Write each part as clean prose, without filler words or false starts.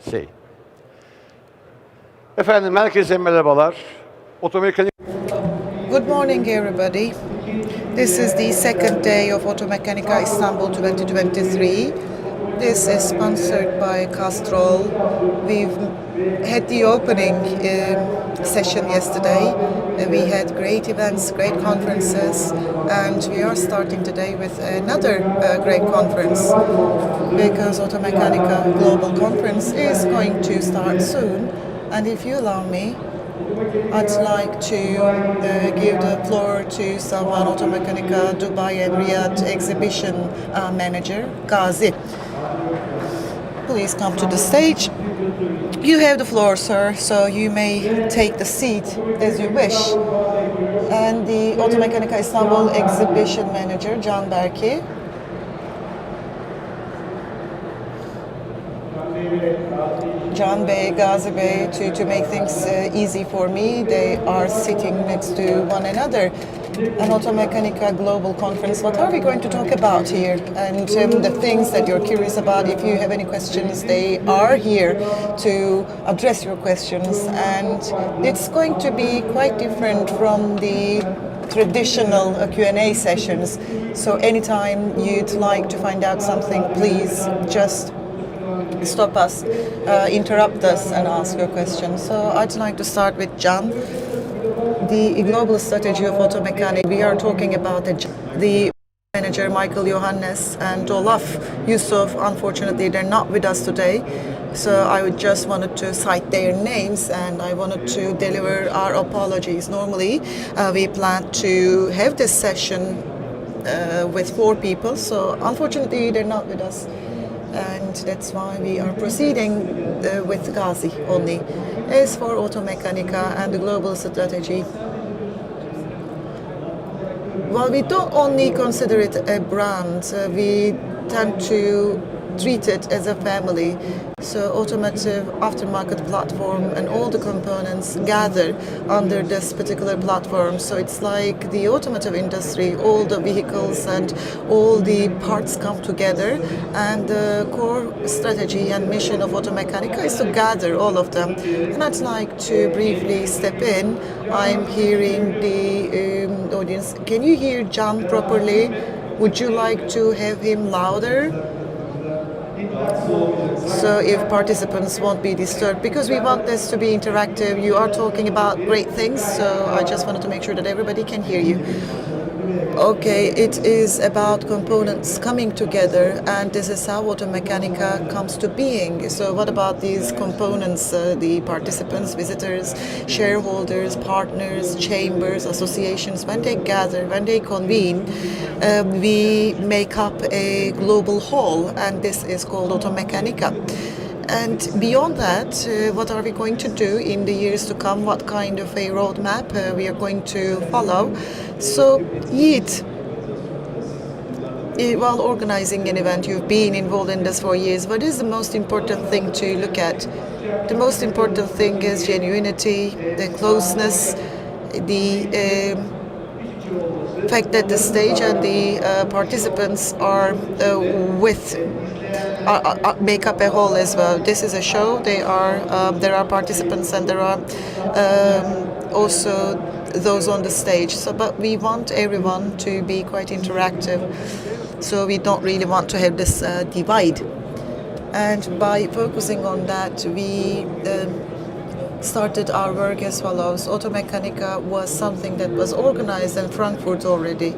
Şey. Efendim herkese merhabalar. Otomechanika Good morning, everybody. This is the second day of Automechanika Istanbul 2023. This is sponsored by Castrol. We've had the opening session yesterday. We had great events, great conferences, and we are starting today with another great conference because Automechanika Global Conference is going to start soon. And if you allow me, I'd like to give the floor to someone, Automechanika Dubai and Riyadh exhibition manager, Gazi. Please come to the stage. You have the floor, sir, so you may take the seat as you wish. And the Automechanika Istanbul exhibition manager, Can Berki. Can Bey, Gazi Bey, to make things easy for me, they are sitting next to one another. An Automechanika Global Conference. What are we going to talk about here? And the things that you're curious about, if you have any questions, they are here to address your questions. And it's going to be quite different from the traditional Q&A sessions. So anytime you'd like to find out something, please just stop us, interrupt us and ask your question. So I'd like to start with Can. The global strategy of Automechanika, we are talking about the manager Michael Johannes and Olaf Yusuf. Unfortunately, they're not with us today. So I just wanted to cite their names and I wanted to deliver our apologies. Normally, we plan to have this session with 4 people. So unfortunately, they're not with us. And that's why we are proceeding with Gazi only. As for Automechanika and the global strategy, well, we don't only consider it a brand, we tend to treat it as a family. So automotive aftermarket platform and all the components gather under this particular platform. So it's like the automotive industry, all the vehicles and all the parts come together, and the core strategy and mission of Automechanika is to gather all of them. And I'd like to briefly step in. I'm hearing the audience. Can you hear Can properly? Would you like to have him louder? So if participants won't be disturbed, because we want this to be interactive. You are talking about great things, so I just wanted to make sure that everybody can hear you. Okay, it is about components coming together, and this is how Automechanika comes to being. So what about these components, the participants, visitors, shareholders, partners, chambers, associations, when they gather, when they convene, we make up a global whole, and this is called Automechanika. And beyond that, what are we going to do in the years to come? What kind of a roadmap we are going to follow? So, Yiğit, while organizing an event, you've been involved in this for years. What is the most important thing to look at? The most important thing is genuinity, the closeness, the fact that the stage and the participants are make up a whole as well. This is a show. There are participants and there are also those on the stage. So, but we want everyone to be quite interactive. So we don't really want to have this divide. And by focusing on that, we started our work as follows. Automechanika was something that was organized in Frankfurt already.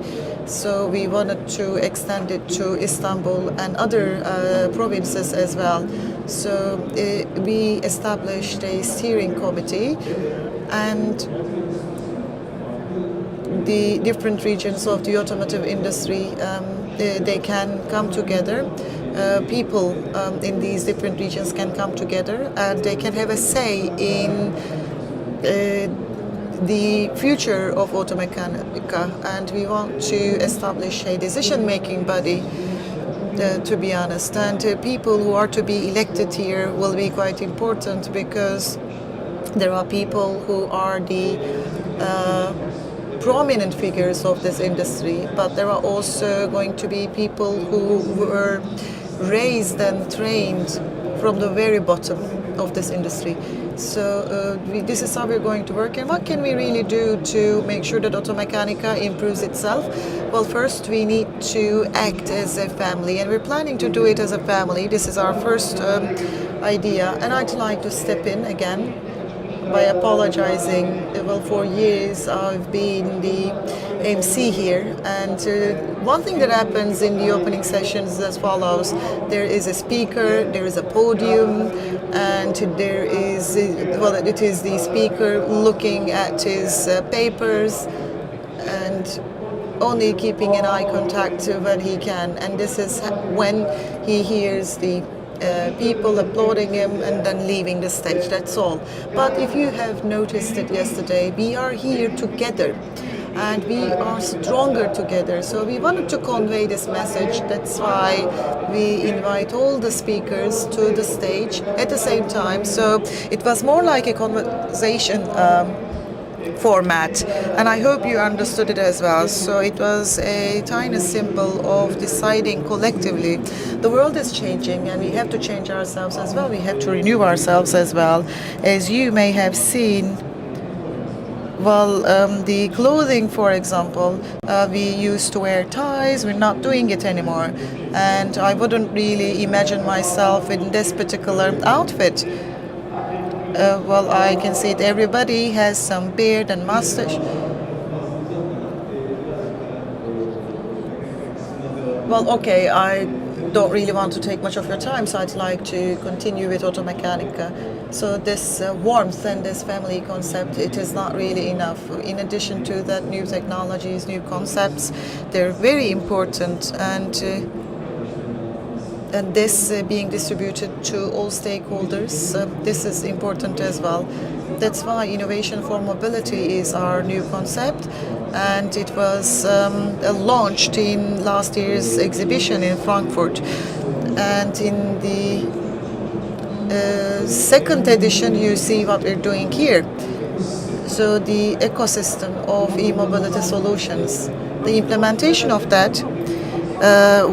So we wanted to extend it to Istanbul and other provinces as well. So we established a steering committee, and the different regions of the automotive industry, they can come together. People in these different regions can come together and they can have a say in the future of Automechanika, and we want to establish a decision-making body, to be honest. And people who are to be elected here will be quite important, because there are people who are the prominent figures of this industry, but there are also going to be people who were raised and trained from the very bottom of this industry. So this is how we're going to work. And what can we really do to make sure that Automechanika improves itself? Well, first we need to act as a family, and we're planning to do it as a family. This is our first idea, and I'd like to step in again by apologizing. Well, for years I've been the MC here, and one thing that happens in the opening sessions is as follows. There is a speaker, there is a podium, and there is, well, it is the speaker looking at his papers and only keeping an eye contact when he can, and this is when he hears the people applauding him and then leaving the stage. That's all. But if you have noticed it yesterday, we are here together and we are stronger together. So we wanted to convey this message. That's why we invite all the speakers to the stage at the same time. So it was more like a conversation format, and I hope you understood it as well. So it was a tiny symbol of deciding collectively. The world is changing and we have to change ourselves as well. We have to renew ourselves as well. As you may have seen, well, the clothing, for example, we used to wear ties. We're not doing it anymore, and I wouldn't really imagine myself in this particular outfit. Well, I can see it. Everybody has some beard and mustache. Well, okay, I don't really want to take much of your time, so I'd like to continue with Automechanika. So this warmth and this family concept, it is not really enough. In addition to that, new technologies, new concepts, they're very important, and this being distributed to all stakeholders, this is important as well. That's why innovation for mobility is our new concept, and it was launched in last year's exhibition in Frankfurt. And in the second edition, you see what we're doing here. So the ecosystem of e-mobility solutions, the implementation of that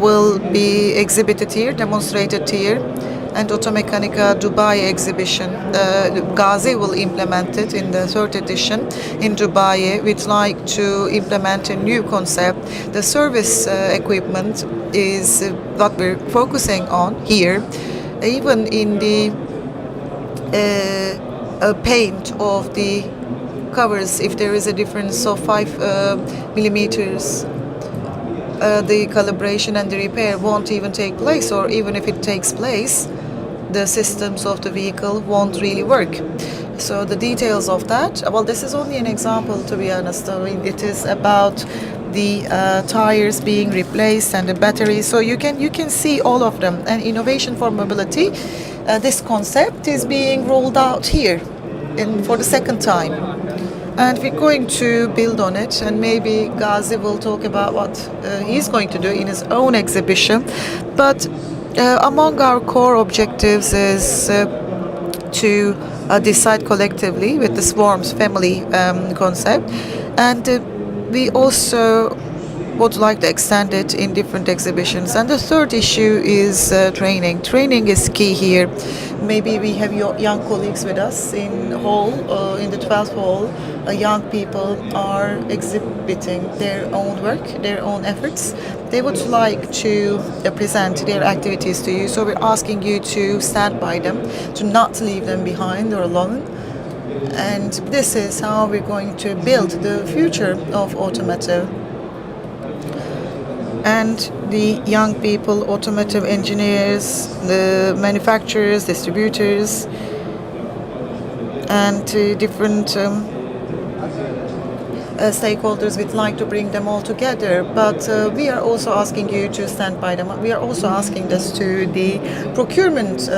will be exhibited here, demonstrated here, and Automechanika Dubai exhibition. Ghazi will implement it in the third edition in Dubai. We'd like to implement a new concept. The service equipment is what we're focusing on here. Even in the paint of the covers, if there is a difference of 5 millimeters, the calibration and the repair won't even take place, or even if it takes place, the systems of the vehicle won't really work. So the details of that, well, this is only an example, to be honest. I mean, it is about the tires being replaced and the batteries. So you can see all of them. And innovation for mobility, this concept is being rolled out here for the second time. And we're going to build on it, and maybe Ghazi will talk about what he's going to do in his own exhibition. But among our core objectives is to decide collectively with the Swarms family concept, and we also would like to extend it in different exhibitions. And the third issue is training. Training is key here. Maybe we have young colleagues with us in hall, in the 12th hall. Young people are exhibiting their own work, their own efforts. They would like to present their activities to you, so we're asking you to stand by them, to not leave them behind or alone. And this is how we're going to build the future of automotive. And the young people, automotive engineers, the manufacturers, distributors, and different stakeholders, we'd like to bring them all together. But we are also asking you to stand by them. We are also asking this to the procurement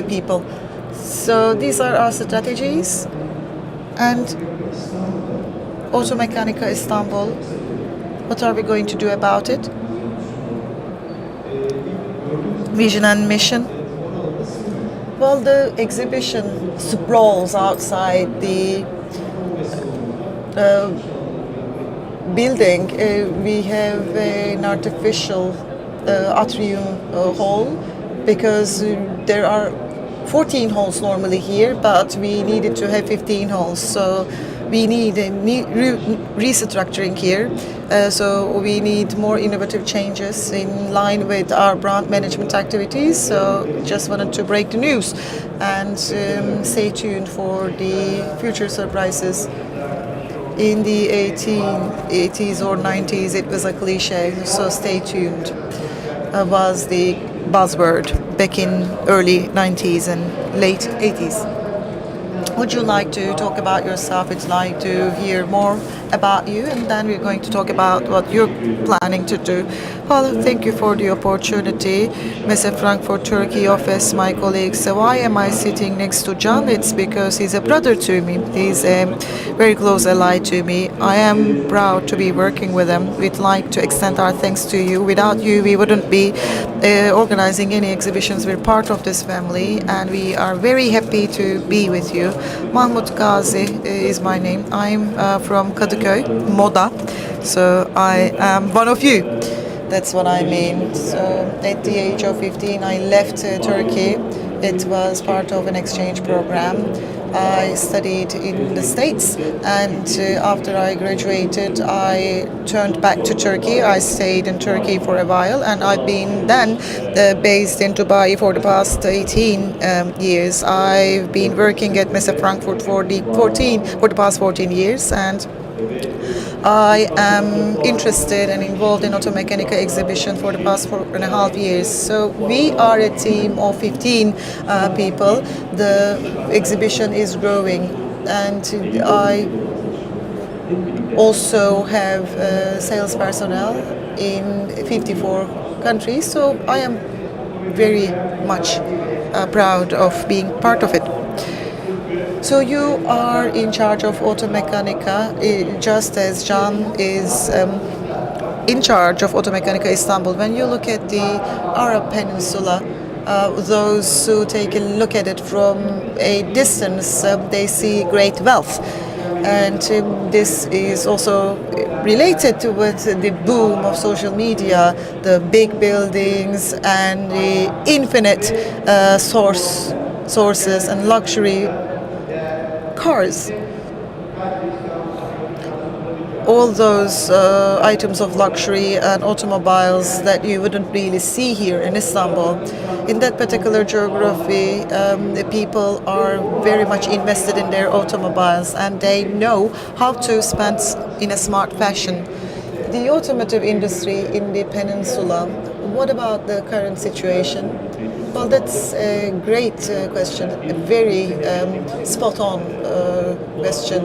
people. So these are our strategies. And Automechanika Istanbul, what are we going to do about it? Vision and mission. Well, the exhibition sprawls outside the building. We have an artificial atrium hall because there are 14 halls normally here, but we needed to have 15 halls. So we need a restructuring here. So we need more innovative changes in line with our brand management activities. So just wanted to break the news and stay tuned for the future surprises. In the 80s or 90s, it was a cliche, so stay tuned was the buzzword back in early 90s and late 80s. Would you like to talk about yourself? I'd like to hear more about you, and then we're going to talk about what you're planning to do. Well, thank you for the opportunity. Mr. Frankfurt, Turkey office, my colleagues. So why am I sitting next to John? It's because he's a brother to me. He's a very close ally to me. I am proud to be working with him. We'd like to extend our thanks to you. Without you, we wouldn't be organizing any exhibitions. We're part of this family, and we are very happy to be with you. Mahmut Gazi is my name. I'm from Kadıköy, Moda. So I am one of you. That's what I mean. So at the age of 15, I left Turkey. It was part of an exchange program. I studied in the States, and after I graduated, I turned back to Turkey. I stayed in Turkey for a while, and I've been then based in Dubai for the past 18 years. I've been working at Messe Frankfurt for the past 14 years, and I am interested and involved in Automechanika exhibition for the past 4.5 years. So we are a team of 15 people. The exhibition is growing, and I also have sales personnel in 54 countries. So I am very much proud of being part of it. So you are in charge of Automechanika, just as John is in charge of Automechanika Istanbul. When you look at the Arab Peninsula, those who take a look at it from a distance, they see great wealth. And this is also related to with the boom of social media, the big buildings and the infinite sources and luxury cars. All those items of luxury and automobiles that you wouldn't really see here in Istanbul. In that particular geography, the people are very much invested in their automobiles, and they know how to spend in a smart fashion. The automotive industry in the peninsula, what about the current situation? Well, that's a great question, a very spot on question.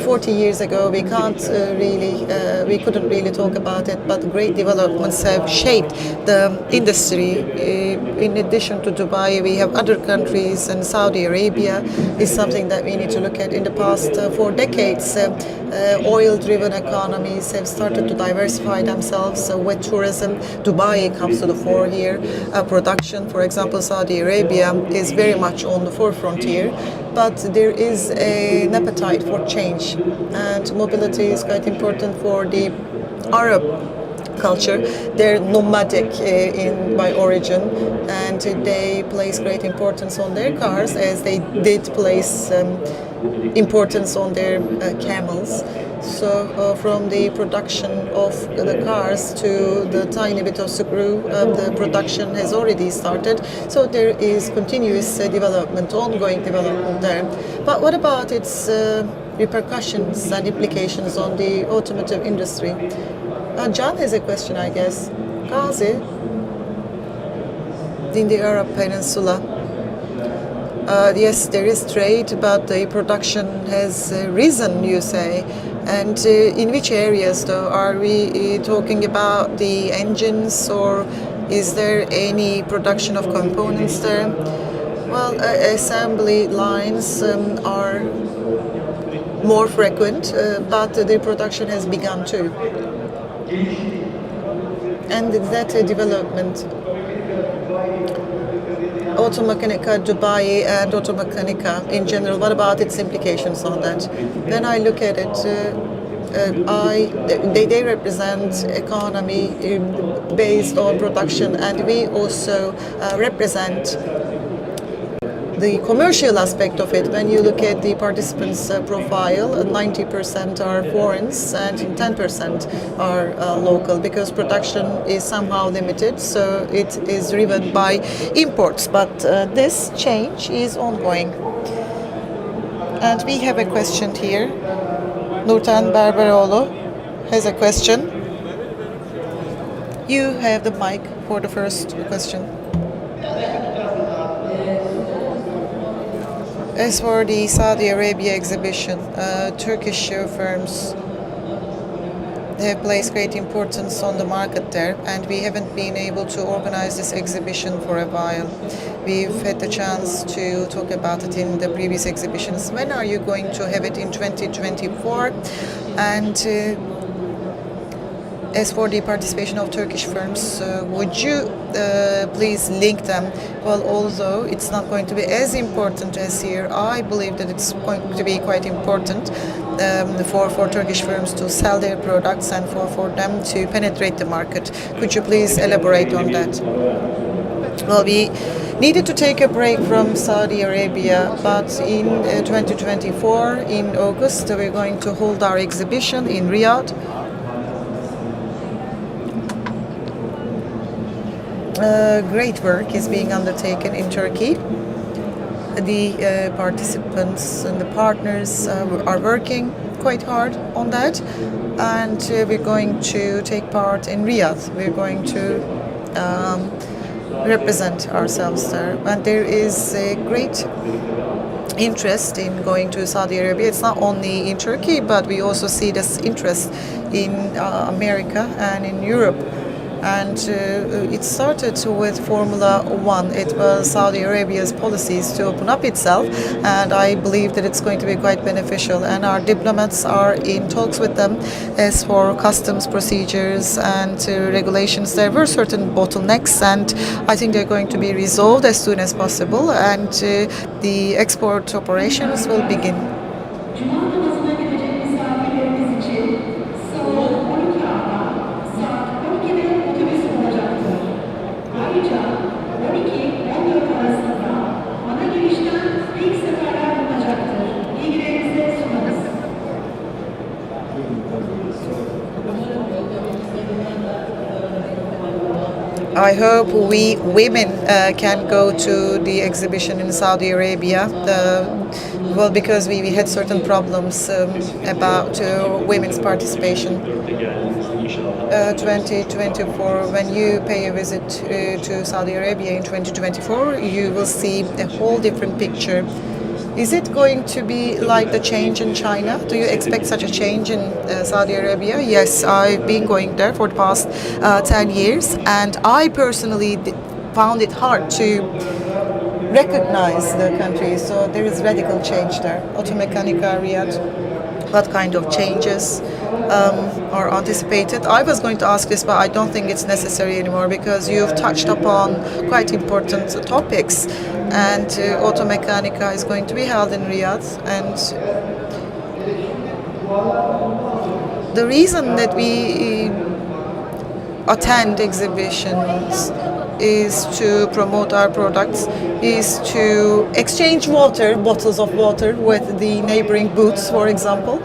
40 years ago, we couldn't really talk about it, but great developments have shaped the industry. In addition to Dubai, we have other countries, and Saudi Arabia is something that we need to look at. In the past 4 decades, oil-driven economies have started to diversify themselves with tourism. Dubai comes to the fore here. Production, for example, Saudi Arabia is very much on the forefront here, but there is an appetite for change, and mobility is quite important for the Arab culture. They're nomadic by origin, and they place great importance on their cars, as they did place importance on their camels. So from the production of the cars to the tiny bit of screw, the production has already started. So there is continuous development, ongoing development there. But what about its repercussions and implications on the automotive industry? John has a question, I guess. Gazi, in the Arab Peninsula, yes, there is trade, but the production has risen, you say. And in which areas, though? Are we talking about the engines, or is there any production of components there? Well, assembly lines are more frequent, but the production has begun too. And that development, Automechanika Dubai and Automechanika in general, what about its implications on that? When I look at it, they represent economy based on production, and we also represent the commercial aspect of it. When you look at the participants' profile, 90% are foreigners and 10% are local, because production is somehow limited, so it is driven by imports. But this change is ongoing. And we have a question here. Nurten Berberoğlu has a question. You have the mic for the first question. As for the Saudi Arabia exhibition, Turkish firms have placed great importance on the market there, and we haven't been able to organize this exhibition for a while. We've had the chance to talk about it in the previous exhibitions. When are you going to have it in 2024? And as for the participation of Turkish firms, would you please link them? Well, although it's not going to be as important as here, I believe that it's going to be quite important for Turkish firms to sell their products and for them to penetrate the market. Could you please elaborate on that? Well, we needed to take a break from Saudi Arabia, but in 2024, in August, we're going to hold our exhibition in Riyadh. Great work is being undertaken in Turkey. The participants and the partners are working quite hard on that, and we're going to take part in Riyadh. We're going to represent ourselves there, and there is a great interest in going to Saudi Arabia. It's not only in Turkey, but we also see this interest in America and in Europe. And it started with Formula One. It was Saudi Arabia's policies to open up itself, and I believe that it's going to be quite beneficial. And our diplomats are in talks with them as for customs procedures and regulations. There were certain bottlenecks, and I think they're going to be resolved as soon as possible, and the export operations will begin. I hope we women can go to the exhibition in Saudi Arabia. Well, because we had certain problems about women's participation. 2024, when you pay a visit to Saudi Arabia in 2024, you will see a whole different picture. Is it going to be like the change in China? Do you expect such a change in Saudi Arabia? Yes, I've been going there for the past 10 years, and I personally found it hard to recognize the country. So there is radical change there. Automechanika Riyadh, what kind of changes are anticipated? I was going to ask this, but I don't think it's necessary anymore, because you've touched upon quite important topics, and Automechanika is going to be held in Riyadh. And the reason that we attend exhibitions is to promote our products, is to exchange bottles of water with the neighboring booths, for example.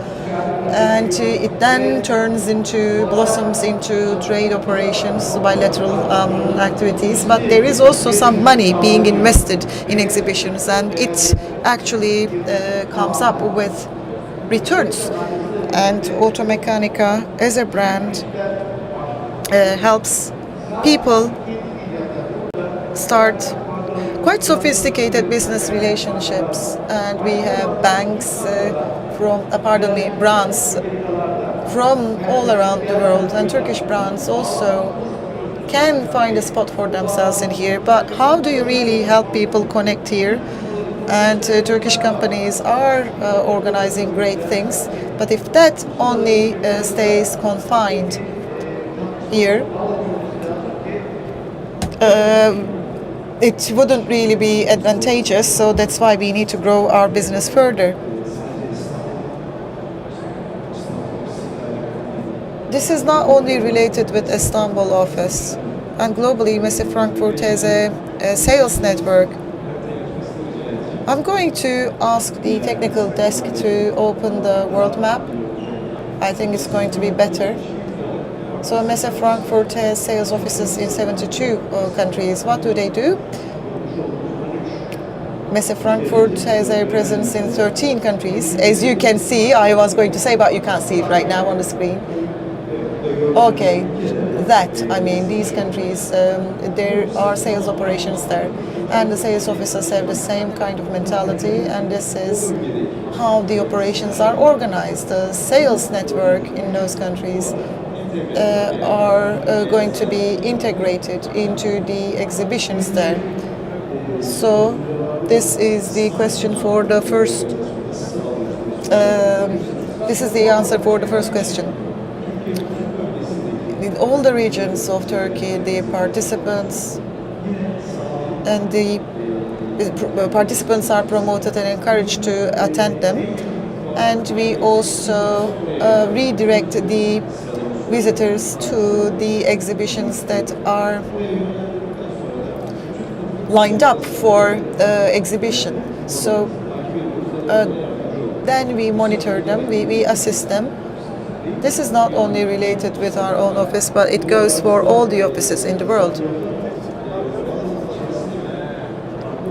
And it then blossoms into trade operations, bilateral activities. But there is also some money being invested in exhibitions, and it actually comes up with returns. And Automechanika as a brand helps people start quite sophisticated business relationships, and we have banks brands from all around the world, and Turkish brands also can find a spot for themselves in here. But how do you really help people connect here? And Turkish companies are organizing great things, but if that only stays confined here, it wouldn't really be advantageous. So that's why we need to grow our business further. this is not only related with Istanbul office, and globally, Messe Frankfurt has a sales network. I'm going to ask the technical desk to open the world map. I think it's going to be better. So Messe Frankfurt has sales offices in 72 countries. What do they do? Messe Frankfurt has a presence in 13 countries. As you can see, I was going to say, but you can't see it right now on the screen. Okay, these countries, there are sales operations there, and the sales officers have the same kind of mentality, and this is how the operations are organized. The sales network in those countries are going to be integrated into the exhibitions there. So this is the question for the first, this is the answer for the first question. In all the regions of Turkey, the participants are promoted and encouraged to attend them, and we also redirect the visitors to the exhibitions that are lined up for the exhibition. So then we monitor them, we assist them. This is not only related with our own office, but it goes for all the offices in the world.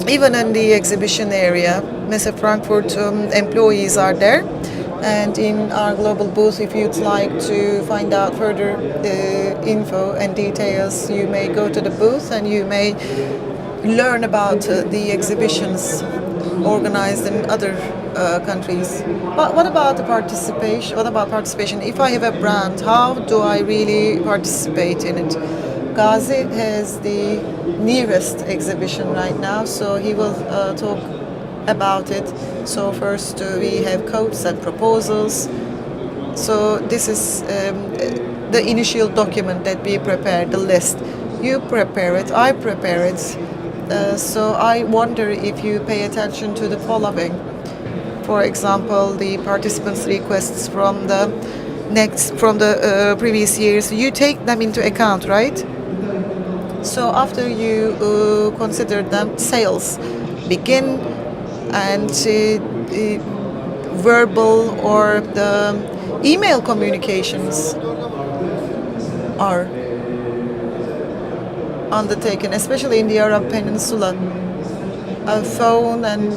Even in the exhibition area, Messe Frankfurt employees are there. And in our global booth, if you'd like to find out further info and details, you may go to the booth and you may learn about the exhibitions organized in other countries. But what about the participation? What about participation? If I have a brand, how do I really participate in it? Gazi has the nearest exhibition right now, so he will talk about it. So first we have quotes and proposals. So this is the initial document that we prepare, the list. You prepare it, I prepare it. So I wonder if you pay attention to the following. For example, the participants' requests from the previous years. You take them into account, right? So after you consider them, sales begin, and verbal or the email communications are undertaken, especially in the Arab Peninsula. Phone and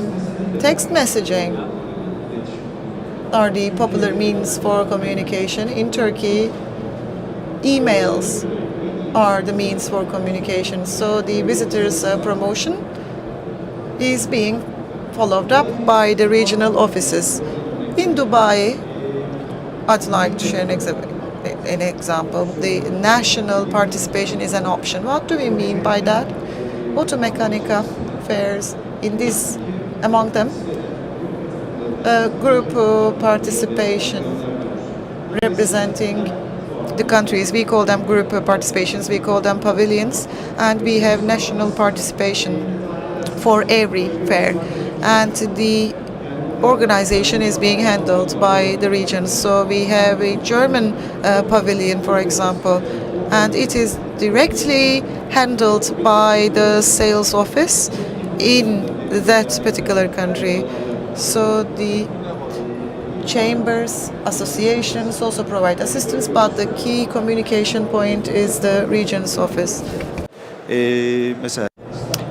text messaging are the popular means for communication. In Turkey, emails are the means for communication. So the visitors' promotion is being followed up by the regional offices. In Dubai, I'd like to share an example. The national participation is an option. What do we mean by that? Automechanika fairs, among them, group participation representing the countries. We call them group participations, we call them pavilions, and we have national participation for every fair. And the organization is being handled by the regions. So we have a German pavilion, for example, and it is directly handled by the sales office in that particular country. So the chambers, associations also provide assistance, but the key communication point is the region's office.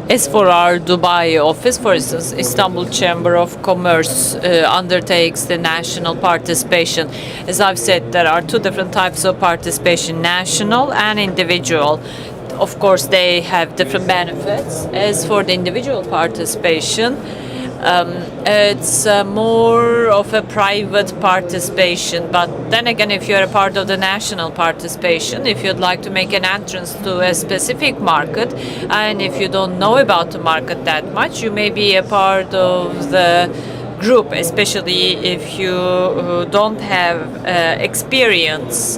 As for our Dubai office, for instance, Istanbul Chamber of Commerce undertakes the national participation. As I've said, there are two different types of participation, national and individual. Of course, they have different benefits. As for the individual participation, it's more of a private participation, but then again, if you're a part of the national participation, if you'd like to make an entrance to a specific market, and if you don't know about the market that much, you may be a part of the group, especially if you don't have experience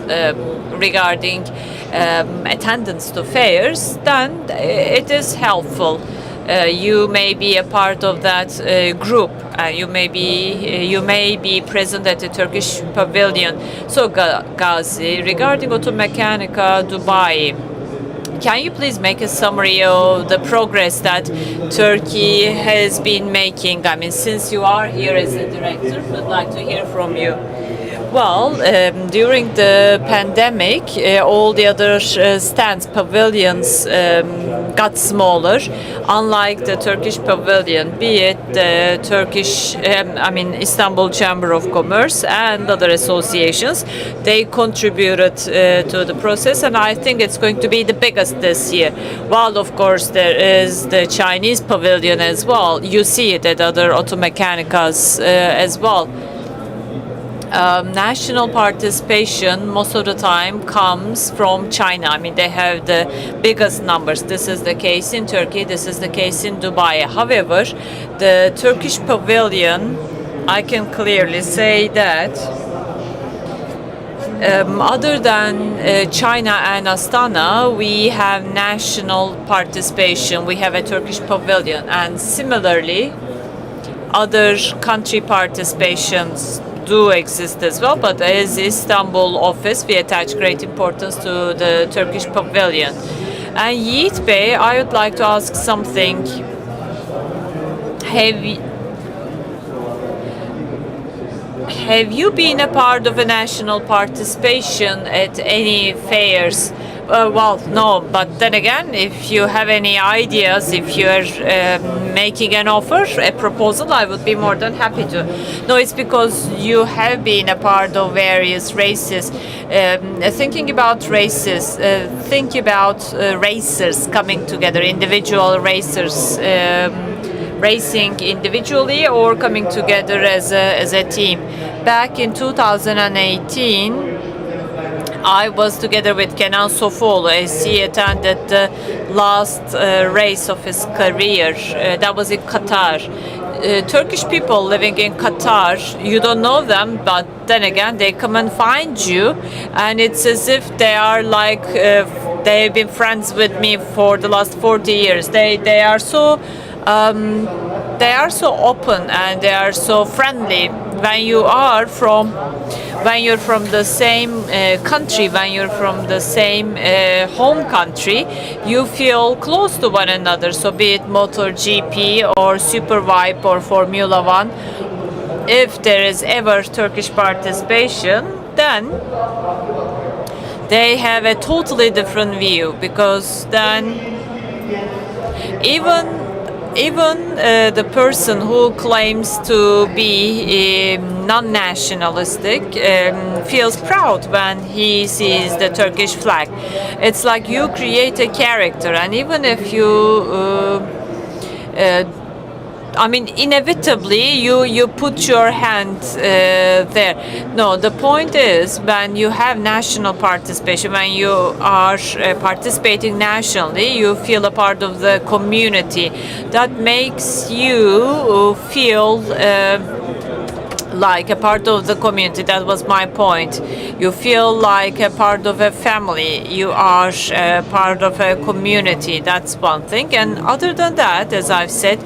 regarding attendance to fairs, then it is helpful. You may be a part of that group. You may be present at the Turkish pavilion. So Gazi, regarding Automechanika Dubai, can you please make a summary of the progress that Turkey has been making? I mean, since you are here as a director, I'd like to hear from you. Well, during the pandemic, all the other stands, pavilions got smaller, unlike the Turkish pavilion, be it the Istanbul Chamber of Commerce and other associations. They contributed to the process, and I think it's going to be the biggest this year. While, of course, there is the Chinese pavilion as well. You see it at other automechanikas as well. National participation most of the time comes from China. I mean, they have the biggest numbers. This is the case in Turkey. This is the case in Dubai. However, the Turkish pavilion, I can clearly say that other than China and Astana, we have national participation. We have a Turkish pavilion, and similarly, other country participations do exist as well, but as Istanbul office, we attach great importance to the Turkish pavilion. And Yiğit Bey, I would like to ask something. Have you been a part of a national participation at any fairs? Well, no, but then again, if you have any ideas, if you're making an offer, a proposal, I would be more than happy to. No, it's because you have been a part of various races. Thinking about races, think about racers coming together, individual racers racing individually or coming together as a team. Back in 2018, I was together with Kenan Sofuoğlu as he attended the last race of his career. That was in Qatar. Turkish people living in Qatar, you don't know them, but then again, they come and find you, and it's as if they are like they've been friends with me for the last 40 years. They are so open and they are so friendly. When you're from the same country, when you're from the same home country, you feel close to one another. So be it MotoGP or Superbike or Formula One, if there is ever Turkish participation, then they have a totally different view, because then even the person who claims to be non-nationalistic feels proud when he sees the Turkish flag. It's like you create a character, and even if you inevitably you put your hand there. No, the point is, when you have national participation, when you are participating nationally, you feel a part of the community. That makes you feel like a part of the community. That was my point. You feel like a part of a family. You are a part of a community. That's one thing. And other than that, as I've said,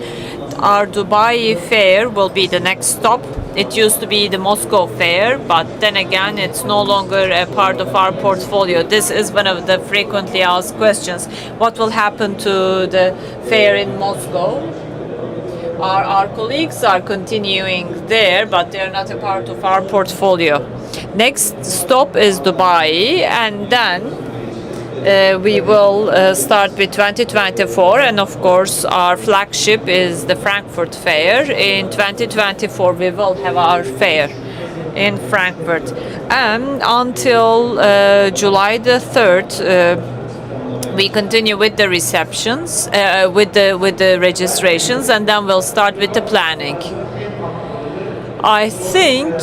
our Dubai fair will be the next stop. It used to be the Moscow fair, but then again, it's no longer a part of our portfolio. This is one of the frequently asked questions. What will happen to the fair in Moscow? Our colleagues are continuing there, but they're not a part of our portfolio. Next stop is Dubai, and then we will start with 2024, and of course our flagship is the Frankfurt Fair. In 2024 we will have our fair in Frankfurt, and until July the 3rd we continue with the receptions, with the registrations, and then we'll start with the planning. I think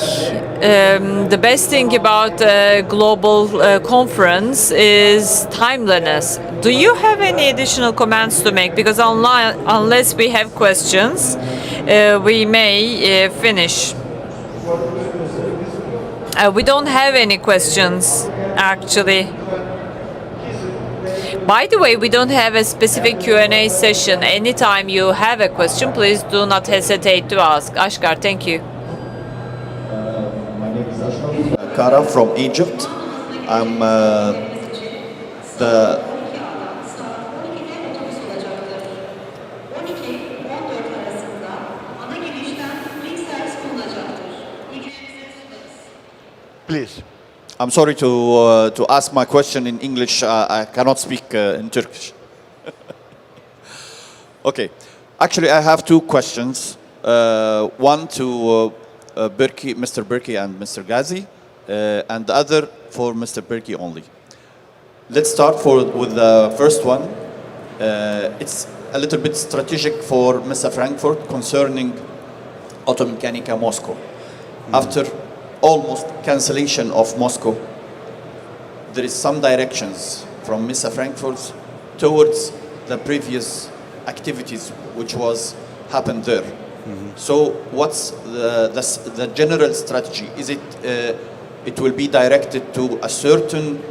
the best thing about a global conference is timeliness. Do you have any additional comments to make? Because unless we have questions, we may finish. We don't have any questions, actually. By the way, we don't have a specific Q&A session. Anytime you have a question, please do not hesitate to ask. Ashkar, thank you. Kara from Egypt. I'm the Please. I'm sorry to ask my question in English. I cannot speak in Turkish. Okay. Actually, I have two questions. One to Mr. Berkey and Mr. Ghazi, and the other for Mr. Berkey only. Let's start with the first one. It's a little bit strategic for Mr. Frankfurt concerning Automechanika Moscow. After almost cancellation of Moscow, there is some directions from Mr. Frankfurt towards the previous activities which was happened there. So what's the general strategy? Is it it will be directed to a certain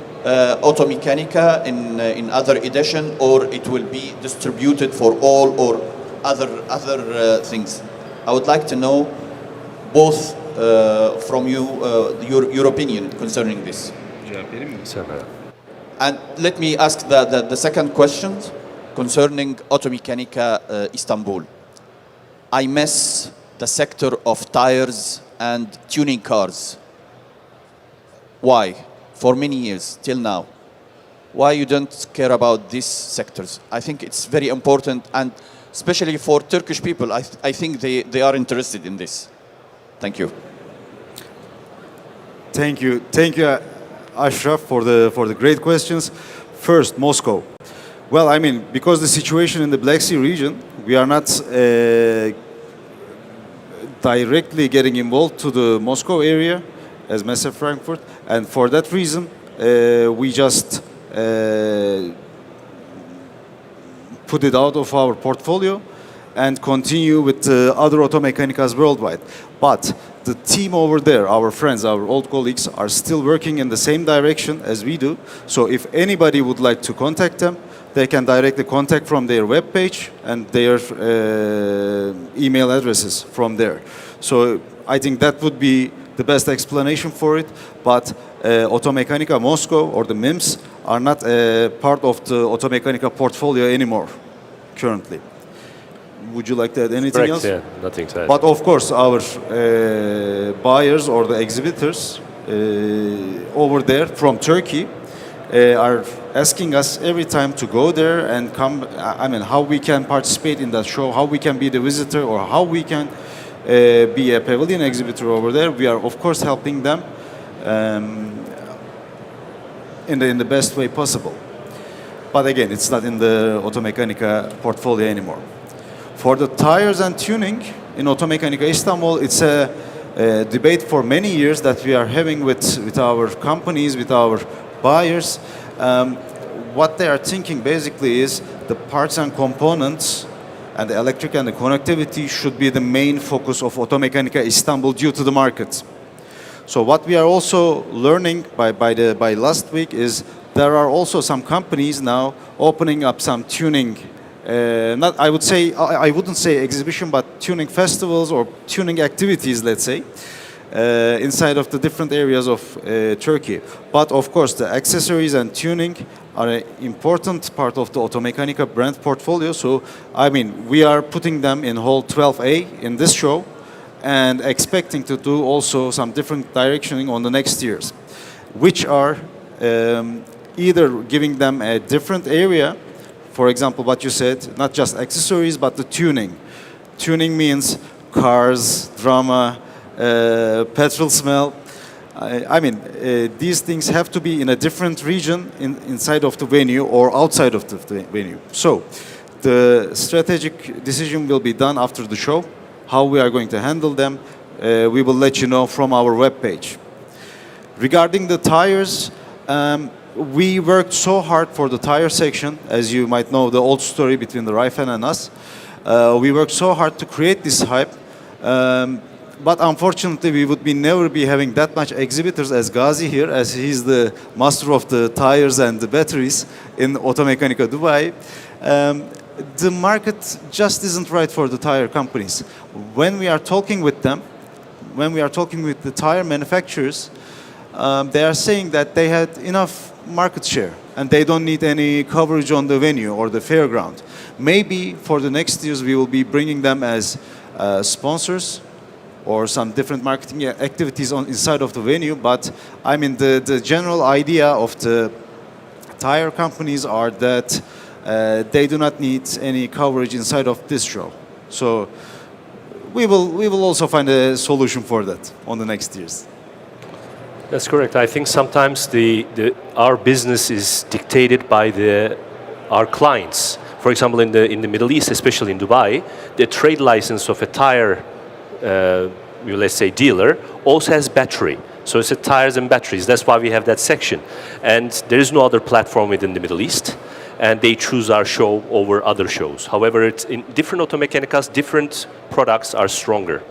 Automechanika in other edition, or it will be distributed for all or other things? I would like to know both from you your opinion concerning this. And let me ask the second question concerning Automechanika Istanbul. I miss the sector of tires and tuning cars. Why? For many years, till now. Why you don't care about these sectors? I think it's very important, and especially for Turkish people, I think they are interested in this. Thank you. Thank you, Ashraf, for the great questions. First, Moscow. Well, I mean, because the situation in the Black Sea region, we are not directly getting involved to the Moscow area as Messe Frankfurt, and for that reason, we just put it out of our portfolio and continue with other Automechanikas worldwide. But the team over there, our friends, our old colleagues, are still working in the same direction as we do. So if anybody would like to contact them, they can directly contact from their webpage and their email addresses from there. So I think that would be the best explanation for it. But Automechanika Moscow or the MIMS are not part of the Automechanika portfolio anymore currently. Would you like to add anything Correct, else? yeah, nothing to add. But of course, our buyers or the exhibitors over there from Turkey are asking us every time to go there and come. I mean, how we can participate in that show, how we can be the visitor, or how we can be a pavilion exhibitor over there. We are, of course, helping them in the best way possible. But again, it's not in the Automechanika portfolio anymore. For the tires and tuning in Automechanika Istanbul, it's a debate for many years that we are having with our companies, with our buyers. What they are thinking basically is the parts and components and the electric and the connectivity should be the main focus of Automechanika Istanbul due to the market. So what we are also learning by last week is there are also some companies now opening up some tuning. I wouldn't say exhibition, but tuning festivals or tuning activities, let's say, inside of the different areas of Turkey. But of course, the accessories and tuning are an important part of the Automechanika brand portfolio. So, I mean, we are putting them in Hall 12A in this show and expecting to do also some different directioning on the next years, which are either giving them a different area. For example, what you said, not just accessories, but the tuning. Tuning means cars, drama, petrol smell. I mean, these things have to be in a different region inside of the venue or outside of the venue. So the strategic decision will be done after the show. How we are going to handle them, we will let you know from our webpage. Regarding the tires, we worked so hard for the tire section. As you might know, the old story between the Raifen and us. We worked so hard to create this hype. But unfortunately, we would be never be having that much exhibitors as Ghazi here, as he's the master of the tires and the batteries in Automechanika Dubai. The market just isn't right for the tire companies. When we are talking with them, when we are talking with the tire manufacturers, they are saying that they had enough market share and they don't need any coverage on the venue or the fairground. Maybe for the next years we will be bringing them as sponsors or some different marketing activities on inside of the venue. But I mean, the general idea of the tire companies are that they do not need any coverage inside of this show. So we will also find a solution for that on the next years. That's correct. I think sometimes our business is dictated by our clients. For example, in the Middle East, especially in Dubai, the trade license of a tire, let's say dealer, also has battery. So it's tires and batteries. That's why we have that section. And there is no other platform within the Middle East. And they choose our show over other shows. However, it's in different automechanikas, different products are stronger.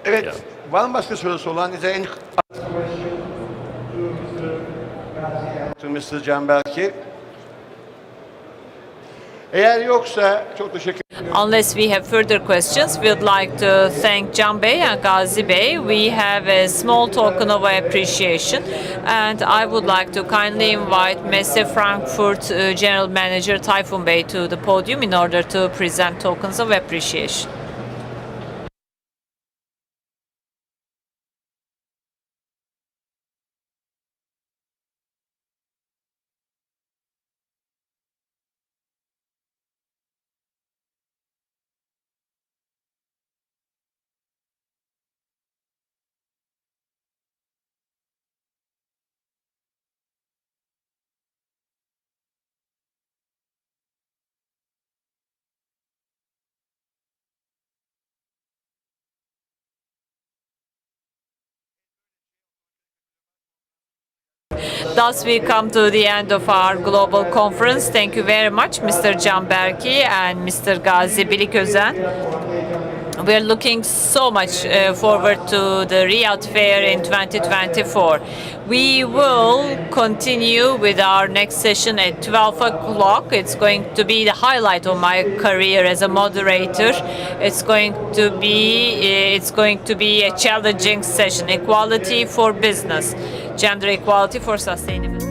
Evet. Yeah. Var mı başka sorusu olan? Mr. Canberk'i. Eğer yoksa çok teşekkür ederim. Unless we have further questions, we would like to thank Can Bey and Gazi Bey. We have a small token of appreciation, and I would like to kindly invite Messe Frankfurt General Manager Tayfun Bey to the podium in order to present tokens of appreciation. Thus we come to the end of our global conference. Thank you very much, Mr. Canberki and Mr. Gazi Biliközen. We are looking so much forward to the Riyadh Fair in 2024. We will continue with our next session at 12 o'clock. It's going to be the highlight of my career as a moderator. It's going to be a challenging session. Equality for business, gender equality for sustainability.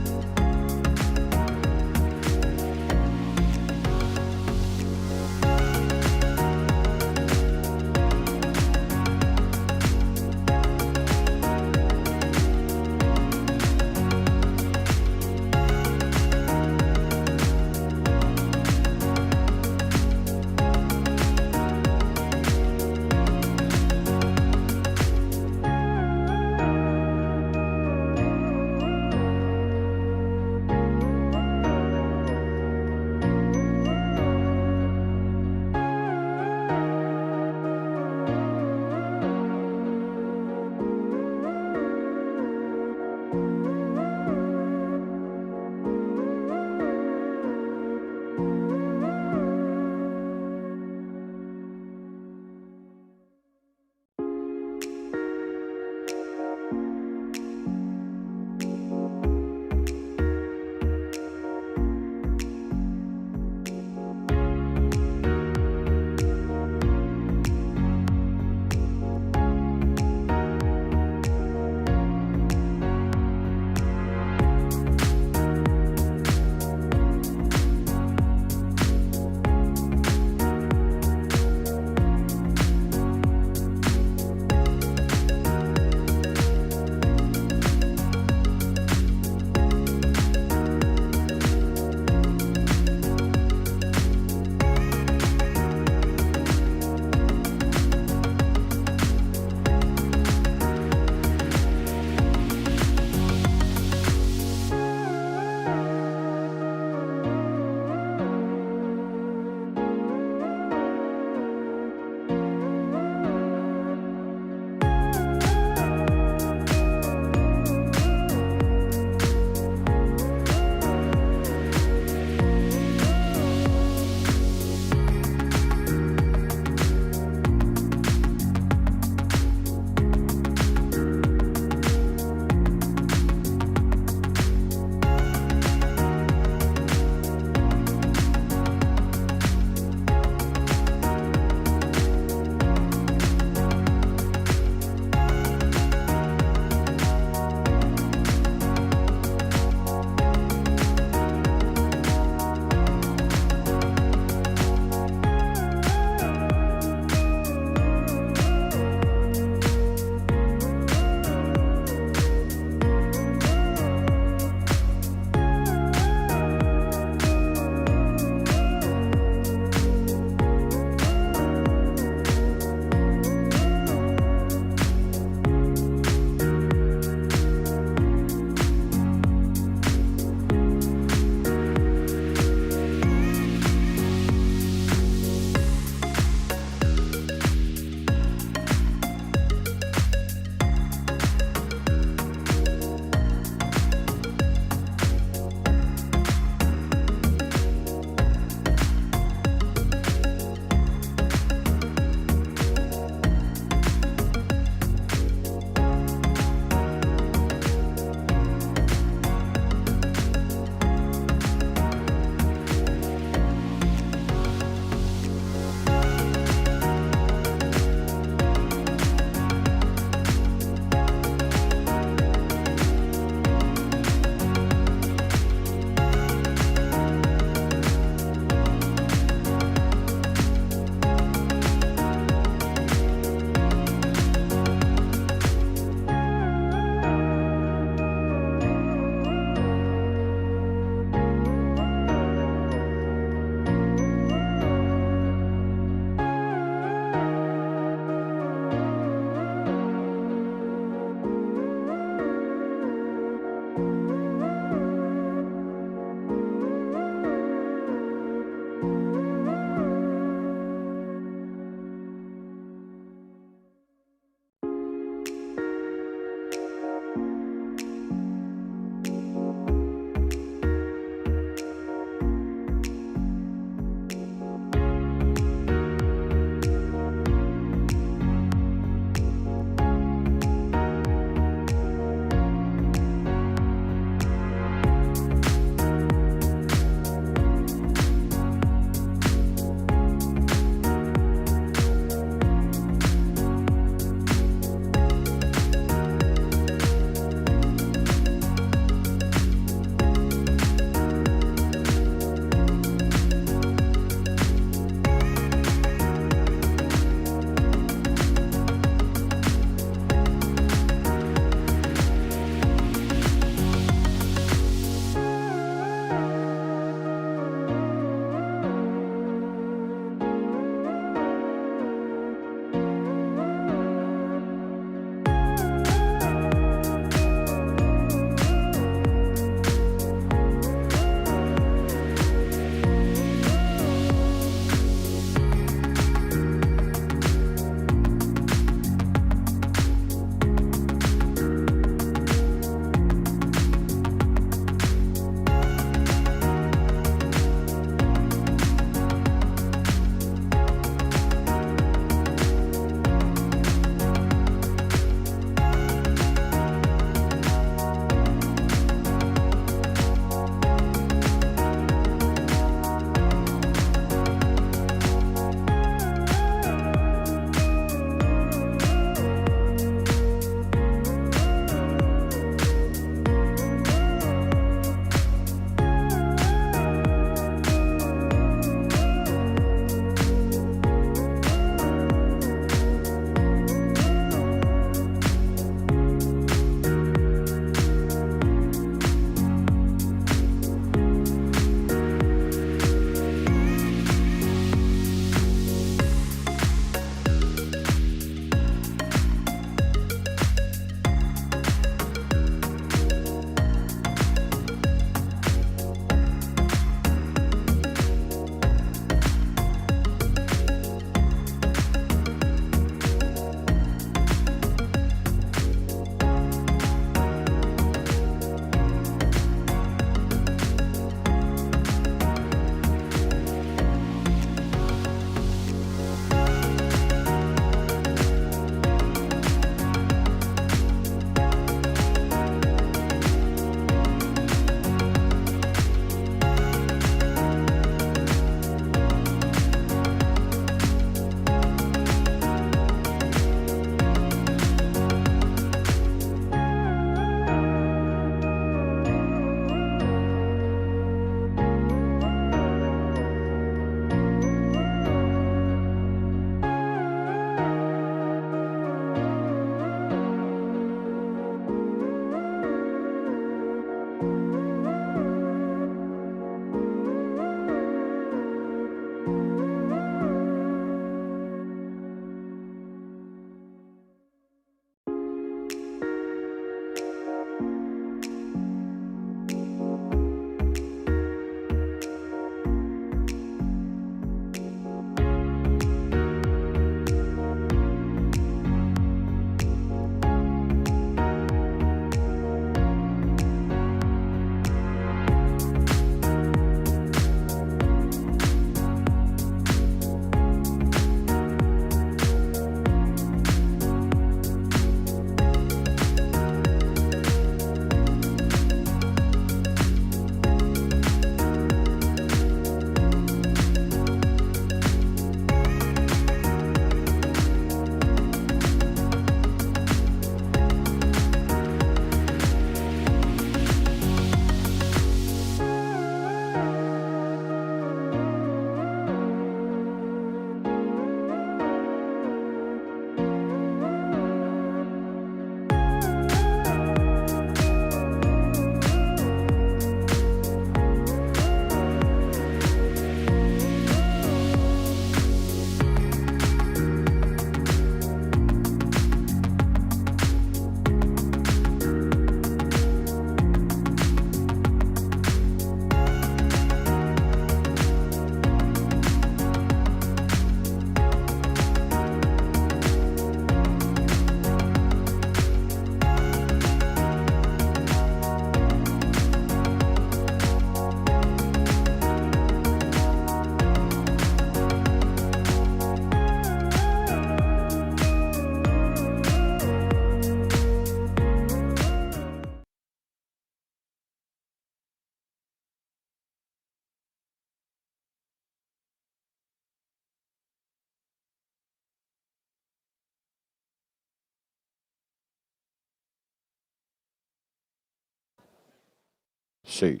şey.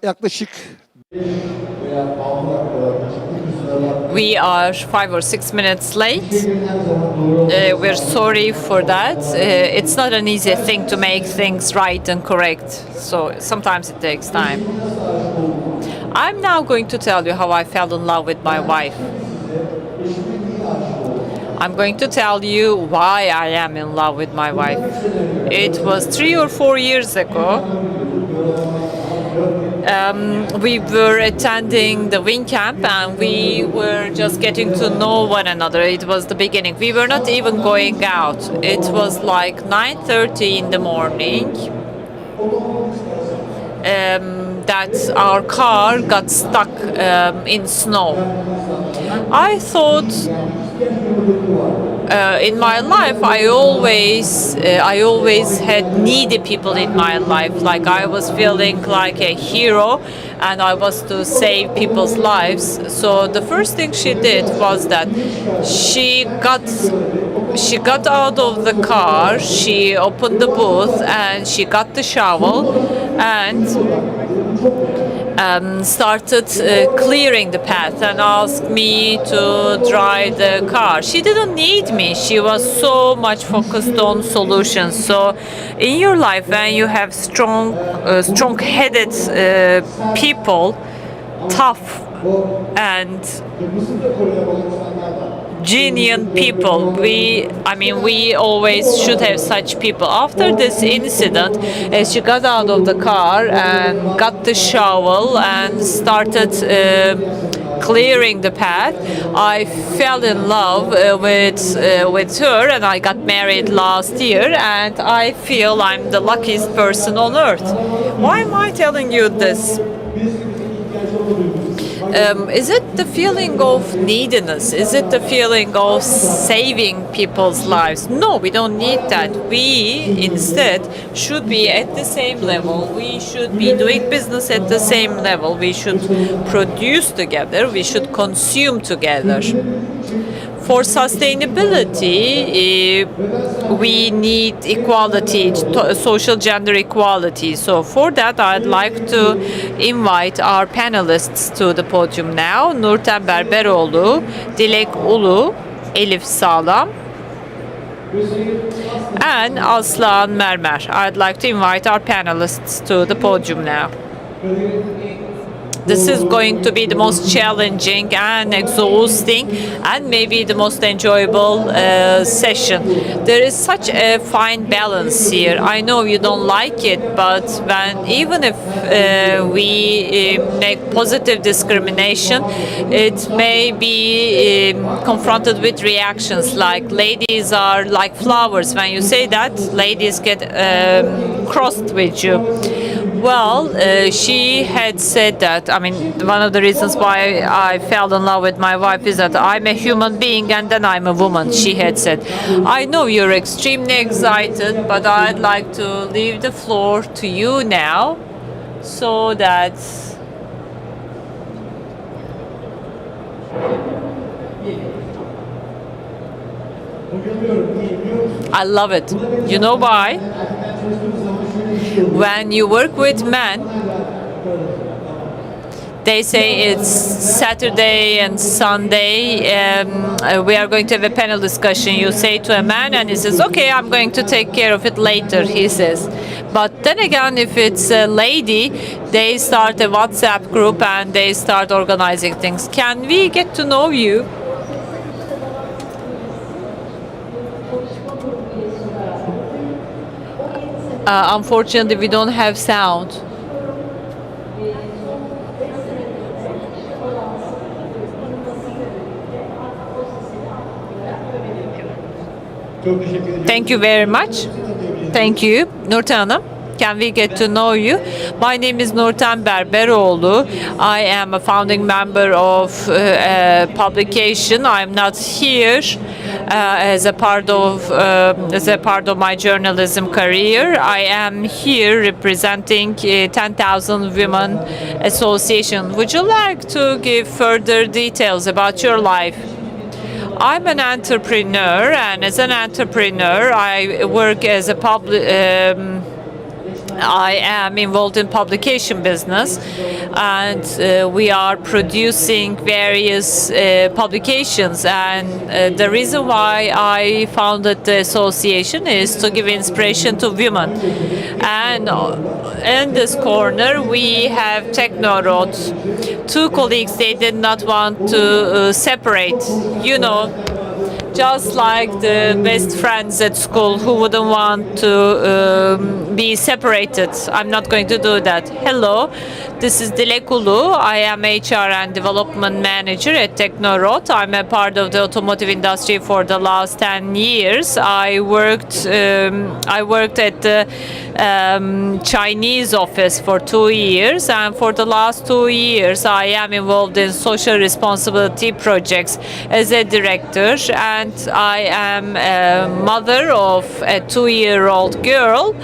Yaklaşık We are 5 or 6 minutes late. We're sorry for that. It's not an easy thing to make things right and correct, so sometimes it takes time. I'm now going to tell you how I fell in love with my wife. I'm going to tell you why I am in love with my wife. It was 3 or 4 years ago. We were attending the wing camp and we were just getting to know one another. It was the beginning. We were not even going out. It was like 9:30 in the morning. That our car got stuck in snow. I thought in my life I always had needy people in my life. Like I was feeling like a hero and I was to save people's lives. So the first thing she did was that she got out of the car, she opened the booth and she got the shovel and started clearing the path and asked me to drive the car. She didn't need me. She was so much focused on solutions. So in your life, when you have strong-headed people, tough and genuine people, we always should have such people. After this incident, she got out of the car and got the shovel and started clearing the path. I fell in love with her and I got married last year and I feel I'm the luckiest person on earth. Why am I telling you this? Is it the feeling of neediness? Is it the feeling of saving people's lives? No, we don't need that. We instead should be at the same level. We should be doing business at the same level. We should produce together. We should consume together. For sustainability, we need equality, social gender equality. So for that, I'd like to invite our panelists to the podium now. Nurten Berberoğlu, Dilek Ulu, Elif Sağlam, and Aslan Mermer. I'd like to invite our panelists to the podium now. This is going to be the most challenging and exhausting and maybe the most enjoyable session. There is such a fine balance here. I know you don't like it, but even if we make positive discrimination, it may be confronted with reactions like ladies are like flowers. When you say that, ladies get crossed with you. Well, she had said that, one of the reasons why I fell in love with my wife is that I'm a human being and then I'm a woman, she had said. I know you're extremely excited, but I'd like to leave the floor to you now so that I love it. You know why? When you work with men, they say it's Saturday and Sunday, we are going to have a panel discussion. You say to a man and he says, okay, I'm going to take care of it later, he says. But then again, if it's a lady, they start a WhatsApp group and they start organizing things. Can we get to know you? Unfortunately, we don't have sound. Thank you very much. Thank you. Nurten Hanım, can we get to know you? My name is Nurten Berberoğlu. I am a founding member of a publication. I'm not here as a part of my journalism career. I am here representing 10,000 Women Association. Would you like to give further details about your life? I'm an entrepreneur, and as an entrepreneur, I work as a I am involved in publication business, and we are producing various publications. And the reason why I founded the association is to give inspiration to women. And in this corner, we have Technorod. Two colleagues, they did not want to separate, you know, just like the best friends at school who wouldn't want to be separated. I'm not going to do that. Hello, this is Dilek Ulu. I am HR and Development Manager at Technorod. I'm a part of the automotive industry for the last 10 years. I worked at the Chinese office for 2 years, and for the last 2 years I am involved in social responsibility projects as a director, and I am a mother of a 2-year-old girl.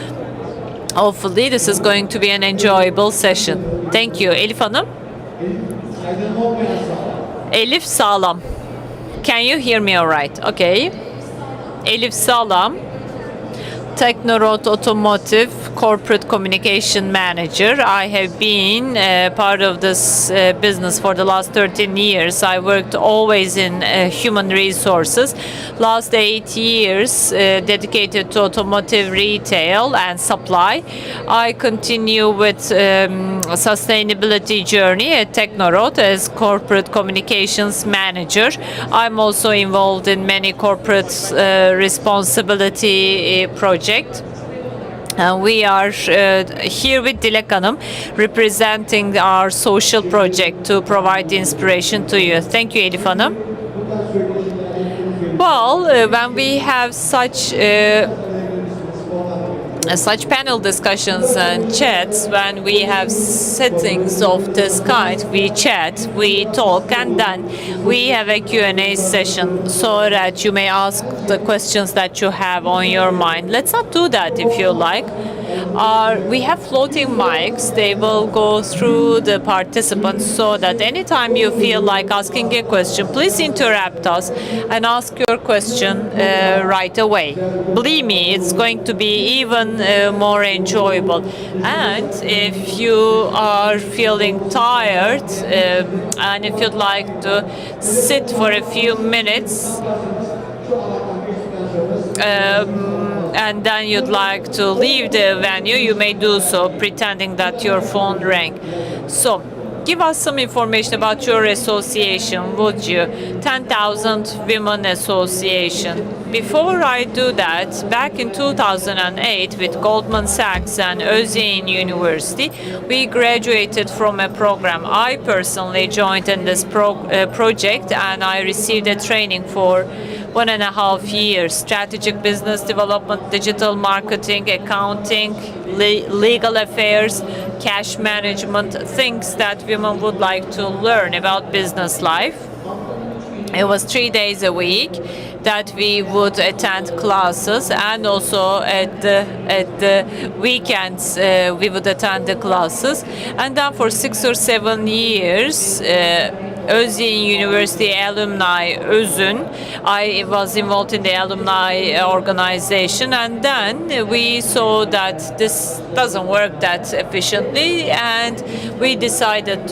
Hopefully this is going to be an enjoyable session. Thank you. Elif Hanım. Elif Sağlam. Can you hear me all right? Okay. Elif Sağlam. Technorod Automotive Corporate Communication Manager. I have been part of this business for the last 13 years. I worked always in human resources. Last 8 years dedicated to automotive retail and supply. I continue with sustainability journey at Technorod as Corporate Communications Manager. I'm also involved in many corporate responsibility projects. We are here with Dilek Hanım representing our social project to provide inspiration to you. Thank you, Elif Hanım. Well, when we have such panel discussions and chats, when we have settings of this kind, we chat, we talk, and then we have a Q&A session so that you may ask the questions that you have on your mind. Let's not do that if you like. We have floating mics. They will go through the participants so that anytime you feel like asking a question, please interrupt us and ask your question right away. Believe me, it's going to be even more enjoyable. And if you are feeling tired and if you'd like to sit for a few minutes, and then you'd like to leave the venue, you may do so pretending that your phone rang. So give us some information about your association, would you? 10,000 Women Association. Before I do that, back in 2008 with Goldman Sachs and Özyeğin University, we graduated from a program. I personally joined in this project, and I received a training for 1.5 years. Strategic business development, digital marketing, accounting, legal affairs, cash management, things that women would like to learn about business life. It was 3 days a week that we would attend classes, and also at the weekends we would attend the classes. And then for 6 or 7 years, Özyeğin University alumni Özün, I was involved in the alumni organization, and then we saw that this doesn't work that efficiently, and we decided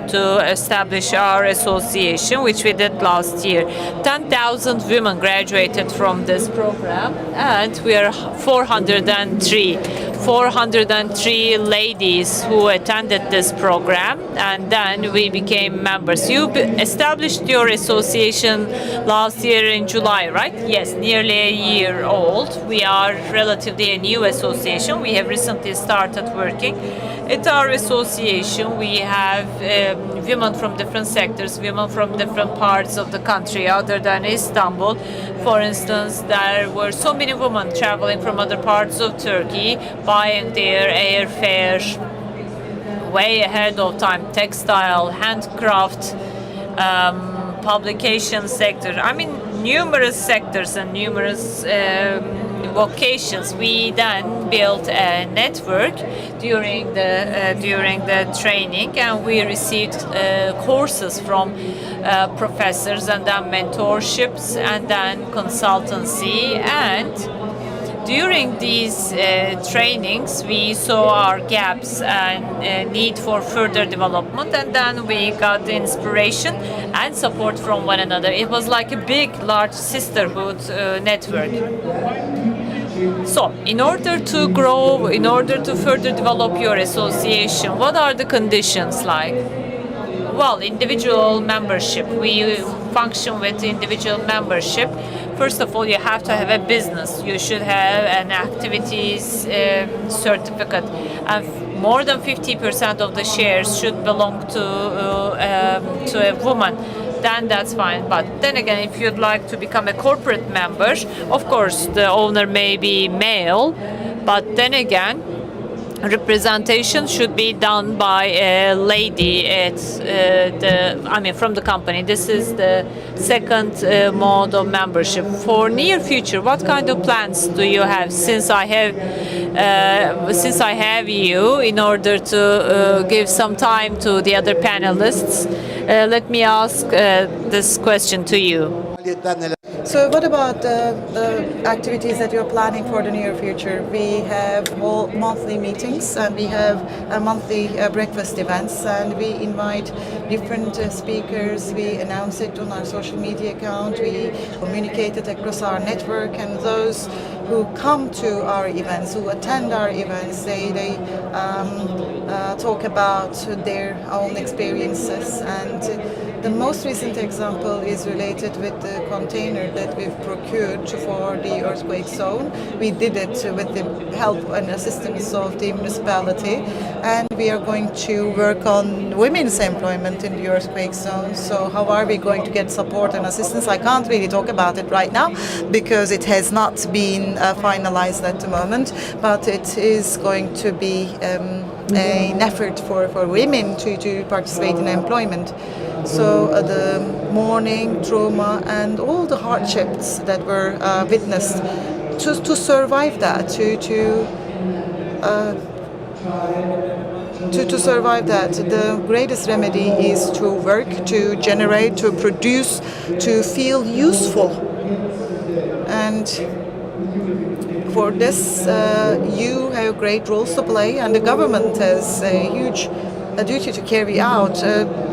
to establish our association, which we did last year. 10,000 women graduated from this program, and we are 403 ladies who attended this program, and then we became members. You established your association last year in July, right? Yes, nearly a year old. We are relatively a new association. We have recently started working. At our association, we have women from different sectors, women from different parts of the country other than Istanbul. For instance, there were so many women traveling from other parts of Turkey, buying their airfare way ahead of time. Textile, handcraft, publication sector. I mean, numerous sectors and numerous vocations. We then built a network during the training, and we received courses from professors, and then mentorships, and then consultancy. And during these trainings, we saw our gaps and need for further development, and then we got the inspiration and support from one another. It was like a big, large sisterhood network. So, in order to grow, in order to further develop your association, what are the conditions like? Well, individual membership. We function with individual membership. First of all, you have to have a business. You should have an activities certificate. And more than 50% of the shares should belong to a woman. Then that's fine. But then again, if you'd like to become a corporate member, of course, the owner may be male. But then again, representation should be done by a lady at from the company. This is the second mode of membership. For near future, what kind of plans do you have? Since I have you, in order to give some time to the other panelists, let me ask this question to you. So what about the activities that you're planning for the near future? We have all monthly meetings, and we have monthly breakfast events, and we invite different speakers. We announce it on our social media account. We communicate it across our network, and those who come to our events, who attend our events, they talk about their own experiences. And the most recent example is related with the container that we've procured for the earthquake zone. We did it with the help and assistance of the municipality, and we are going to work on women's employment in the earthquake zone. So how are we going to get support and assistance? I can't really talk about it right now because it has not been finalized at the moment, but it is going to be an effort for women to participate in employment. So the mourning, trauma, and all the hardships that were witnessed, to survive that, to survive that, the greatest remedy is to work, to generate, to produce, to feel useful. And for this, you have great roles to play, and the government has a huge duty to carry out.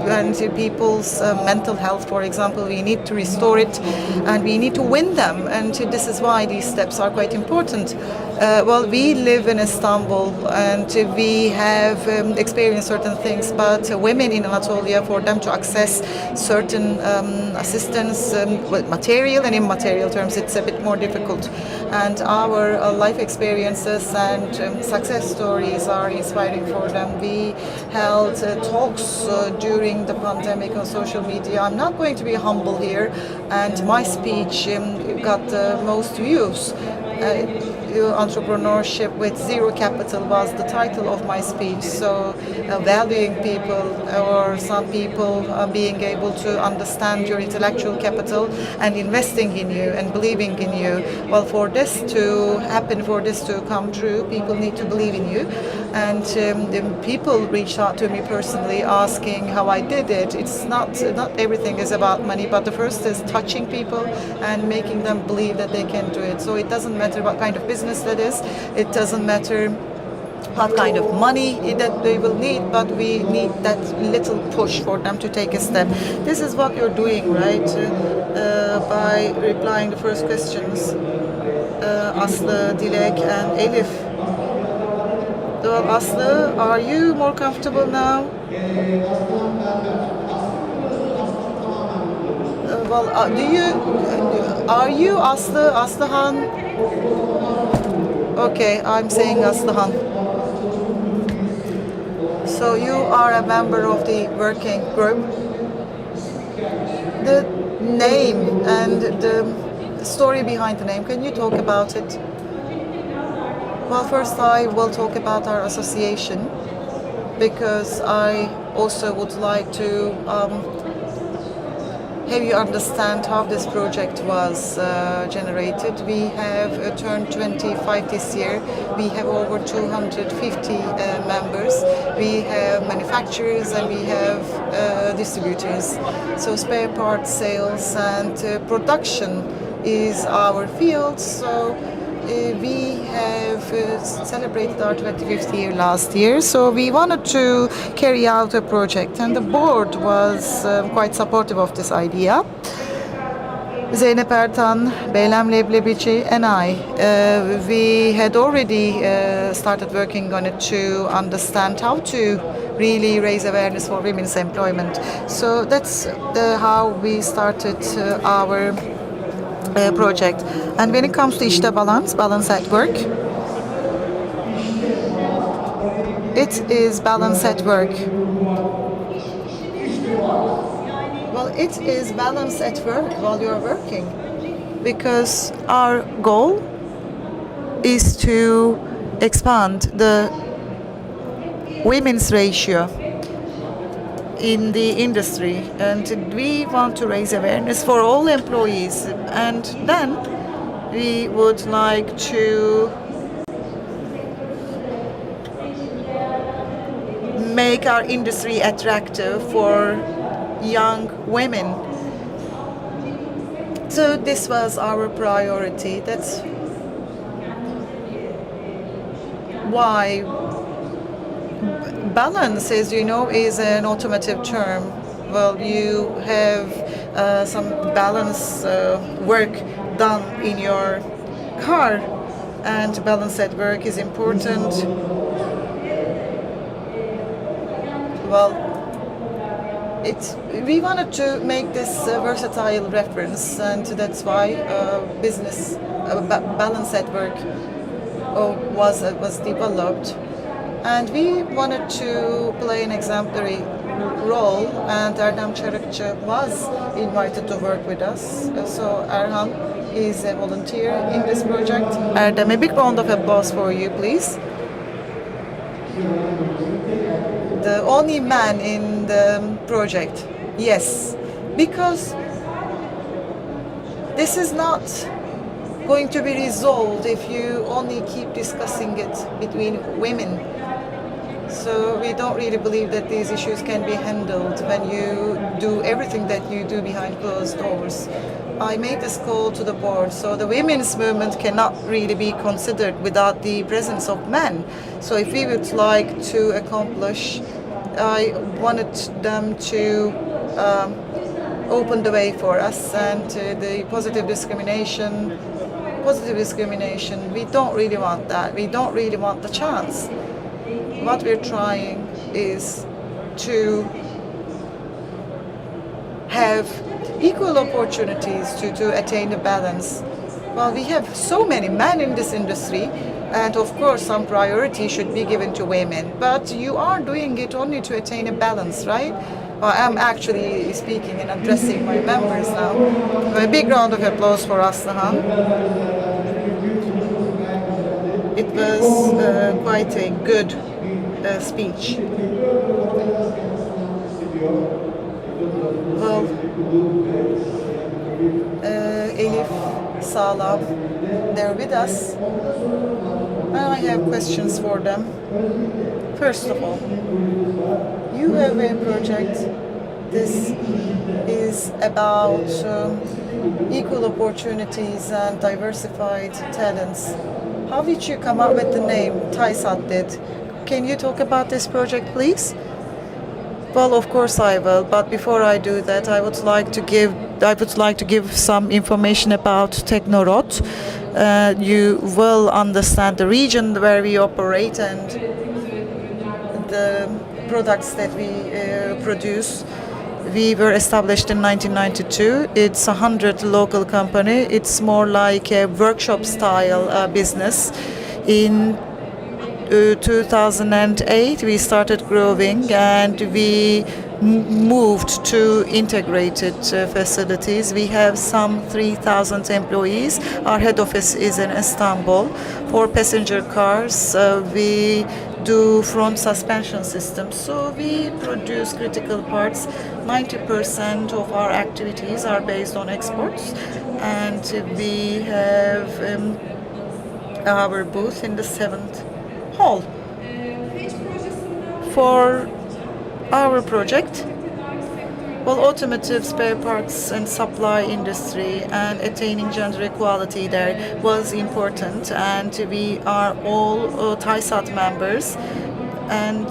And people's mental health, for example, we need to restore it, and we need to win them. And this is why these steps are quite important. Well, we live in Istanbul, and we have experienced certain things, but women in Anatolia, for them to access certain assistance, with material and immaterial terms, it's a bit more difficult. And our life experiences and success stories are inspiring for them. We held talks during the pandemic on social media. I'm not going to be humble here, and my speech got the most views. Entrepreneurship with zero capital was the title of my speech. So valuing people, or some people being able to understand your intellectual capital and investing in you and believing in you. Well, for this to happen, for this to come true, people need to believe in you. And the people reached out to me personally asking how I did it. It's not everything is about money, but the first is touching people and making them believe that they can do it. So it doesn't matter what kind of business that is. It doesn't matter what kind of money that they will need, but we need that little push for them to take a step. This is what you're doing, right? By replying the first questions, Aslı, Dilek, and Elif. Well, Aslı, are you more comfortable now? Are you Aslıhan? Okay, I'm saying Aslıhan. So you are a member of the working group. The name and the story behind the name, can you talk about it? Well, first I will talk about our association, because I also would like to have you understand how this project was generated. We have turned 25 this year. We have over 250 members. We have manufacturers and we have distributors. So spare parts sales and production is our field. So we have celebrated our 25th year last year, so we wanted to carry out a project, and the board was quite supportive of this idea. Zeynep Ertan, Beylem Leblebici, and I, we had already started working on it to understand how to really raise awareness for women's employment. So that's how we started our project. And when it comes to İşte balance at work, it is balance at work. Well, it is balance at work while you're working, because our goal is to expand the women's ratio in the industry, and we want to raise awareness for all employees, and then we would like to make our industry attractive for young women. So this was our priority. That's why balance, as you know, is an automotive term. Well, you have some balance work done in your car, and balance at work is important. Well, we wanted to make this versatile reference, and that's why balance at work was developed. And we wanted to play an exemplary role, and Erdem Çarıkçı was invited to work with us. So Erhan is a volunteer in this project. Erdem, a big round of applause for you, please. The only man in the project. Yes, because this is not going to be resolved if you only keep discussing it between women. So we don't really believe that these issues can be handled when you do everything that you do behind closed doors. I made this call to the board, so the women's movement cannot really be considered without the presence of men. So if we would like to accomplish, I wanted them to open the way for us, and the positive discrimination, we don't really want that. We don't really want the chance. What we're trying is to have equal opportunities to attain a balance. Well, we have so many men in this industry, and of course some priority should be given to women, but you are doing it only to attain a balance, right? Well, I'm actually speaking and addressing my members now. A big round of applause for Aslıhan. It was quite a good speech. Well, Elif, Sağlam, they're with us, and I have questions for them. First of all, you have a project. This is about equal opportunities and diversified talents. How did you come up with the name Taysatdet? Can you talk about this project, please? Well, of course I will, but before I do that, I would like to give some information about Teknorot. You will understand the region where we operate and the products that we produce. We were established in 1992. It's a 100 local company. It's more like a workshop style business. In 2008 we started growing, and we moved to integrated facilities. We have some 3,000 employees. Our head office is in Istanbul. For passenger cars, we do front suspension systems. So we produce critical parts 90% of our activities are based on exports, and we have our booth in the 7th hall. For our project, well, automotive spare parts and supply industry and attaining gender equality there was important, and we are all TISAT members, and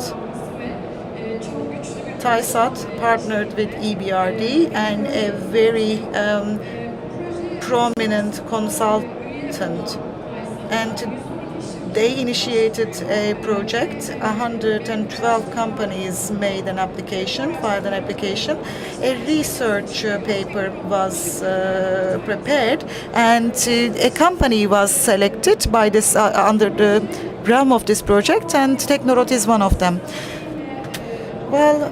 TISAT partnered with EBRD and a very prominent consultant, and they initiated a project. 112 companies made an application, filed an application. A research paper was prepared, and a company was selected by this under the realm of this project, and Teknorot is one of them. Well,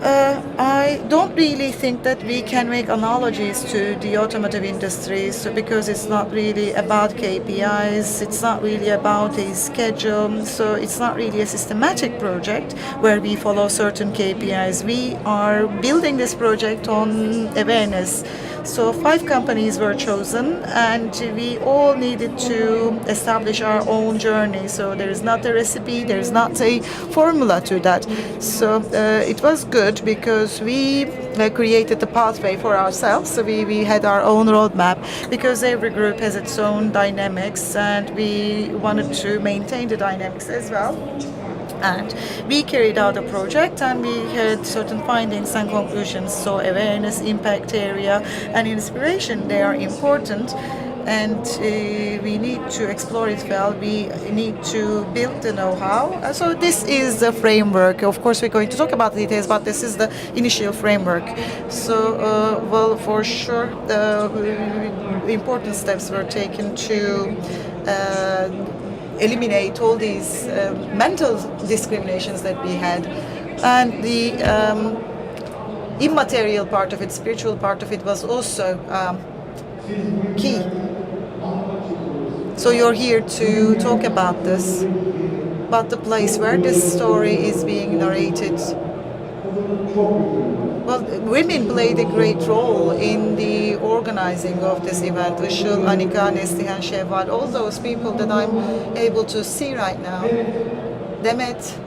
I don't really think that we can make analogies to the automotive industry, so because it's not really about KPIs, it's not really about a schedule, so it's not really a systematic project where we follow certain KPIs. We are building this project on awareness. So 5 companies were chosen, and we all needed to establish our own journey. So there is not a recipe, there is not a formula to that. So it was good because we created the pathway for ourselves. So we had our own roadmap, because every group has its own dynamics, and we wanted to maintain the dynamics as well. And we carried out a project, and we had certain findings and conclusions. So awareness, impact area, and inspiration, they are important, and we need to explore it well. We need to build the know-how. So this is the framework. Of course, we're going to talk about the details, but this is the initial framework. So, well, for sure, important steps were taken to eliminate all these mental discriminations that we had, and the immaterial part of it, spiritual part of it, was also key. So you're here to talk about this, about the place where this story is being narrated. Well, women played a great role in the organizing of this event. Işıl, Anika, Neslihan, Şevval, all those people that I'm able to see right now. Demet,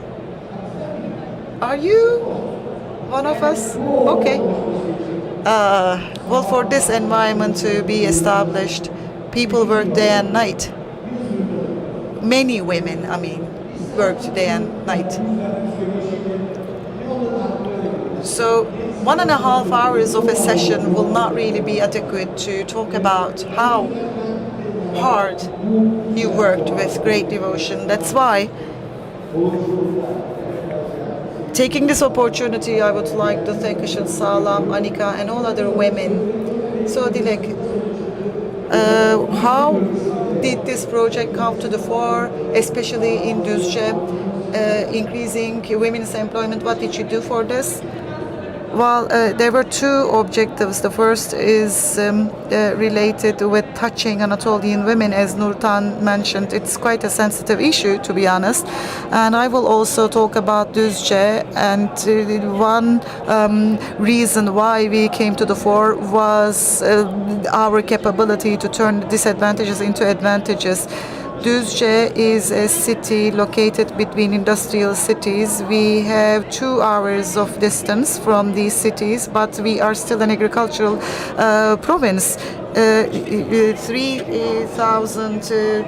are you one of us? Okay. Well, for this environment to be established, people worked day and night. Many women, worked day and night. So 1.5 hours of a session will not really be adequate to talk about how hard you worked with great devotion. That's why, taking this opportunity, I would like to thank Işıl, Salam, Anika, and all other women. So Dilek, how did this project come to the fore, especially in Düzce, increasing women's employment? What did you do for this? Well, there were 2 objectives. The first is related with touching Anatolian women, as Nurtan mentioned. It's quite a sensitive issue, to be honest. And I will also talk about Düzce. And one reason why we came to the fore was our capability to turn disadvantages into advantages. Düzce is a city located between industrial cities. We have 2 hours of distance from these cities, but we are still an agricultural province. 3,000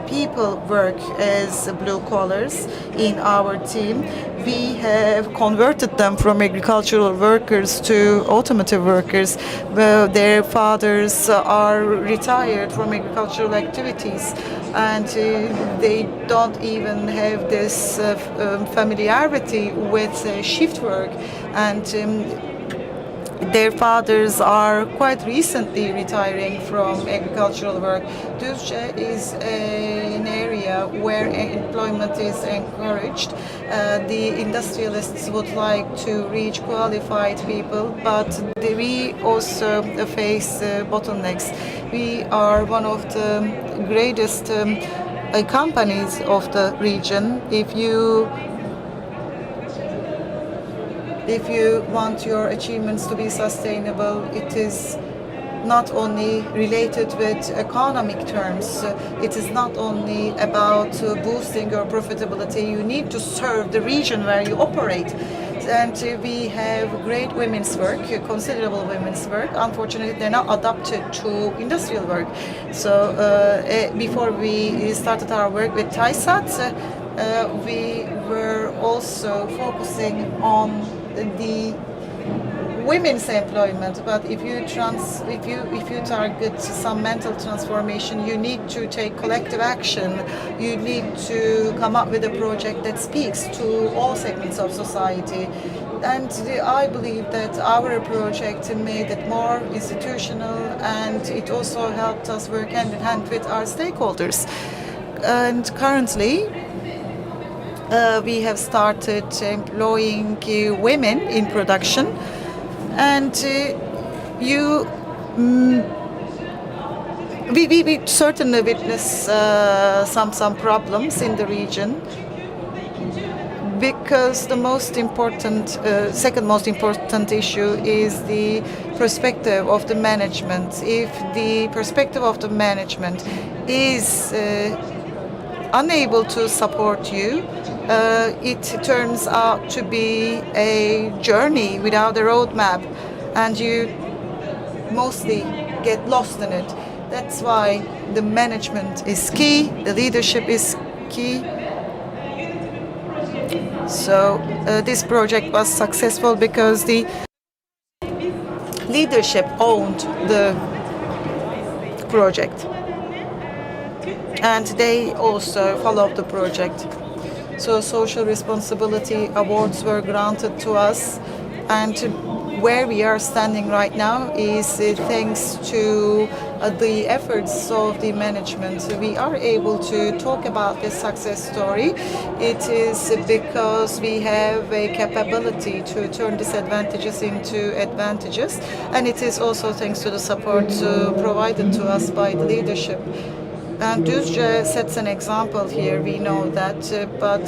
people work as blue collars in our team. We have converted them from agricultural workers to automotive workers. Their fathers are retired from agricultural activities, and they don't even have this familiarity with shift work, and their fathers are quite recently retiring from agricultural work. Düzce is an area where employment is encouraged. The industrialists would like to reach qualified people, but we also face bottlenecks. We are one of the greatest companies of the region. If you If you want your achievements to be sustainable, it is not only related with economic terms, it is not only about boosting your profitability, you need to serve the region where you operate. And we have great women's work, considerable women's work. Unfortunately, they're not adapted to industrial work. So before we started our work with TISAT, we were also focusing on the women's employment, but if you target some mental transformation, you need to take collective action. You need to come up with a project that speaks to all segments of society. And I believe that our project made it more institutional, and it also helped us work hand in hand with our stakeholders. And currently, we have started employing women in production. And we certainly witness some problems in the region, because the most important, second most important issue is the perspective of the management. If the perspective of the management is unable to support you, it turns out to be a journey without a roadmap, and you mostly get lost in it. That's why the management is key, the leadership is key. So this project was successful because the leadership owned the project, and they also followed the project. So social responsibility awards were granted to us, and where we are standing right now is thanks to the efforts of the management. We are able to talk about this success story. It is because we have a capability to turn disadvantages into advantages, and it is also thanks to the support provided to us by the leadership. And Düzce sets an example here, we know that, but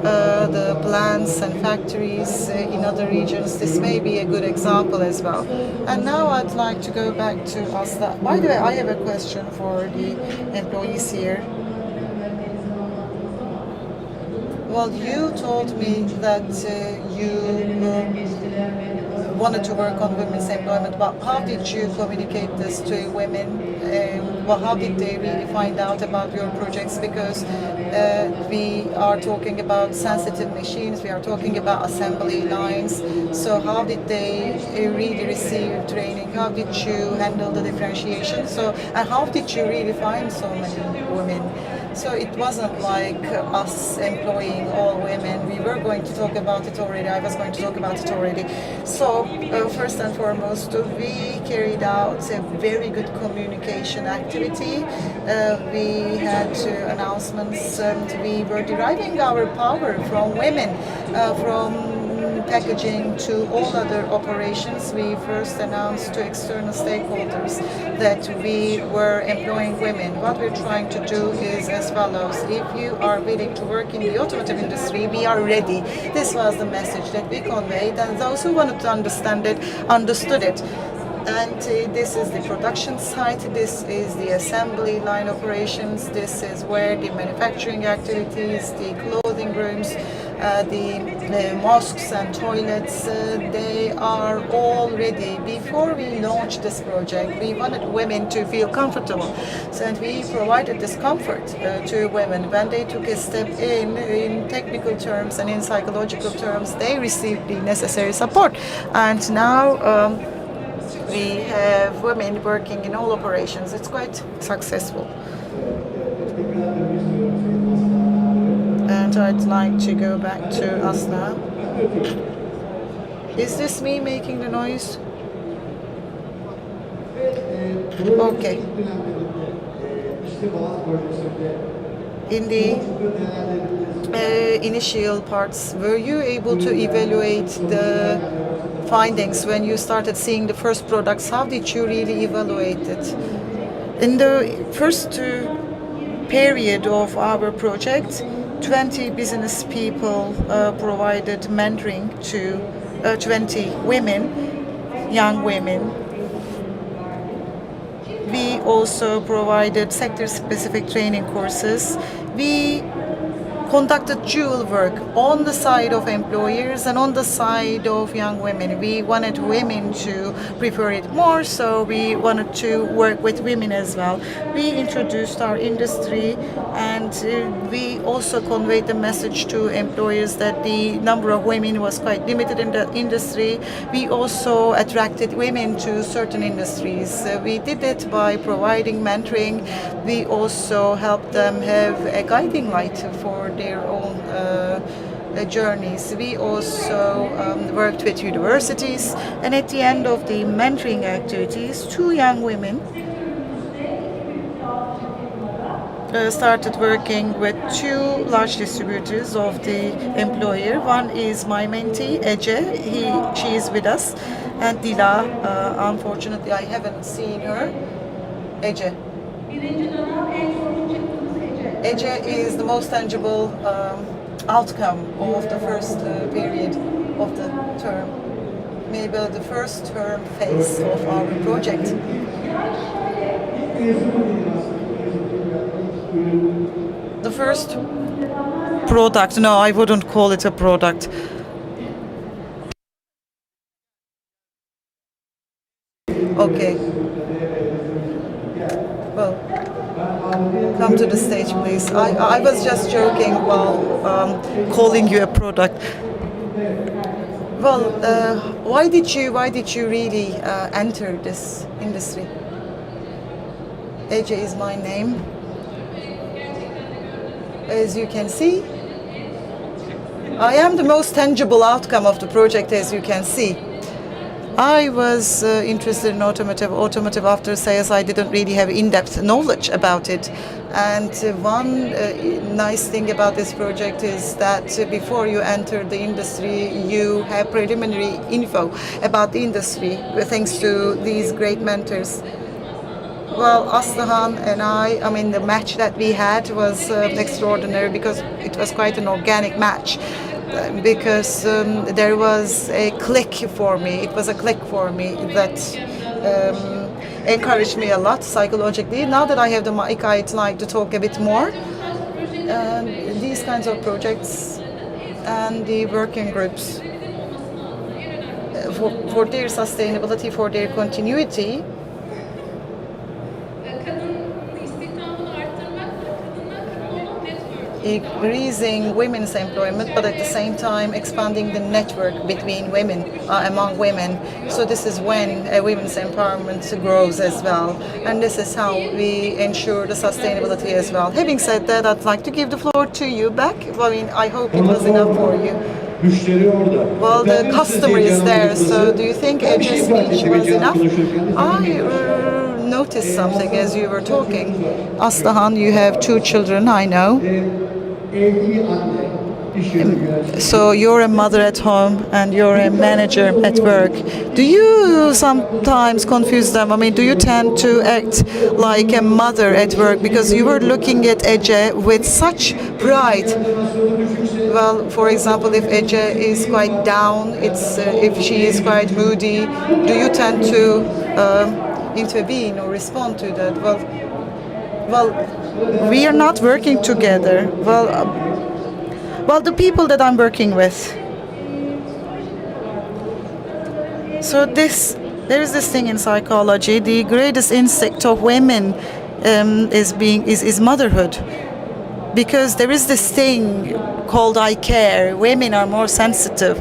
the plants and factories in other regions, this may be a good example as well. And now I'd like to go back to Asla. By the way, I have a question for the employees here. Well, you told me that you wanted to work on women's employment, but how did you communicate this to women? Well, how did they really find out about your projects? Because we are talking about sensitive machines, we are talking about assembly lines. So how did they really receive training? How did you handle the differentiation? So, and how did you really find so many women? So it wasn't like us employing all women. We were going to talk about it already. I was going to talk about it already. So first and foremost, we carried out a very good communication activity. We had announcements, and we were deriving our power from women, from packaging to all other operations. We first announced to external stakeholders that we were employing women. What we're trying to do is as follows: if you are willing to work in the automotive industry, we are ready. This was the message that we conveyed, and those who wanted to understand it understood it. And this is the production site, this is the assembly line operations, this is where the manufacturing activities, the clothing rooms, the mosques and toilets, they are all ready. Before we launched this project, we wanted women to feel comfortable, so, and we provided this comfort to women. When they took a step in technical terms and in psychological terms, they received the necessary support. And now we have women working in all operations. It's quite successful. And I'd like to go back to Asla. Is this me making the noise? Okay. In the initial parts, were you able to evaluate the findings when you started seeing the first products? How did you really evaluate it? In the first period of our project, 20 business people provided mentoring to 20 women, young women. We also provided sector-specific training courses. We conducted dual work on the side of employers and on the side of young women. We wanted women to prefer it more, so we wanted to work with women as well. We introduced our industry, and we also conveyed the message to employers that the number of women was quite limited in the industry. We also attracted women to certain industries. We did it by providing mentoring. We also helped them have a guiding light for their own journeys. We also worked with universities, and at the end of the mentoring activities, 2 young women started working with 2 large distributors of the employer. One is my mentee, Ece. She is with us, and Dila. Unfortunately, I haven't seen her. Ece. Ece is the most tangible outcome of the first period of the term, maybe the first term phase of our project. The first product, no, I wouldn't call it a product. Okay. Well, come to the stage, please. I was just joking while calling you a product. Well, why did you really enter this industry? Ece is my name. As you can see, I am the most tangible outcome of the project, as you can see. I was interested in automotive after sales. I didn't really have in-depth knowledge about it. And one nice thing about this project is that before you enter the industry, you have preliminary info about the industry, thanks to these great mentors. Well, Aslıhan and I mean, the match that we had was extraordinary because it was quite an organic match. Because there was a click for me. It was a click for me that encouraged me a lot psychologically. Now that I have the mic, I'd like to talk a bit more. These kinds of projects and the working groups for their sustainability, for their continuity, increasing women's employment, but at the same time expanding the network between women, among women. So this is when women's empowerment grows as well. And this is how we ensure the sustainability as well. Having said that, I'd like to give the floor to you back. I mean, I hope it was enough for you. Well, the customer is there, so do you think Ece's speech was enough? I noticed something as you were talking. Aslıhan, you have 2 children, I know. So you're a mother at home and you're a manager at work. Do you sometimes confuse them? I mean, do you tend to act like a mother at work? Because you were looking at Ece with such pride. Well, for example, if Ece is quite down, if she is quite moody, do you tend to intervene or respond to that? Well, we are not working together. Well, the people that I'm working with. So there is this thing in psychology. The greatest instinct of women is motherhood, because there is this thing called I care. Women are more sensitive.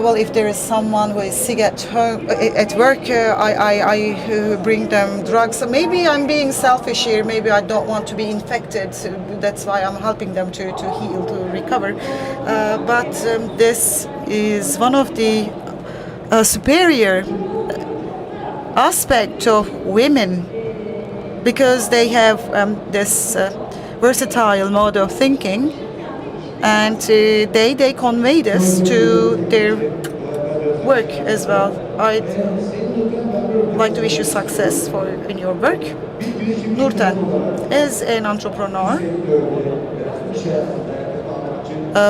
Well, if there is someone who is sick at home, at work, I bring them drugs. So maybe I'm being selfish here. Maybe I don't want to be infected. So that's why I'm helping them to heal, to recover. But this is one of the superior aspect of women, because they have this versatile mode of thinking. And they convey this to their work as well. I'd like to wish you success in your work. Nurten, as an entrepreneur,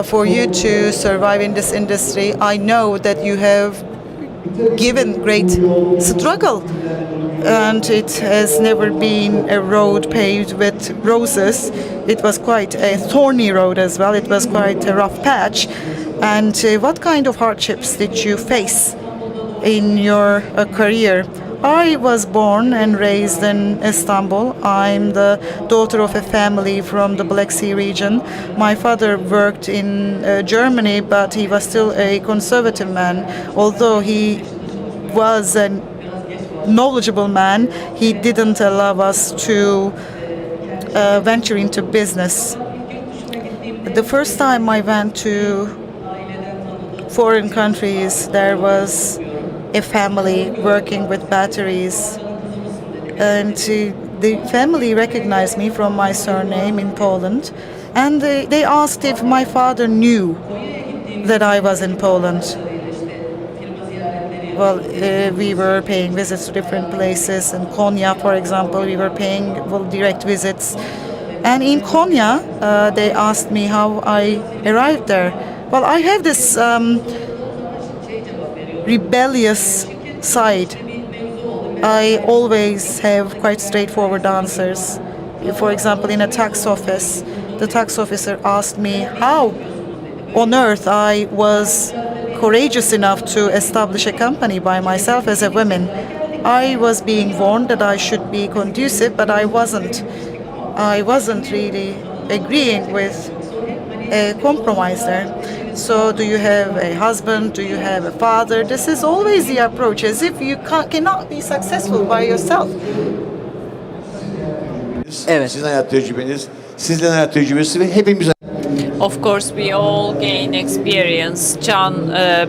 for you to survive in this industry, I know that you have given great struggle, and it has never been a road paved with roses. It was quite a thorny road as well. It was quite a rough patch. And what kind of hardships did you face in your career? I was born and raised in Istanbul. I'm the daughter of a family from the Black Sea region. My father worked in Germany, but he was still a conservative man. Although he was a knowledgeable man, he didn't allow us to venture into business. The first time I went to foreign countries, there was a family working with batteries, and the family recognized me from my surname in Poland, and they asked if my father knew that I was in Poland. Well, we were paying visits to different places. In Konya, for example, we were paying direct visits. And in Konya, they asked me how I arrived there. Well, I have this rebellious side. I always have quite straightforward answers. For example, in a tax office, the tax officer asked me how on earth I was courageous enough to establish a company by myself as a woman. I was being warned that I should be conducive, but I wasn't. I wasn't really agreeing with a compromise there. So, do you have a husband? Do you have a father? This is always the approach, as if you cannot be successful by yourself. Evet. Sizin hayat tecrübeniz, sizlerin hayat tecrübesi ve hepimiz. Of course, we all gain experience. Can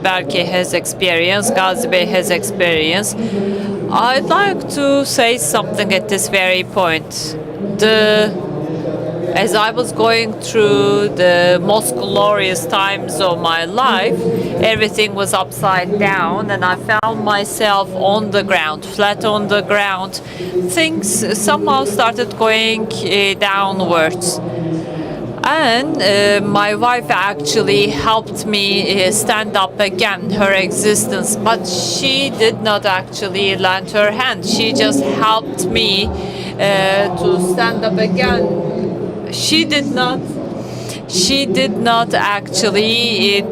Berke has experience, Gazi Bey has experience. I'd like to say something at this very point. As I was going through the most glorious times of my life, everything was upside down, and I found myself on the ground, flat on the ground. Things somehow started going downwards. And my wife actually helped me stand up again, her existence. But she did not actually lend her hand. She just helped me to stand up again. She did not actually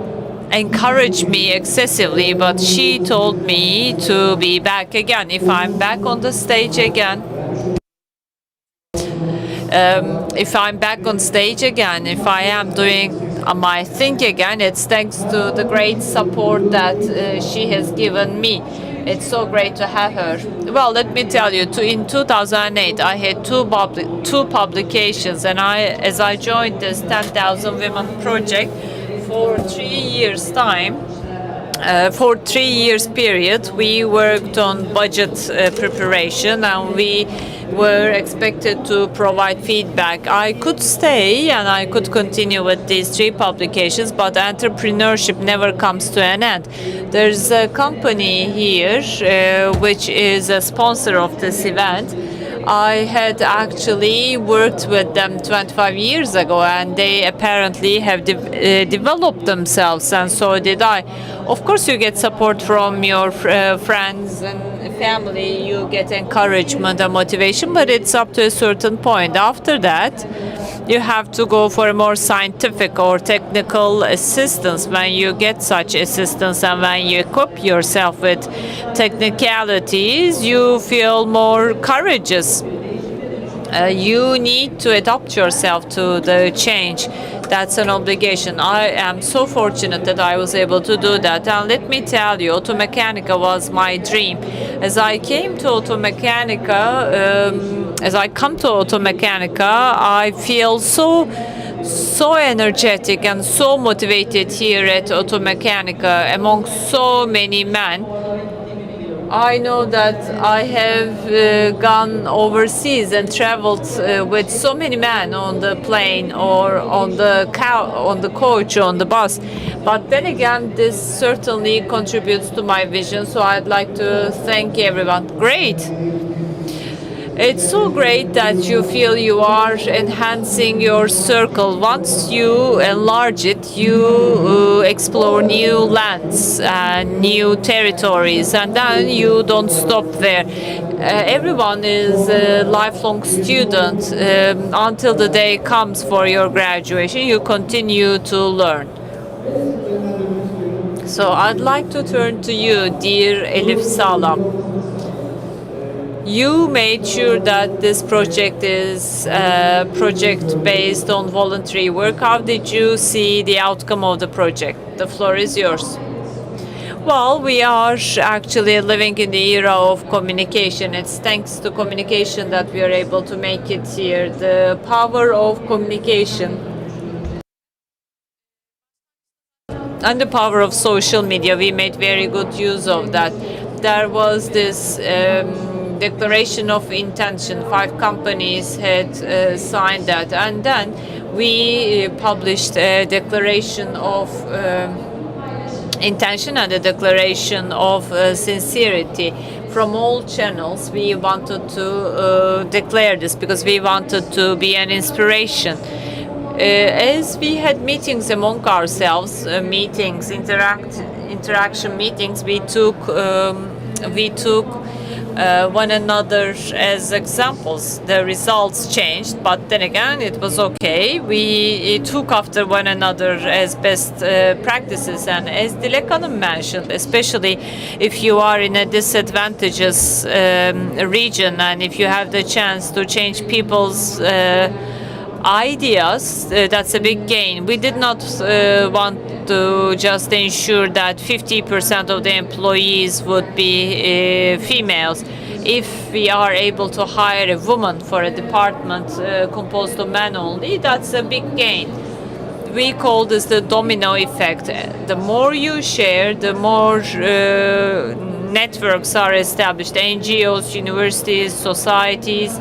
encourage me excessively, but she told me to be back again. If I'm back on the stage again, if I'm back on stage again, if I am doing my thing again, it's thanks to the great support that she has given me. It's so great to have her. Well, let me tell you, in 2008, I had two publications, and as I joined this 10,000 Women project for 3 years' time, for 3 years period, we worked on budget preparation, and we were expected to provide feedback. I could stay and I could continue with these 3 publications, but entrepreneurship never comes to an end. There's a company here which is a sponsor of this event. I had actually worked with them 25 years ago, and they apparently have developed themselves, and so did I. Of course, you get support from your friends and family, you get encouragement and motivation, but it's up to a certain point. After that, you have to go for a more scientific or technical assistance. When you get such assistance and when you equip yourself with technicalities, you feel more courageous. You need to adapt yourself to the change. That's an obligation. I am so fortunate that I was able to do that. And let me tell you, Automechanika was my dream. As I come to Automechanika, I feel so energetic and so motivated here at Automechanika among so many men. I know that I have gone overseas and traveled with so many men on the plane or on the coach, on the bus. But then again, this certainly contributes to my vision. So I'd like to thank everyone. Great. It's so great that you feel you are enhancing your circle. Once you enlarge it, you explore new lands and new territories, and then you don't stop there. Everyone is a lifelong student until the day comes for your graduation. You continue to learn. So I'd like to turn to you, dear Elif Salam. You made sure that this project is a project based on voluntary work. How did you see the outcome of the project? The floor is yours. Well, we are actually living in the era of communication. It's thanks to communication that we are able to make it here. The power of communication and the power of social media, we made very good use of that. There was this declaration of intention. 5 companies had signed that, and then we published a declaration of intention and a declaration of sincerity from all channels. We wanted to declare this because we wanted to be an inspiration. As we had meetings among ourselves, interaction meetings, we took one another as examples. The results changed, but then again, it was okay. We took after one another as best practices, and as Dilek Hanım mentioned, especially if you are in a disadvantageous region and if you have the chance to change people's ideas, that's a big gain. We did not want to just ensure that 50% of the employees would be females. If we are able to hire a woman for a department composed of men only, that's a big gain. We call this the domino effect. The more you share, the more networks are established. NGOs, universities, societies,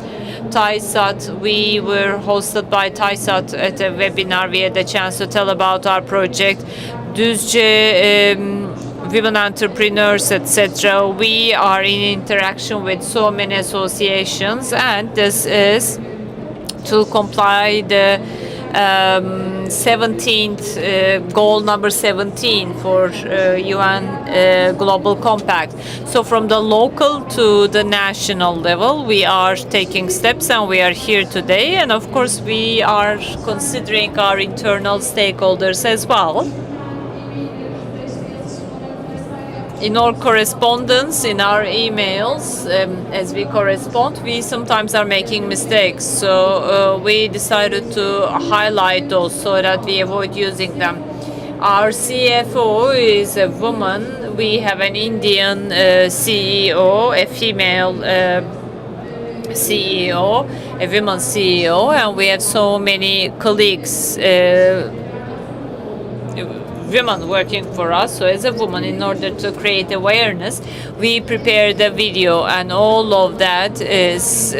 TAISAT. We were hosted by TAISAT at a webinar. We had the chance to tell about our project. Düzce, women entrepreneurs, etc. We are in interaction with so many associations, and this is to comply the 17th goal number 17 for UN Global Compact. So from the local to the national level, we are taking steps, and we are here today. And of course, we are considering our internal stakeholders as well. In our correspondence, in our emails, as we correspond, we sometimes are making mistakes. So we decided to highlight those so that we avoid using them. Our CFO is a woman. We have an Indian CEO, a female CEO, a woman CEO, and we have so many colleagues, women working for us. So as a woman, in order to create awareness, we prepared a video, and all of that is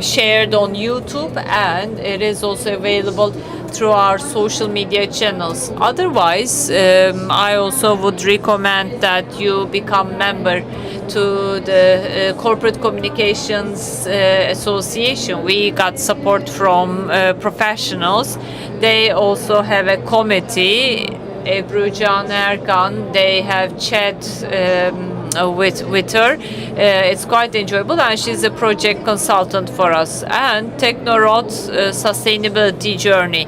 shared on YouTube, and it is also available through our social media channels. Otherwise, I also would recommend that you become member to the Corporate Communications Association. We got support from professionals. They also have a committee, Ebru Can Erkan. They have chat with her. It's quite enjoyable, and she's a project consultant for us. And Teknorot sustainability journey.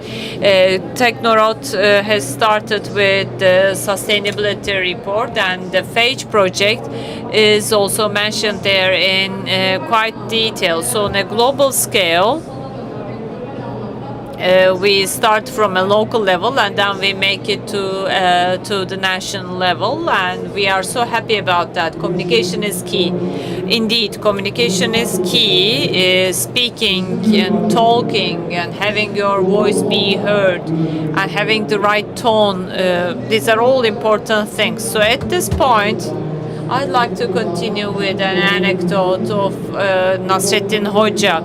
Teknorot has started with the sustainability report, and the FAGE project is also mentioned there in quite detail. So on a global scale, we start from a local level, and then we make it to the national level, and we are so happy about that. Communication is key. Indeed, communication is key. Speaking and talking and having your voice be heard and having the right tone, these are all important things. So at this point, I'd like to continue with an anecdote of Nasreddin Hoca.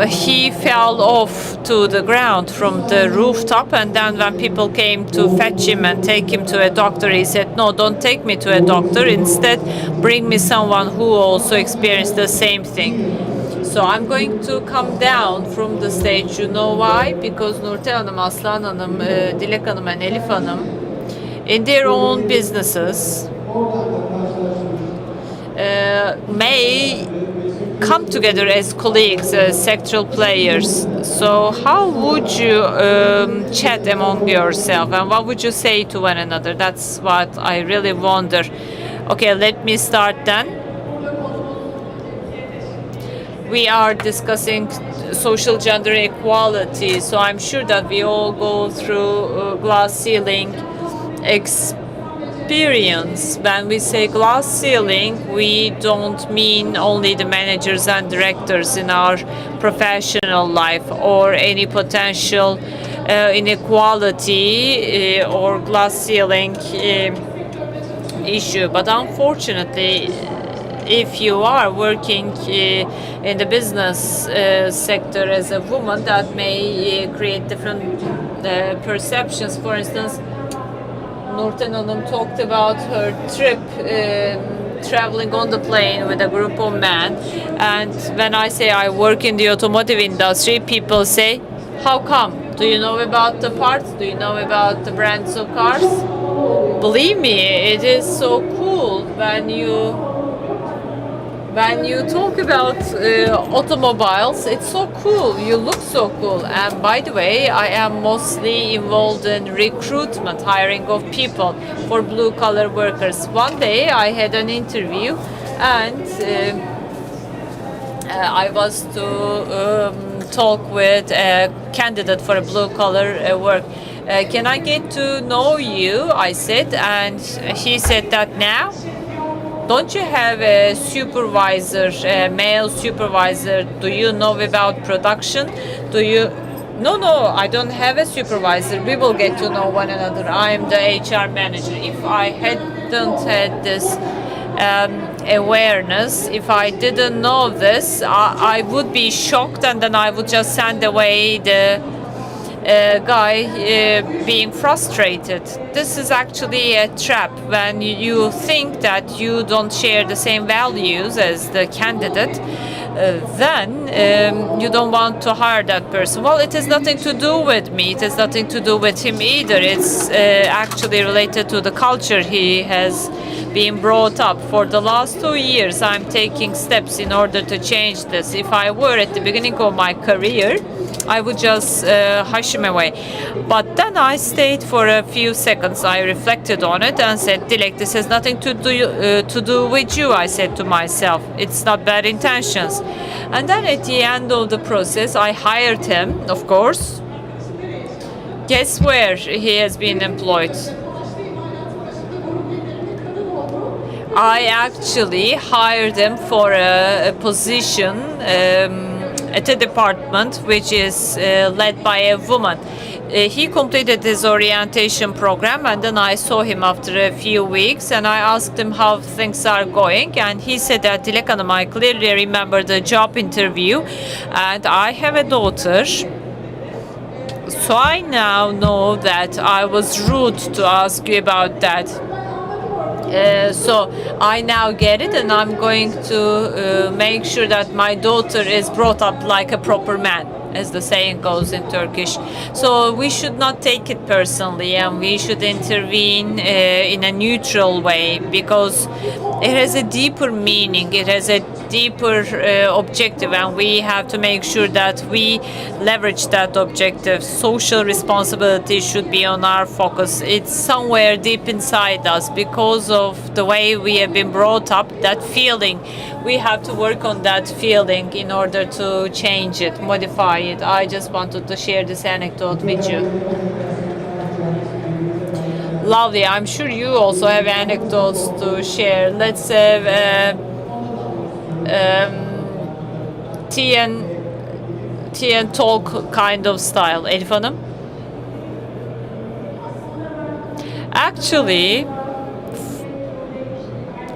he fell off to the ground from the rooftop, and then when people came to fetch him and take him to a doctor, he said, no, don't take me to a doctor, instead bring me someone who also experienced the same thing. So I'm going to come down from the stage. You know why? Because Nurten Hanım, Aslan Hanım, Dilek Hanım and Elif Hanım, in their own businesses, may come together as colleagues, as sectoral players. So how would you chat among yourself, and what would you say to one another? That's what I really wonder. Okay, let me start then. We are discussing social gender equality, so I'm sure that we all go through glass ceiling experience. When we say glass ceiling, we don't mean only the managers and directors in our professional life or any potential inequality or glass ceiling issue, but unfortunately, if you are working in the business sector as a woman, that may create different perceptions. For instance, Nurten Hanım talked about her trip traveling on the plane with a group of men, and when I say I work in the automotive industry, people say, how come? Do you know about the parts? Do you know about the brands of cars? Believe me, it is so cool when you talk about automobiles. It's so cool. You look so cool. And by the way, I am mostly involved in recruitment, hiring of people for blue-collar workers. One day I had an interview, and I was to talk with a candidate for a blue-collar work. Can I get to know you? I said, and he said that now. Don't you have a supervisor, a male supervisor? Do you know about production? Do you? No, I don't have a supervisor. We will get to know one another. I'm the HR manager. If I hadn't had this awareness, if I didn't know this, I would be shocked, and then I would just send away the guy being frustrated. This is actually a trap. When you think that you don't share the same values as the candidate, then you don't want to hire that person. Well, it has nothing to do with me. It has nothing to do with him either. It's actually related to the culture he has been brought up. For the last 2 years, I'm taking steps in order to change this. If I were at the beginning of my career, I would just hush him away. But then I stayed for a few seconds. I reflected on it and said, Dilek, this has nothing to do with you, I said to myself. It's not bad intentions. And then at the end of the process, I hired him, of course. Guess where he has been employed? I actually hired him for a position at a department which is led by a woman. He completed his orientation program, and then I saw him after a few weeks, and I asked him how things are going, and he said that, Dilek Hanım, I clearly remember the job interview, and I have a daughter, so I now know that I was rude to ask you about that. So I now get it, and I'm going to make sure that my daughter is brought up like a proper man, as the saying goes in Turkish. So we should not take it personally, and we should intervene in a neutral way, because it has a deeper meaning, it has a deeper objective, and we have to make sure that we leverage that objective. Social responsibility should be on our focus. It's somewhere deep inside us because of the way we have been brought up, that feeling. We have to work on that feeling in order to change it, modify it. I just wanted to share this anecdote with you. Lovely. I'm sure you also have anecdotes to share. Let's have tea and talk kind of style. Elif Hanım?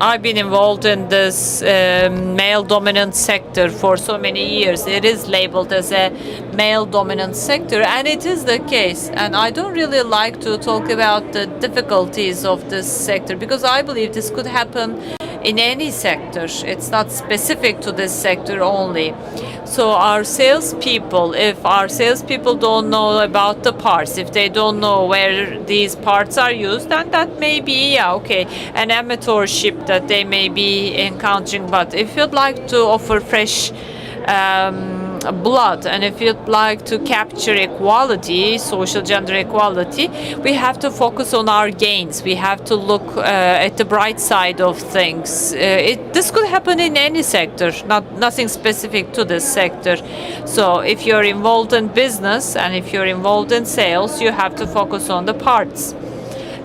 I've been involved in this male-dominant sector for so many years. It is labeled as a male-dominant sector, and it is the case. And I don't really like to talk about the difficulties of this sector because I believe this could happen in any sector. It's not specific to this sector only. So our salespeople, if our salespeople don't know about the parts, if they don't know where these parts are used, then that may be, yeah, okay, an amateurship that they may be encountering. But if you'd like to offer fresh blood, and if you'd like to capture equality, social gender equality, we have to focus on our gains. We have to look at the bright side of things. This could happen in any sector, nothing specific to this sector. So if you're involved in business and if you're involved in sales, you have to focus on the parts.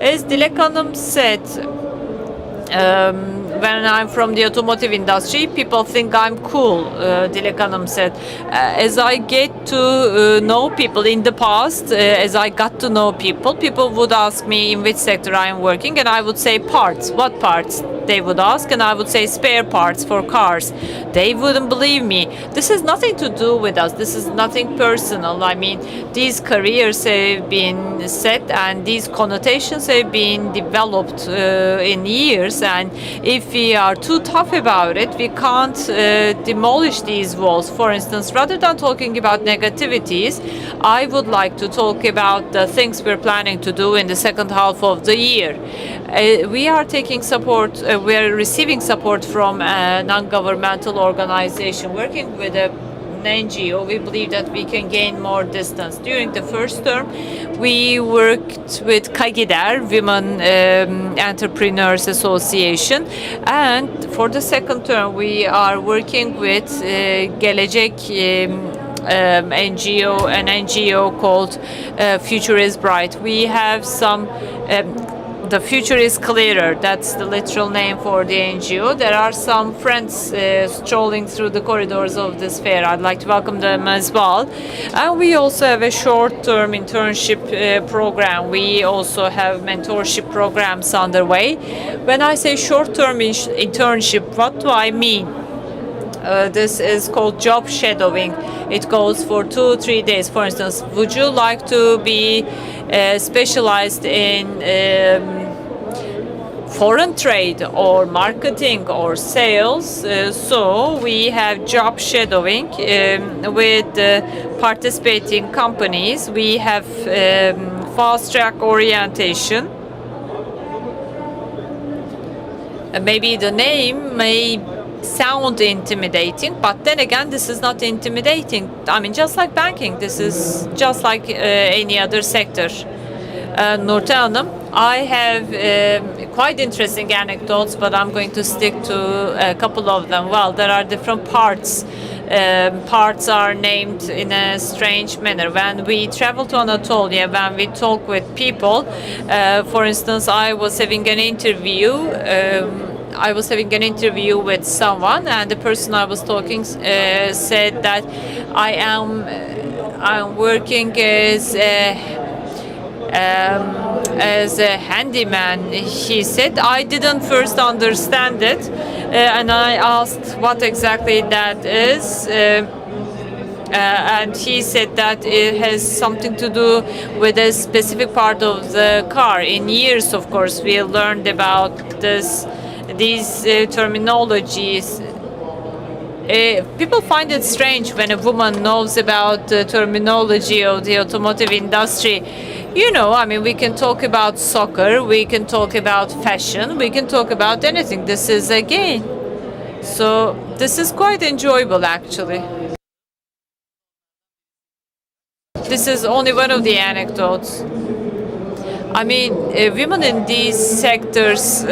As Dilek Hanım said, when I'm from the automotive industry, people think I'm cool, Dilek Hanım said. As I get to know people in the past, as I got to know people, people would ask me in which sector I am working, and I would say parts. What parts? They would ask, and I would say spare parts for cars. They wouldn't believe me. This has nothing to do with us. This is nothing personal. I mean, these careers have been set, and these connotations have been developed in years, and if we are too tough about it, we can't demolish these walls. For instance, rather than talking about negativities, I would like to talk about the things we're planning to do in the second half of the year. We are taking support, we are receiving support from a non-governmental organization working with an NGO. We believe that we can gain more distance. During the first term, we worked with Kagider, Women Entrepreneurs Association, and for the second term, we are working with Gelecek NGO, an NGO called Future is Bright. We have some the future is clearer. That's the literal name for the NGO. There are some friends strolling through the corridors of this fair. I'd like to welcome them as well. And we also have a short-term internship program. We also have mentorship programs underway. When I say short-term internship, what do I mean? This is called job shadowing. It goes for 2-3 days. For instance, would you like to be specialized in foreign trade or marketing or sales? So we have job shadowing with participating companies. We have fast track orientation. Maybe the name may sound intimidating, but then again, this is not intimidating. I mean, just like banking, this is just like any other sector. Nurten Hanım, I have quite interesting anecdotes, but I'm going to stick to a couple of them. Well, there are different parts. Parts are named in a strange manner. When we travel to Anatolia, when we talk with people, for instance, I was having an interview with someone, and the person I was talking said that I'm working as a handyman. He said I didn't first understand it, and I asked what exactly that is. And he said that it has something to do with a specific part of the car. In years, of course, we learned about these terminologies. People find it strange when a woman knows about the terminology of the automotive industry. You know, I mean, we can talk about soccer, we can talk about fashion, we can talk about anything. This is a game. So this is quite enjoyable, actually. This is only one of the anecdotes. I mean, women in these sectors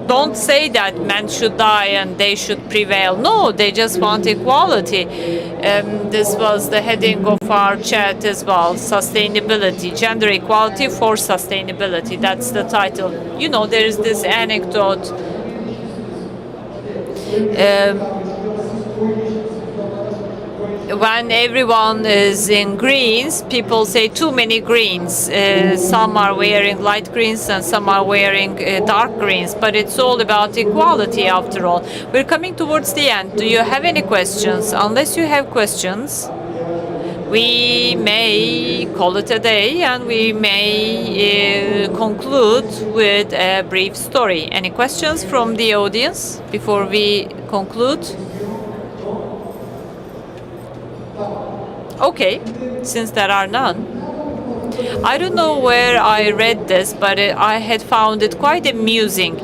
don't say that men should die and they should prevail. No, they just want equality. This was the heading of our chat as well, sustainability, gender equality for sustainability. That's the title. You know, there is this anecdote. when everyone is in greens, people say too many greens. Some are wearing light greens and some are wearing dark greens, but it's all about equality after all. We're coming towards the end. Do you have any questions? Unless you have questions, we may call it a day and we may conclude with a brief story. Any questions from the audience before we conclude? Okay, since there are none. I don't know where I read this, but I had found it quite amusing.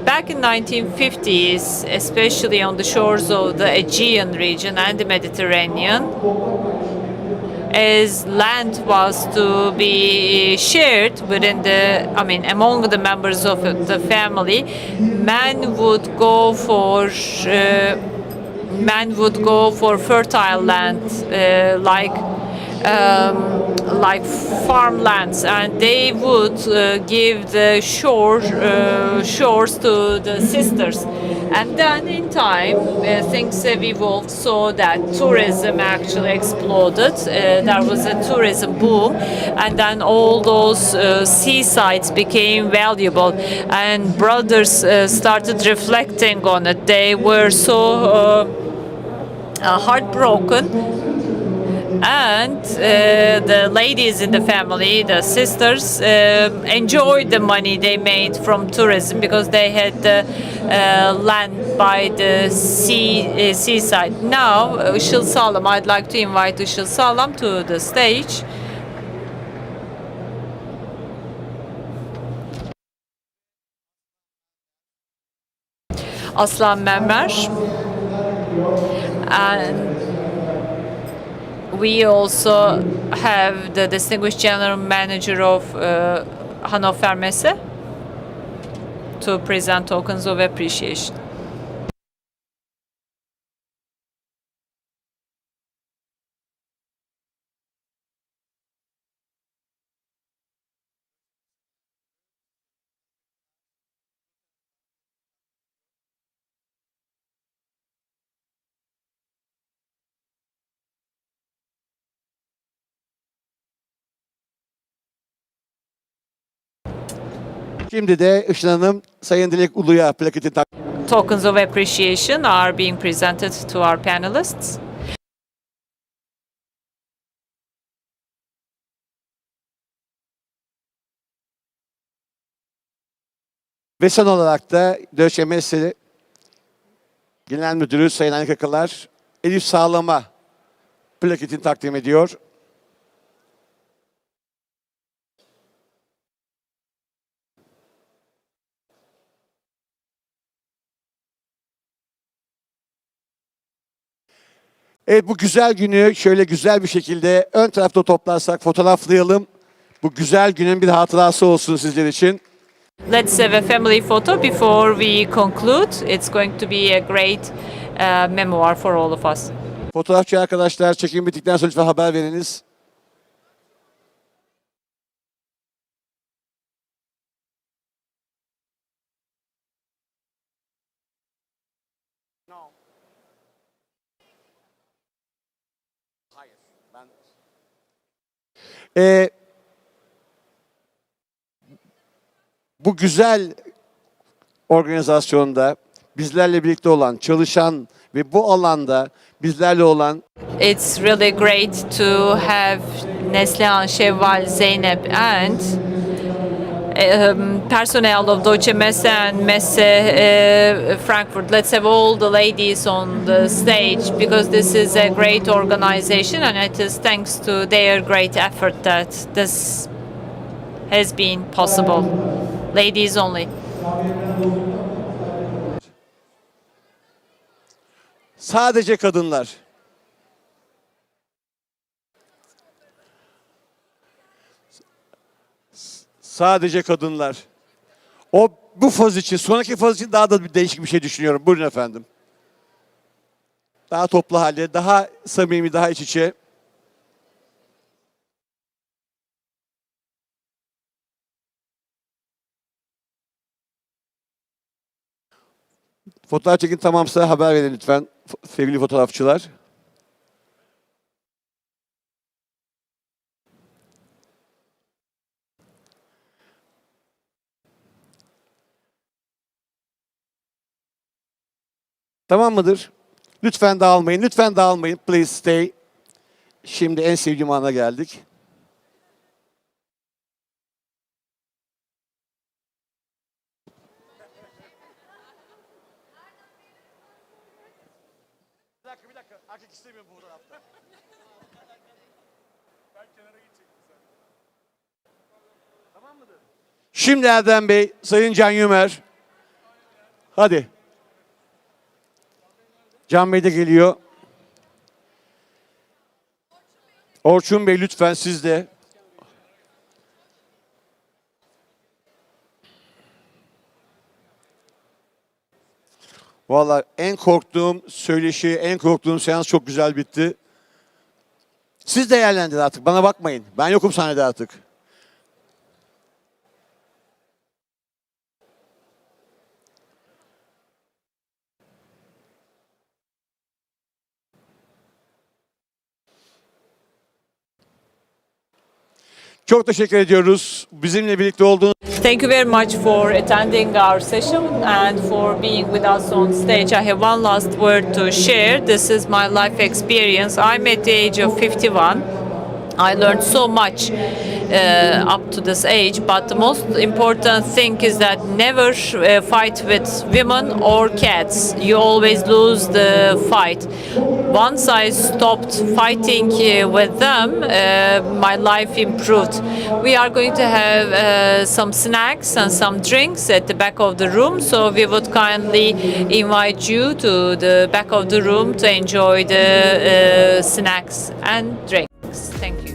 Back in 1950s, especially on the shores of the Aegean region and the Mediterranean, as land was to be shared within among the members of the family, men would go for fertile land, like farmlands, and they would give the shores to the sisters. And then in time, things have evolved so that tourism actually exploded. There was a tourism boom, and then all those seasides became valuable, and brothers started reflecting on it. They were so heartbroken, and the ladies in the family, the sisters, enjoyed the money they made from tourism because they had land by the seaside. Now, Işıl Sağlam, I'd like to invite Işıl Sağlam to the stage. Aslan Mermer, and we also have the distinguished general manager of Hannover Messe to present tokens of appreciation. Şimdi de Işıl Hanım, Sayın Dilek Ulu'ya plaketi Tokens of appreciation are being presented to our panelists. Ve son olarak da Döşemesi Genel Müdürü Sayın Anik Akalar, Elif Sağlam'a plaketini takdim ediyor. Evet, bu güzel günü şöyle güzel bir şekilde ön tarafta toplarsak, fotoğraflayalım. Bu güzel günün bir hatırası olsun sizler için. Let's have a family photo before we conclude. It's going to be a great memoir for all of us. Fotoğrafçı arkadaşlar, çekim bittikten sonra lütfen haber veriniz. Bu güzel organizasyonda bizlerle birlikte olan, çalışan ve bu alanda bizlerle olan It's really great to have Neslihan, Şevval, Zeynep and personnel of Deutsche Messe and Messe Frankfurt. Let's have all the ladies on the stage because this is a great organization and it is thanks to their great effort that this has been possible. Ladies only. sadece kadınlar. Sadece kadınlar. Bu faz için, sonraki faz için daha da bir değişik bir şey düşünüyorum. Buyurun efendim. Daha toplu halde, daha samimi, daha iç içe. Fotoğraf çekin tamamsa haber verin lütfen sevgili fotoğrafçılar. Tamam mıdır? Lütfen dağılmayın, lütfen dağılmayın. Please stay. Şimdi en sevdiğim ana geldik. Bir dakika. Erkek istemiyorum bu fotoğrafta. Ben kenara gidecektim sen. Tamam mıdır? Şimdi Erdem Bey, Sayın Can Yümer. Hadi. Can Bey de geliyor. Orçun Bey lütfen siz de. Vallahi en korktuğum söyleşi, en korktuğum seans çok güzel bitti. Siz değerlendirin artık, bana bakmayın. Ben yokum sahnede artık. Çok teşekkür ediyoruz. Bizimle birlikte olduğunuz Thank you very much for attending our session and for being with us on stage. I have one last word to share. This is my life experience. I'm at the age of 51. I learned so much up to this age, but the most important thing is that never fight with women or cats. You always lose the fight. Once I stopped fighting with them, my life improved. We are going to have some snacks and some drinks at the back of the room, so we would kindly invite you to the back of the room to enjoy the snacks and drinks. Thank you.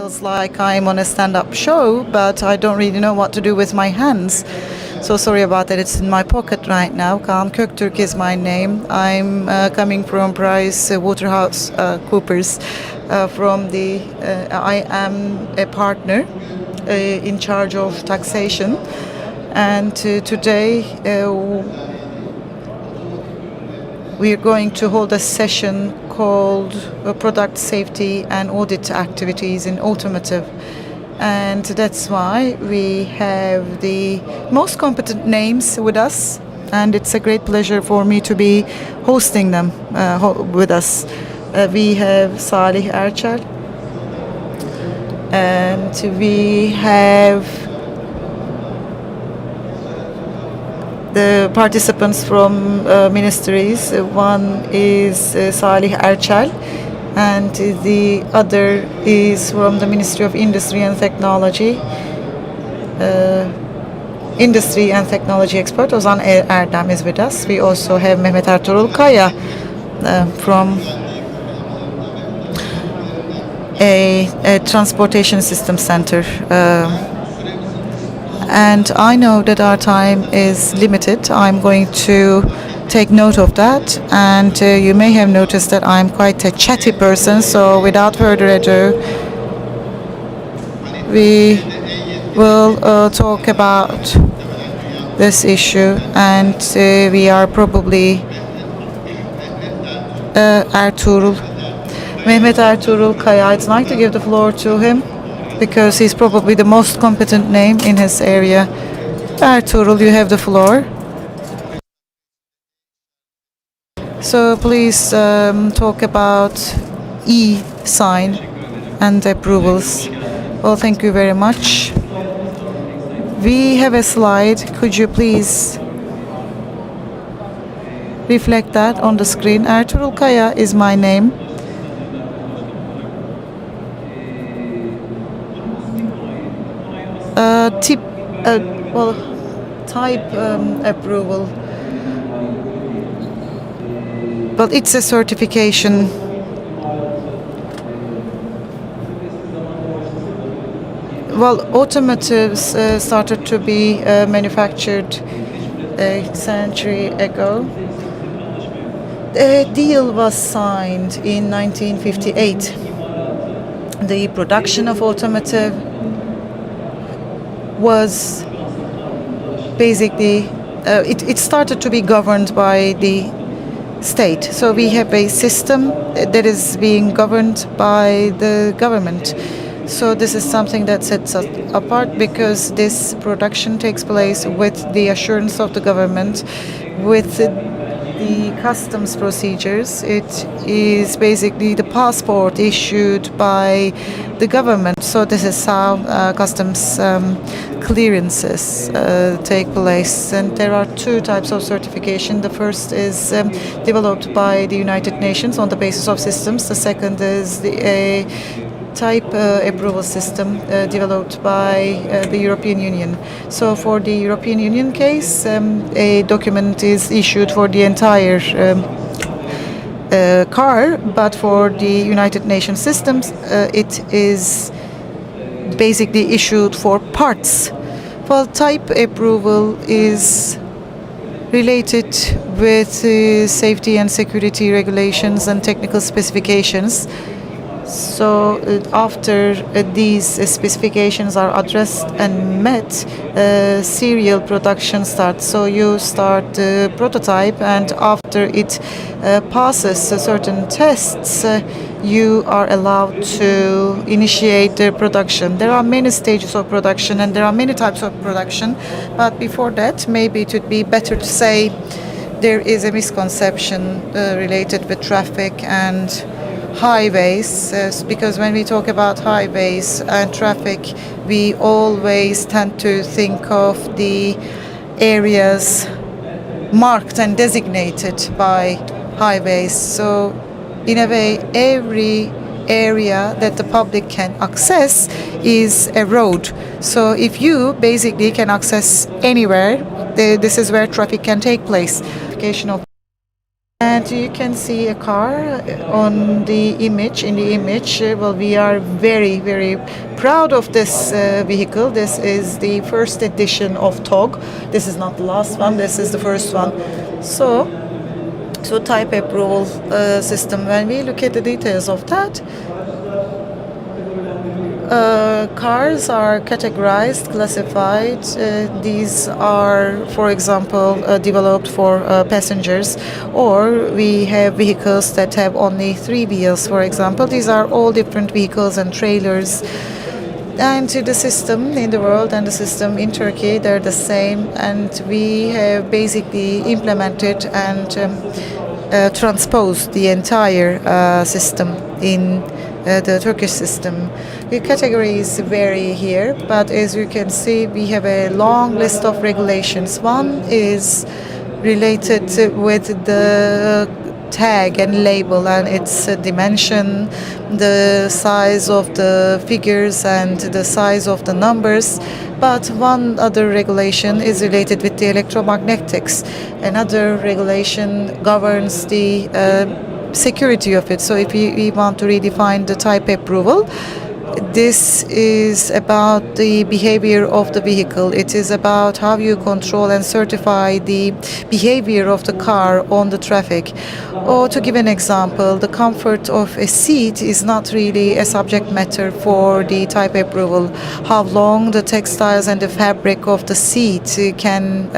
feels like I'm on a stand-up show, but I don't really know what to do with my hands. So sorry about that. It's in my pocket right now. Kaan Köktürk is my name. I'm coming from Price Waterhouse Coopers. I am a partner in charge of taxation, and today we are going to hold a session called Product Safety and Audit Activities in Automotive. And that's why we have the most competent names with us. And it's a great pleasure for me to be hosting them with us. We have Salih Erçel. And we have the participants from ministries. One is Salih Erçel, and the other is from the Ministry of Industry and Technology. Industry and Technology expert Ozan Erdem is with us. We also have Mehmet Ertuğrul Kaya from a transportation system center. And I know that our time is limited. I'm going to take note of that. And you may have noticed that I'm quite a chatty person. So without further ado, we will talk about this issue. And we are probably Mehmet Ertuğrul Kaya. I'd like to give the floor to him, because he's probably the most competent name in his area. Ertuğrul, you have the floor. So please talk about e-sign and approvals. Well, thank you very much. We have a slide. Could you please reflect that on the screen? Ertuğrul Kaya is my name. Type approval. Well, it's a certification. Well, automotives started to be manufactured a century ago. A deal was signed in 1958. The production of automotive was basically, it started to be governed by the state. So we have a system that is being governed by the government. So this is something that sets us apart, because this production takes place with the assurance of the government, with the customs procedures. It is basically the passport issued by the government. So this is how customs clearances take place. And there are two types of certification. The first is developed by the United Nations on the basis of systems. The second is the type approval system developed by the European Union. So for the European Union case, a document is issued for the entire car, but for the United Nations systems, it is basically issued for parts. Well, type approval is related with safety and security regulations and technical specifications. So after these specifications are addressed and met, serial production starts. So you start the prototype, and after it passes certain tests, you are allowed to initiate the production. There are many stages of production, and there are many types of production. But before that, maybe it would be better to say there is a misconception related with traffic and highways, because when we talk about highways and traffic, we always tend to think of the areas marked and designated by highways. So in a way, every area that the public can access is a road. So if you basically can access anywhere, this is where traffic can take place. And And you can see a car on the image. In the image, well, we are very, very proud of this vehicle. This is the first edition of TOG. This is not the last one. This is the first one. So type approval system. When we look at the details of that, cars are categorized, classified. These are, for example, developed for passengers, or we have vehicles that have only 3 wheels, for example. These are all different vehicles and trailers. And the system in the world and the system in Turkey, they're the same. And we have basically implemented and transposed the entire system in the Turkish system. The categories vary here, but as you can see, we have a long list of regulations. One is related with the tag and label and its dimension, the size of the figures and the size of the numbers. But one other regulation is related with the electromagnetics. Another regulation governs the security of it. So if we want to redefine the type approval, this is about the behavior of the vehicle. It is about how you control and certify the behavior of the car on the traffic. Or to give an example, the comfort of a seat is not really a subject matter for the type approval. How long the textiles and the fabric of the seat can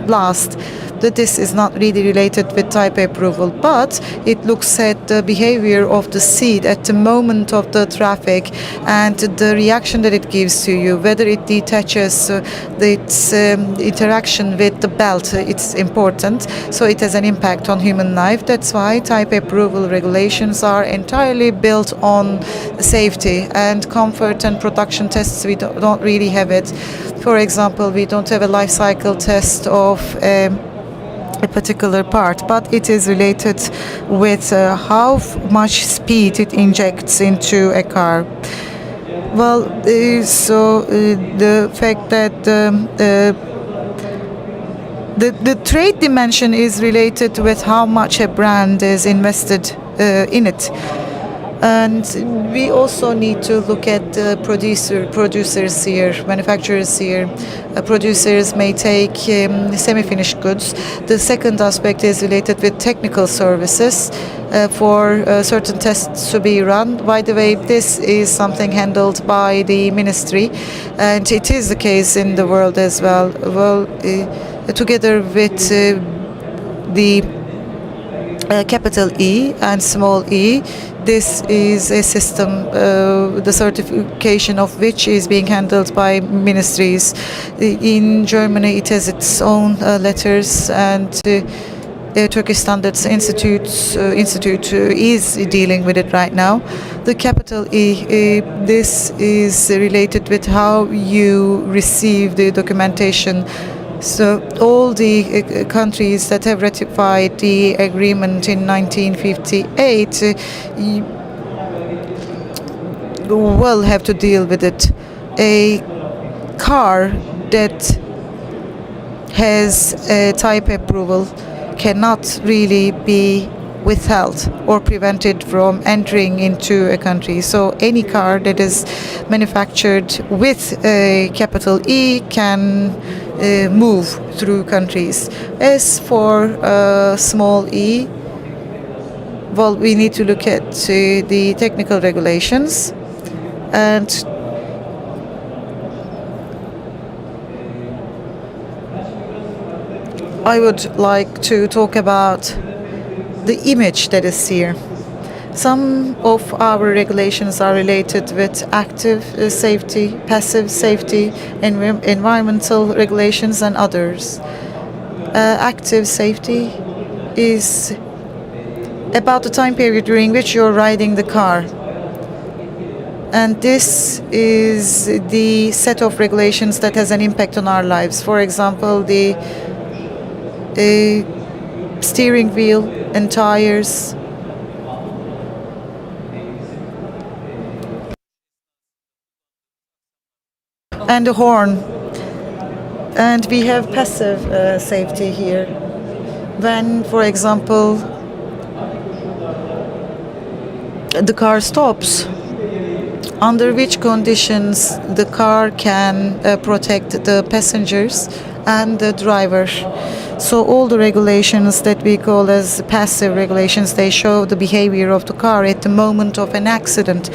last. That this is not really related with type approval, but it looks at the behavior of the seat at the moment of the traffic and the reaction that it gives to you, whether it detaches, its interaction with the belt, it's important. So it has an impact on human life. That's why type approval regulations are entirely built on safety and comfort, and production tests, we don't really have it. For example, we don't have a life cycle test of a particular part, but it is related with how much speed it injects into a car. Well, the fact that the trade dimension is related with how much a brand is invested in it. And we also need to look at the producers here, manufacturers here. Producers may take semi-finished goods. The second aspect is related with technical services for certain tests to be run. By the way, this is something handled by the ministry, and it is the case in the world as well. Well, together with the capital E and small e, this is a system, the certification of which is being handled by ministries. In Germany, it has its own letters, and Turkish Standards Institute is dealing with it right now. The capital E, this is related with how you receive the documentation. So all the countries that have ratified the agreement in 1958 will have to deal with it. A car that has a type approval cannot really be withheld or prevented from entering into a country. So any car that is manufactured with a capital E can move through countries. As for small e, well, we need to look at the technical regulations, and I would like to talk about the image that is here. Some of our regulations are related with active safety, passive safety, environmental regulations, and others. Active safety is about the time period during which you're riding the car. And this is the set of regulations that has an impact on our lives. For example, the steering wheel and tires, and the horn. And we have passive safety here. When, for example, the car stops, under which conditions the car can protect the passengers and the driver. So all the regulations that we call as passive regulations, they show the behavior of the car at the moment of an accident.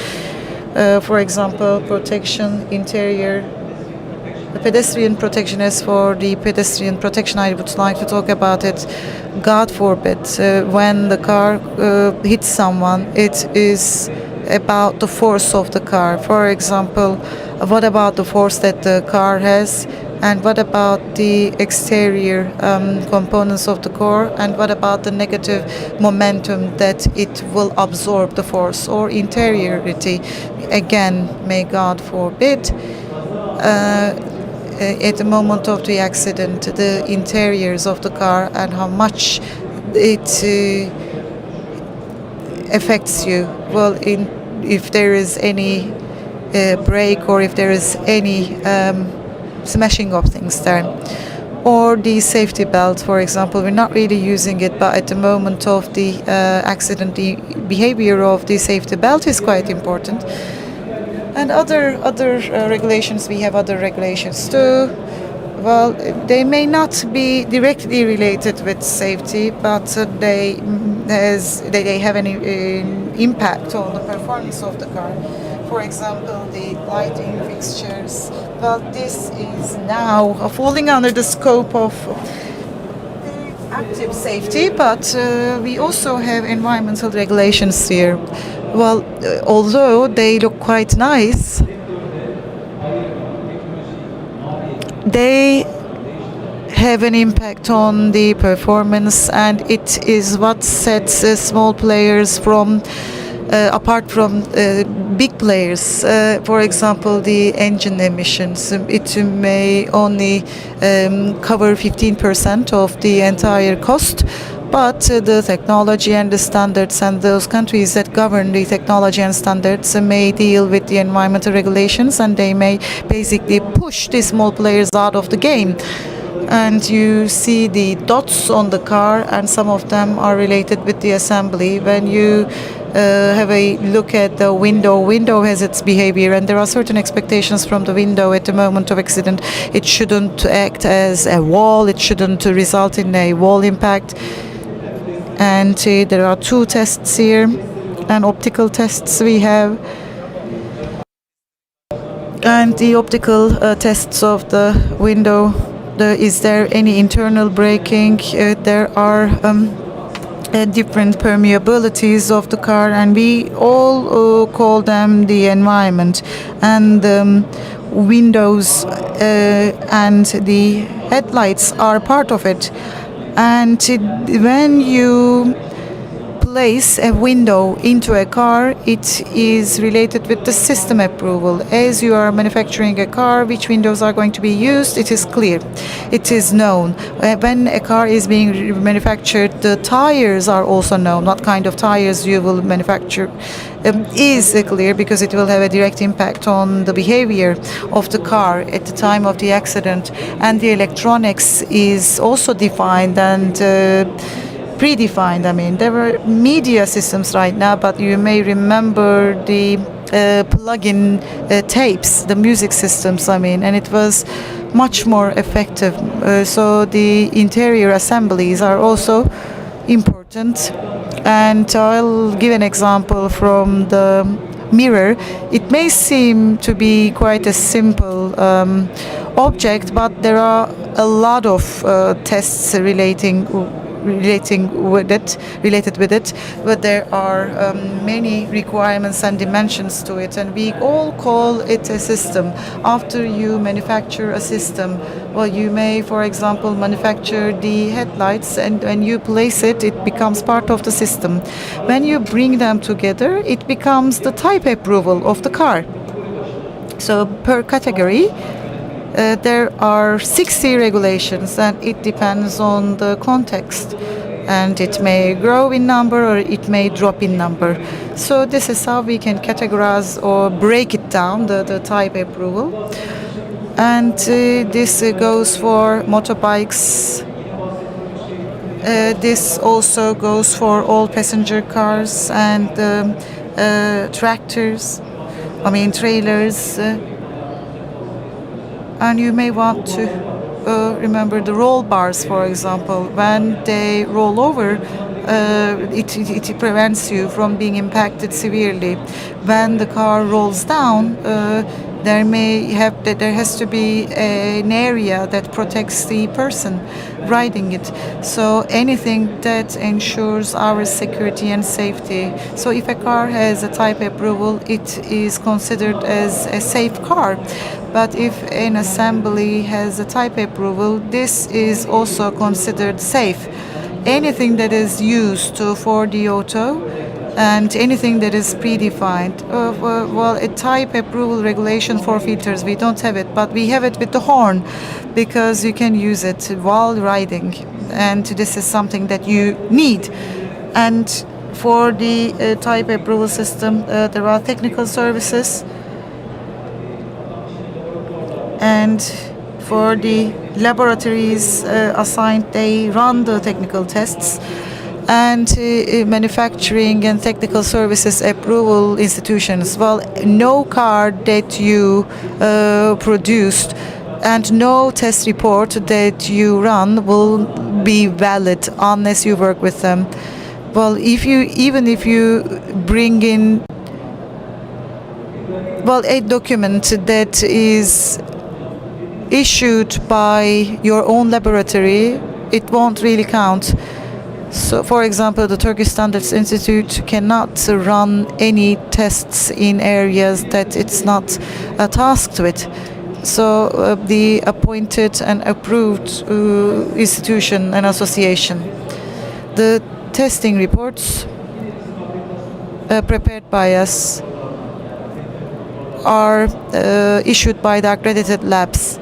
For example, protection, interior, the pedestrian protection. As for the pedestrian protection, I would like to talk about it. God forbid, when the car hits someone, it is about the force of the car. For example, what about the force that the car has, and what about the exterior components of the car, and what about the negative momentum that it will absorb the force, or interiority? Again, may God forbid, at the moment of the accident, the interiors of the car and how much it affects you. Well, if there is any break, or if there is any smashing of things there. Or the safety belt, for example, we're not really using it, but at the moment of the accident, the behavior of the safety belt is quite important. And other regulations, we have other regulations too. Well, they may not be directly related with safety, but they have an impact on the performance of the car. For example, the lighting fixtures. Well, this is now falling under the scope of active safety, but we also have environmental regulations here. Well, although they look quite nice, they have an impact on the performance, and it is what sets small players from apart from big players. For example, the engine emissions. It may only cover 15% of the entire cost, but the technology and the standards, and those countries that govern the technology and standards may deal with the environmental regulations, and they may basically push the small players out of the game. And you see the dots on the car, and some of them are related with the assembly. When you have a look at the window has its behavior, and there are certain expectations from the window at the moment of accident. It shouldn't act as a wall, it shouldn't result in a wall impact. And there are two tests here, and optical tests we have. And the optical tests of the window, is there any internal braking? There are different permeabilities of the car, and we all call them the environment. And windows and the headlights are part of it. And when you place a window into a car, it is related with the system approval. As you are manufacturing a car, which windows are going to be used, it is clear. It is known. When a car is being manufactured, the tires are also known. What kind of tires you will manufacture is clear, because it will have a direct impact on the behavior of the car at the time of the accident. And the electronics is also defined and predefined. I mean, there were media systems right now, but you may remember the plug-in tapes, the music systems, I mean, and it was much more effective. So the interior assemblies are also important. And I'll give an example from the mirror. It may seem to be quite a simple object, but there are a lot of tests related with it, but there are many requirements and dimensions to it, and we all call it a system. After you manufacture a system, well, you may, for example, manufacture the headlights, and when you place it, it becomes part of the system. When you bring them together, it becomes the type approval of the car. So per category, there are 60 regulations, and it depends on the context. And it may grow in number, or it may drop in number. So this is how we can categorize or break it down, the type approval. And this goes for motorbikes. This also goes for all passenger cars, and tractors, trailers, and you may want to remember the roll bars, for example. When they roll over, it prevents you from being impacted severely. When the car rolls down, there has to be an area that protects the person riding it. So anything that ensures our security and safety. So if a car has a type approval, it is considered as a safe car. But if an assembly has a type approval, this is also considered safe. Anything that is used for the auto and anything that is predefined. A type approval regulation for filters, we don't have it, but we have it with the horn because you can use it while riding, and this is something that you need. And for the type approval system, there are technical services, and for the laboratories assigned, they run the technical tests, and manufacturing and technical services approval institutions. Well, no car that you produced and no test report that you run will be valid unless you work with them. Well, even if you bring in a document that is issued by your own laboratory, it won't really count. So, for example, the Turkish Standards Institute cannot run any tests in areas that it's not tasked with. So, the appointed and approved institution and association. The testing reports prepared by us are issued by the accredited labs,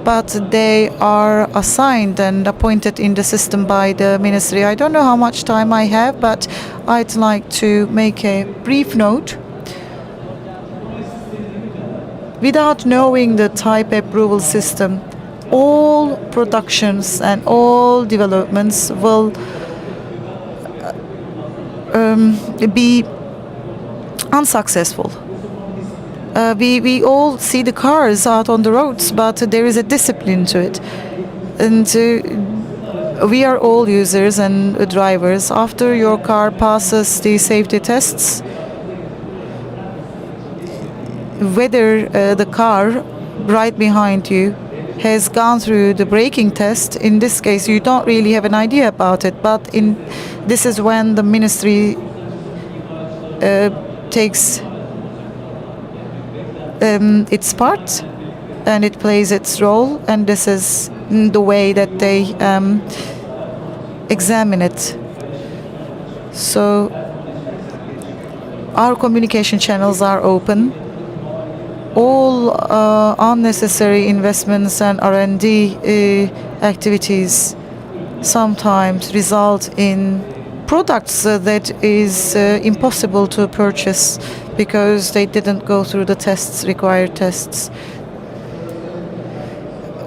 but they are assigned and appointed in the system by the ministry. I don't know how much time I have, but I'd like to make a brief note. Without knowing the type approval system, all productions and all developments will be unsuccessful. We all see the cars out on the roads, but there is a discipline to it. And we are all users and drivers. After your car passes the safety tests, whether the car right behind you has gone through the braking test, in this case you don't really have an idea about it, but this is when the ministry takes its part and it plays its role, and this is the way that they examine it. So our communication channels are open. All unnecessary investments and R&D activities sometimes result in products that is impossible to purchase because they didn't go through the required tests.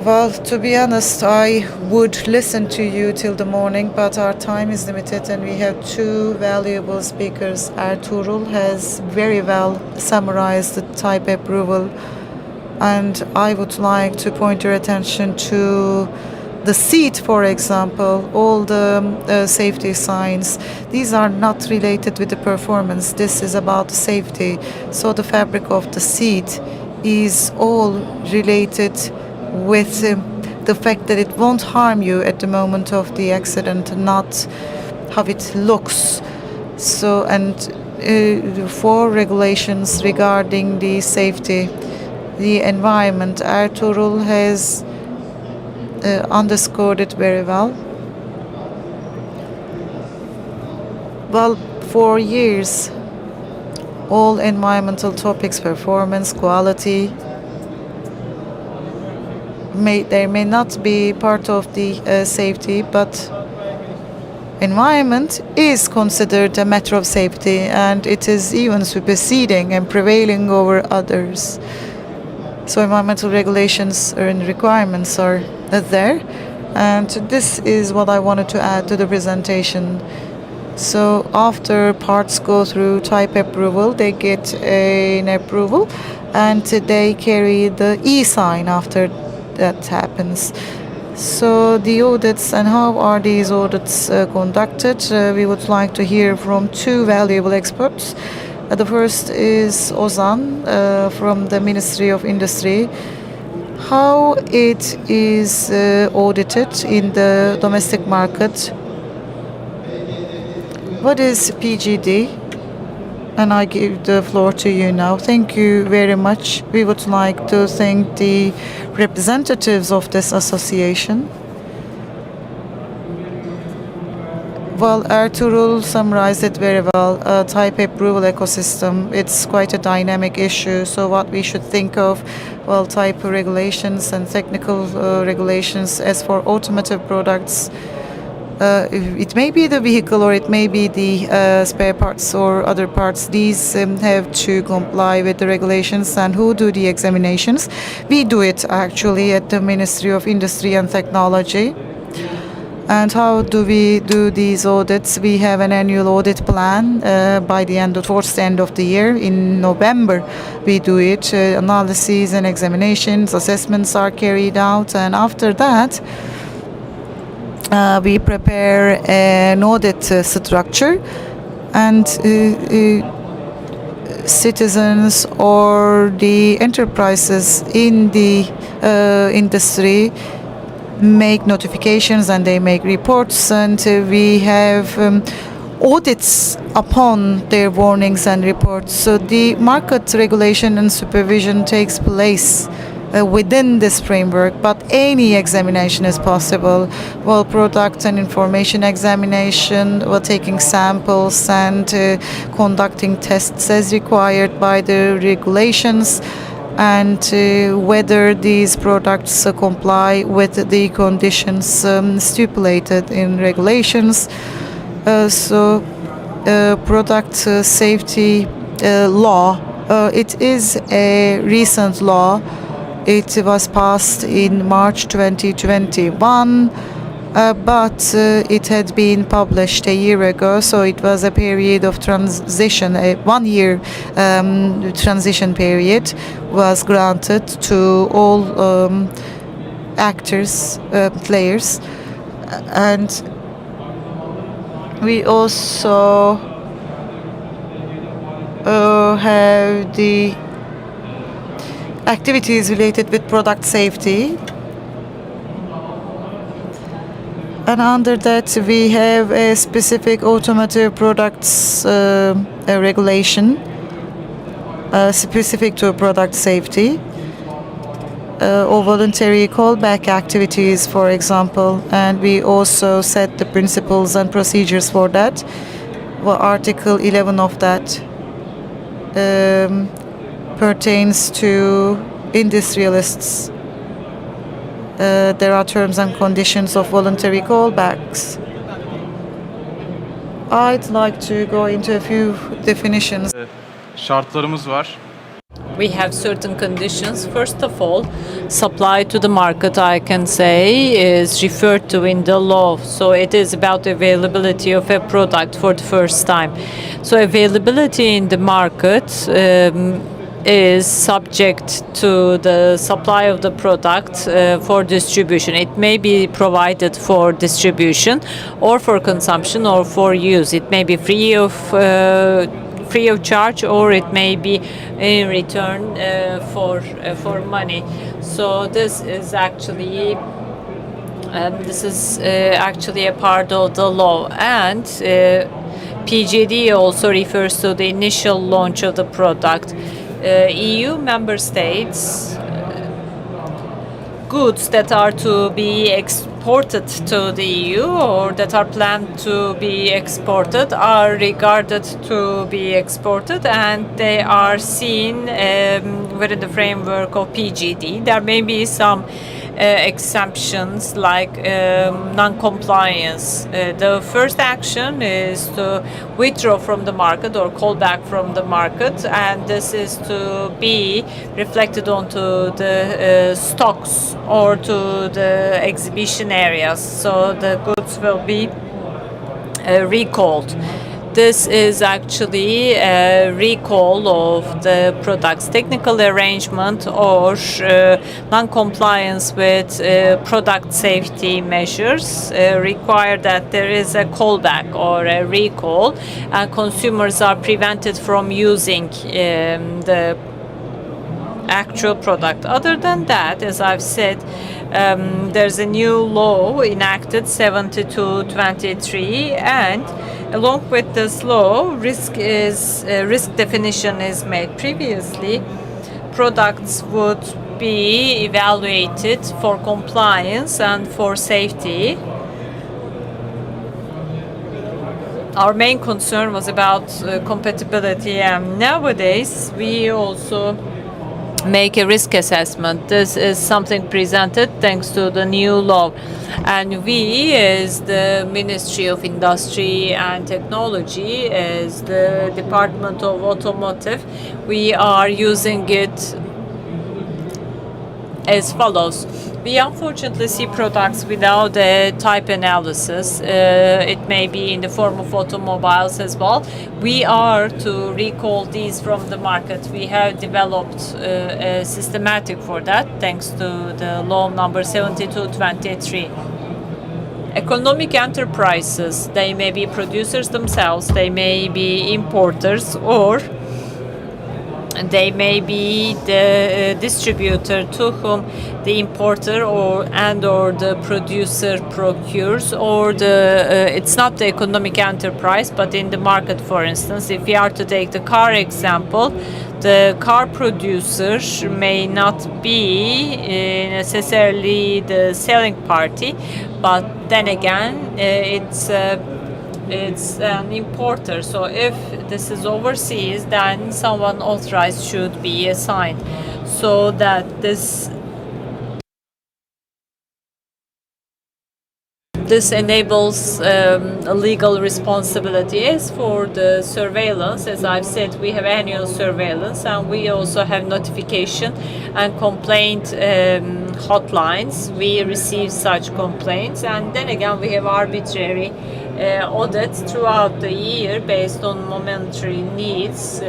Well, to be honest, I would listen to you till the morning, but our time is limited and we have two valuable speakers. Ertuğrul has very well summarized the type approval, and I would like to point your attention to the seat, for example, all the safety signs. These are not related with the performance. This is about safety. So the fabric of the seat is all related with the fact that it won't harm you at the moment of the accident, not how it looks. So, and for regulations regarding the safety, the environment, Ertuğrul has underscored it very well. Well, for years, all environmental topics, performance, quality, they may not be part of the safety, but environment is considered a matter of safety, and it is even superseding and prevailing over others. So environmental regulations and requirements are there, and this is what I wanted to add to the presentation. So after parts go through type approval, they get an approval and they carry the E sign after that happens. So the audits and how are these audits conducted? We would like to hear from two valuable experts. The first is Ozan from the Ministry of Industry. How it is audited in the domestic market? What is PGD? And I give the floor to you now. Thank you very much. We would like to thank the representatives of this association. Well, Ertuğrul summarized it very well. Type approval ecosystem, it's quite a dynamic issue. So what we should think of, well, type regulations and technical regulations. As for automotive products, it may be the vehicle or it may be the spare parts or other parts. These have to comply with the regulations. And who do the examinations? We do it actually at the Ministry of Industry and Technology. And how do we do these audits? We have an annual audit plan towards the end of the year. In November, we do it. Analyses and examinations, assessments are carried out. And after that, we prepare an audit structure, and citizens or the enterprises in the industry make notifications and they make reports, and we have audits upon their warnings and reports. So the market regulation and supervision takes place within this framework, but any examination is possible. Well, product and information examination, well, taking samples and conducting tests as required by the regulations, and whether these products comply with the conditions stipulated in regulations. Product safety law, it is a recent law. It was passed in March 2021, but it had been published a year ago, so it was a period of transition. A 1 year transition period was granted to all actors, players, and we also have the activities related with product safety. And under that, we have a specific automotive products regulation specific to product safety, or voluntary callback activities, for example. And we also set the principles and procedures for that. Well, Article 11 of that pertains to industrialists. There are terms and conditions of voluntary callbacks. I'd like to go into a few definitions. Şartlarımız var. We have certain conditions. First of all, supply to the market, I can say, is referred to in the law. So it is about availability of a product for the first time. So availability in the market is subject to the supply of the product for distribution. It may be provided for distribution or for consumption or for use. It may be free of charge, or it may be in return for money. So this is actually a part of the law. And PGD also refers to the initial launch of the product. EU member states, goods that are to be exported to the EU or that are planned to be exported are regarded to be exported, and they are seen within the framework of PGD. There may be some exemptions like non-compliance. The first action is to withdraw from the market or call back from the market, and this is to be reflected onto the stocks or to the exhibition areas. So the goods will be recalled. This is actually a recall of the product's technical arrangement or non-compliance with product safety measures require that there is a callback or a recall, and consumers are prevented from using the actual product. Other than that, as I've said, there's a new law enacted 72/23, and along with this law, risk definition is made. Previously, products would be evaluated for compliance and for safety. Our main concern was about compatibility, and nowadays we also make a risk assessment. This is something presented thanks to the new law, and we, as the Ministry of Industry and Technology, as the Department of Automotive, we are using it as follows. We unfortunately see products without a type analysis. It may be in the form of automobiles as well. We are to recall these from the market. We have developed a systematic for that thanks to the law number 72/23. Economic enterprises, they may be producers themselves, they may be importers, or they may be the distributor to whom the importer or the producer procures, or it's not the economic enterprise, but in the market. For instance, if we are to take the car example, the car producer may not be necessarily the selling party, but then again, it's an importer. So if this is overseas, then someone authorized should be assigned, so that this enables a legal responsibility. As for the surveillance, as I've said, we have annual surveillance, and we also have notification and complaint hotlines. We receive such complaints, and then again we have arbitrary audits throughout the year based on momentary needs.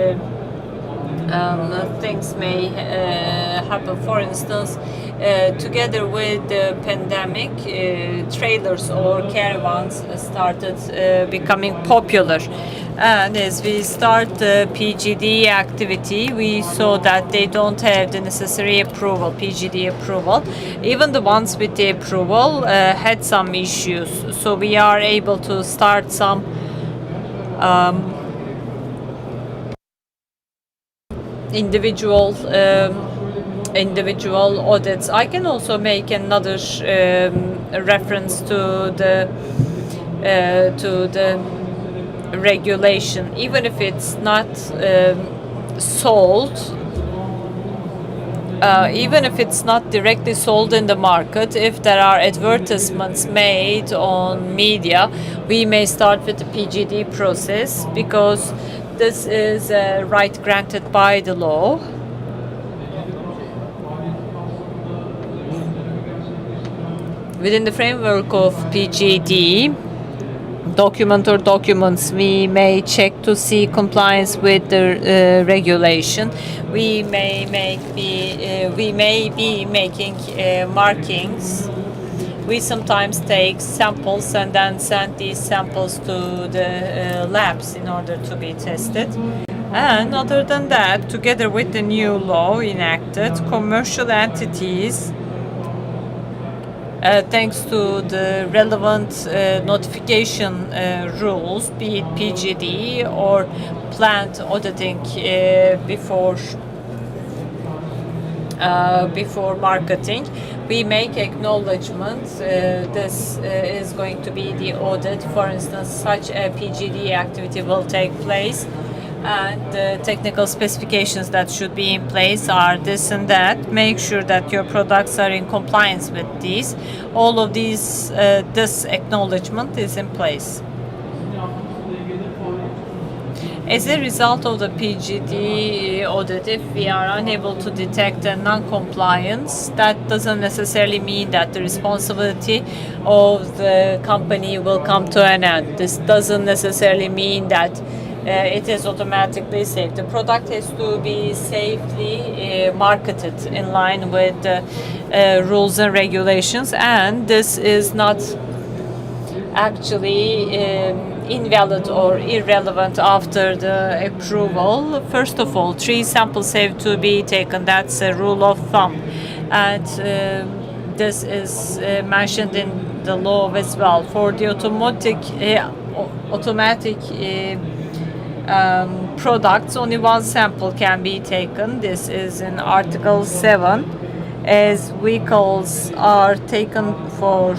Things may happen. For instance, together with the pandemic, trailers or caravans started becoming popular. And as we start the PGD activity, we saw that they don't have the necessary approval, PGD approval. Even the ones with the approval had some issues. So we are able to start some individual audits. I can also make another reference to the regulation. Even if it's not sold, even if it's not directly sold in the market, if there are advertisements made on media, we may start with the PGD process, because this is a right granted by the law. Within the framework of PGD, document or documents, we may check to see compliance with the regulation. We may be making markings. We sometimes take samples and then send these samples to the labs in order to be tested. And other than that, together with the new law enacted, commercial entities, thanks to the relevant notification rules, be it PGD or plant auditing before marketing, we make acknowledgements. This is going to be the audit. For instance, such a PGD activity will take place, and the technical specifications that should be in place are this and that. Make sure that your products are in compliance with these. All of these, this acknowledgement is in place. As a result of the PGD audit, if we are unable to detect a non-compliance, that doesn't necessarily mean that the responsibility of the company will come to an end. This doesn't necessarily mean that it is automatically safe. The product has to be safely marketed in line with the rules and regulations, and this is not actually invalid or irrelevant after the approval. First of all, 3 samples have to be taken. That's a rule of thumb, and this is mentioned in the law as well. For the automatic products, only 1 sample can be taken. This is in Article 7, as vehicles are taken for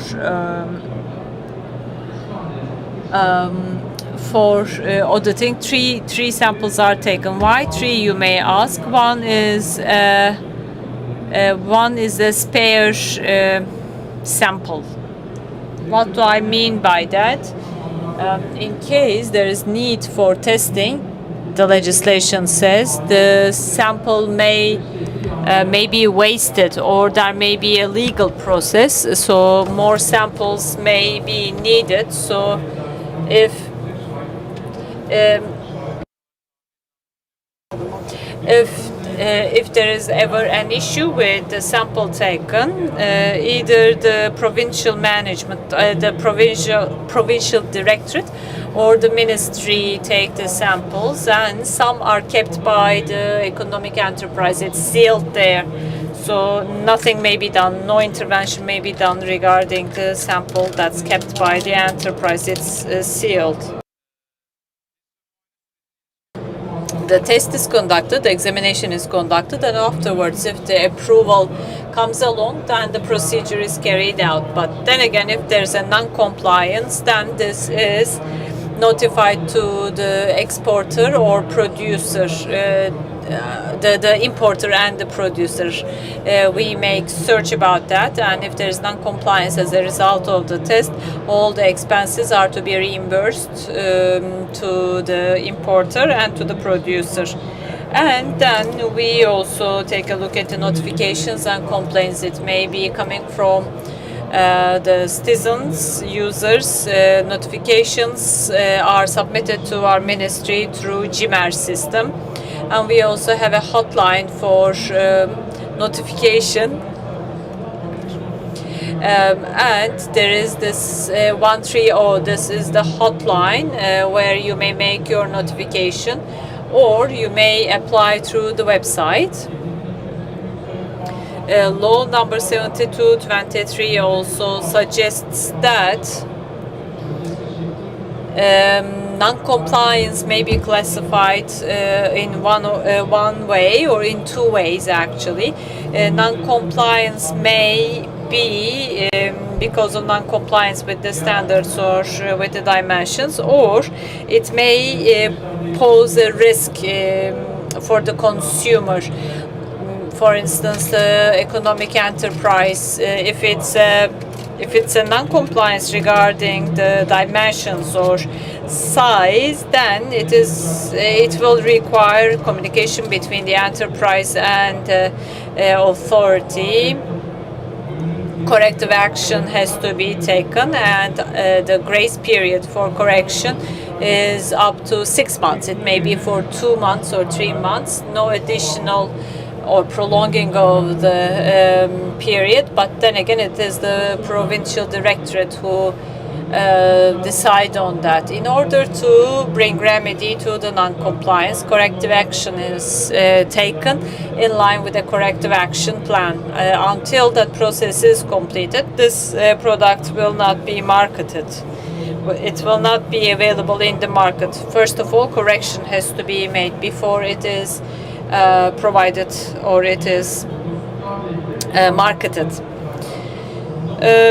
auditing. Three samples are taken. Why 3, you may ask? One is a spare sample. What do I mean by that? In case there is need for testing, the legislation says the sample may be wasted, or there may be a legal process, so more samples may be needed. So if there is ever an issue with the sample taken, either the provincial management, the provincial directorate, or the ministry take the samples, and some are kept by the economic enterprise. It's sealed there, so nothing may be done, no intervention may be done regarding the sample that's kept by the enterprise. It's sealed. The test is conducted, the examination is conducted, and afterwards, if the approval comes along, then the procedure is carried out. But then again, if there's a non-compliance, then this is notified to the exporter or producer, the importer and the producer. We make search about that, and if there is non-compliance as a result of the test, all the expenses are to be reimbursed to the importer and to the producer. And then we also take a look at the notifications and complaints. It may be coming from the citizens, users. Notifications are submitted to our ministry through GMER system, and we also have a hotline for notification. And there is this 130. This is the hotline where you may make your notification, or you may apply through the website. Law number 72/23 also suggests that non-compliance may be classified in one way, or in 2 ways actually. Non-compliance may be because of non-compliance with the standards or with the dimensions, or it may pose a risk for the consumer. For instance, the economic enterprise, if it's a non-compliance regarding the dimensions or size, then it will require communication between the enterprise and authority. Corrective action has to be taken, and the grace period for correction is up to 6 months. It may be for 2 months or 3 months, no additional or prolonging of the period, but then again it is the provincial directorate who decide on that. In order to bring remedy to the non-compliance, corrective action is taken in line with the corrective action plan. Until that process is completed, this product will not be marketed. It will not be available in the market. First of all, correction has to be made before it is provided or it is marketed.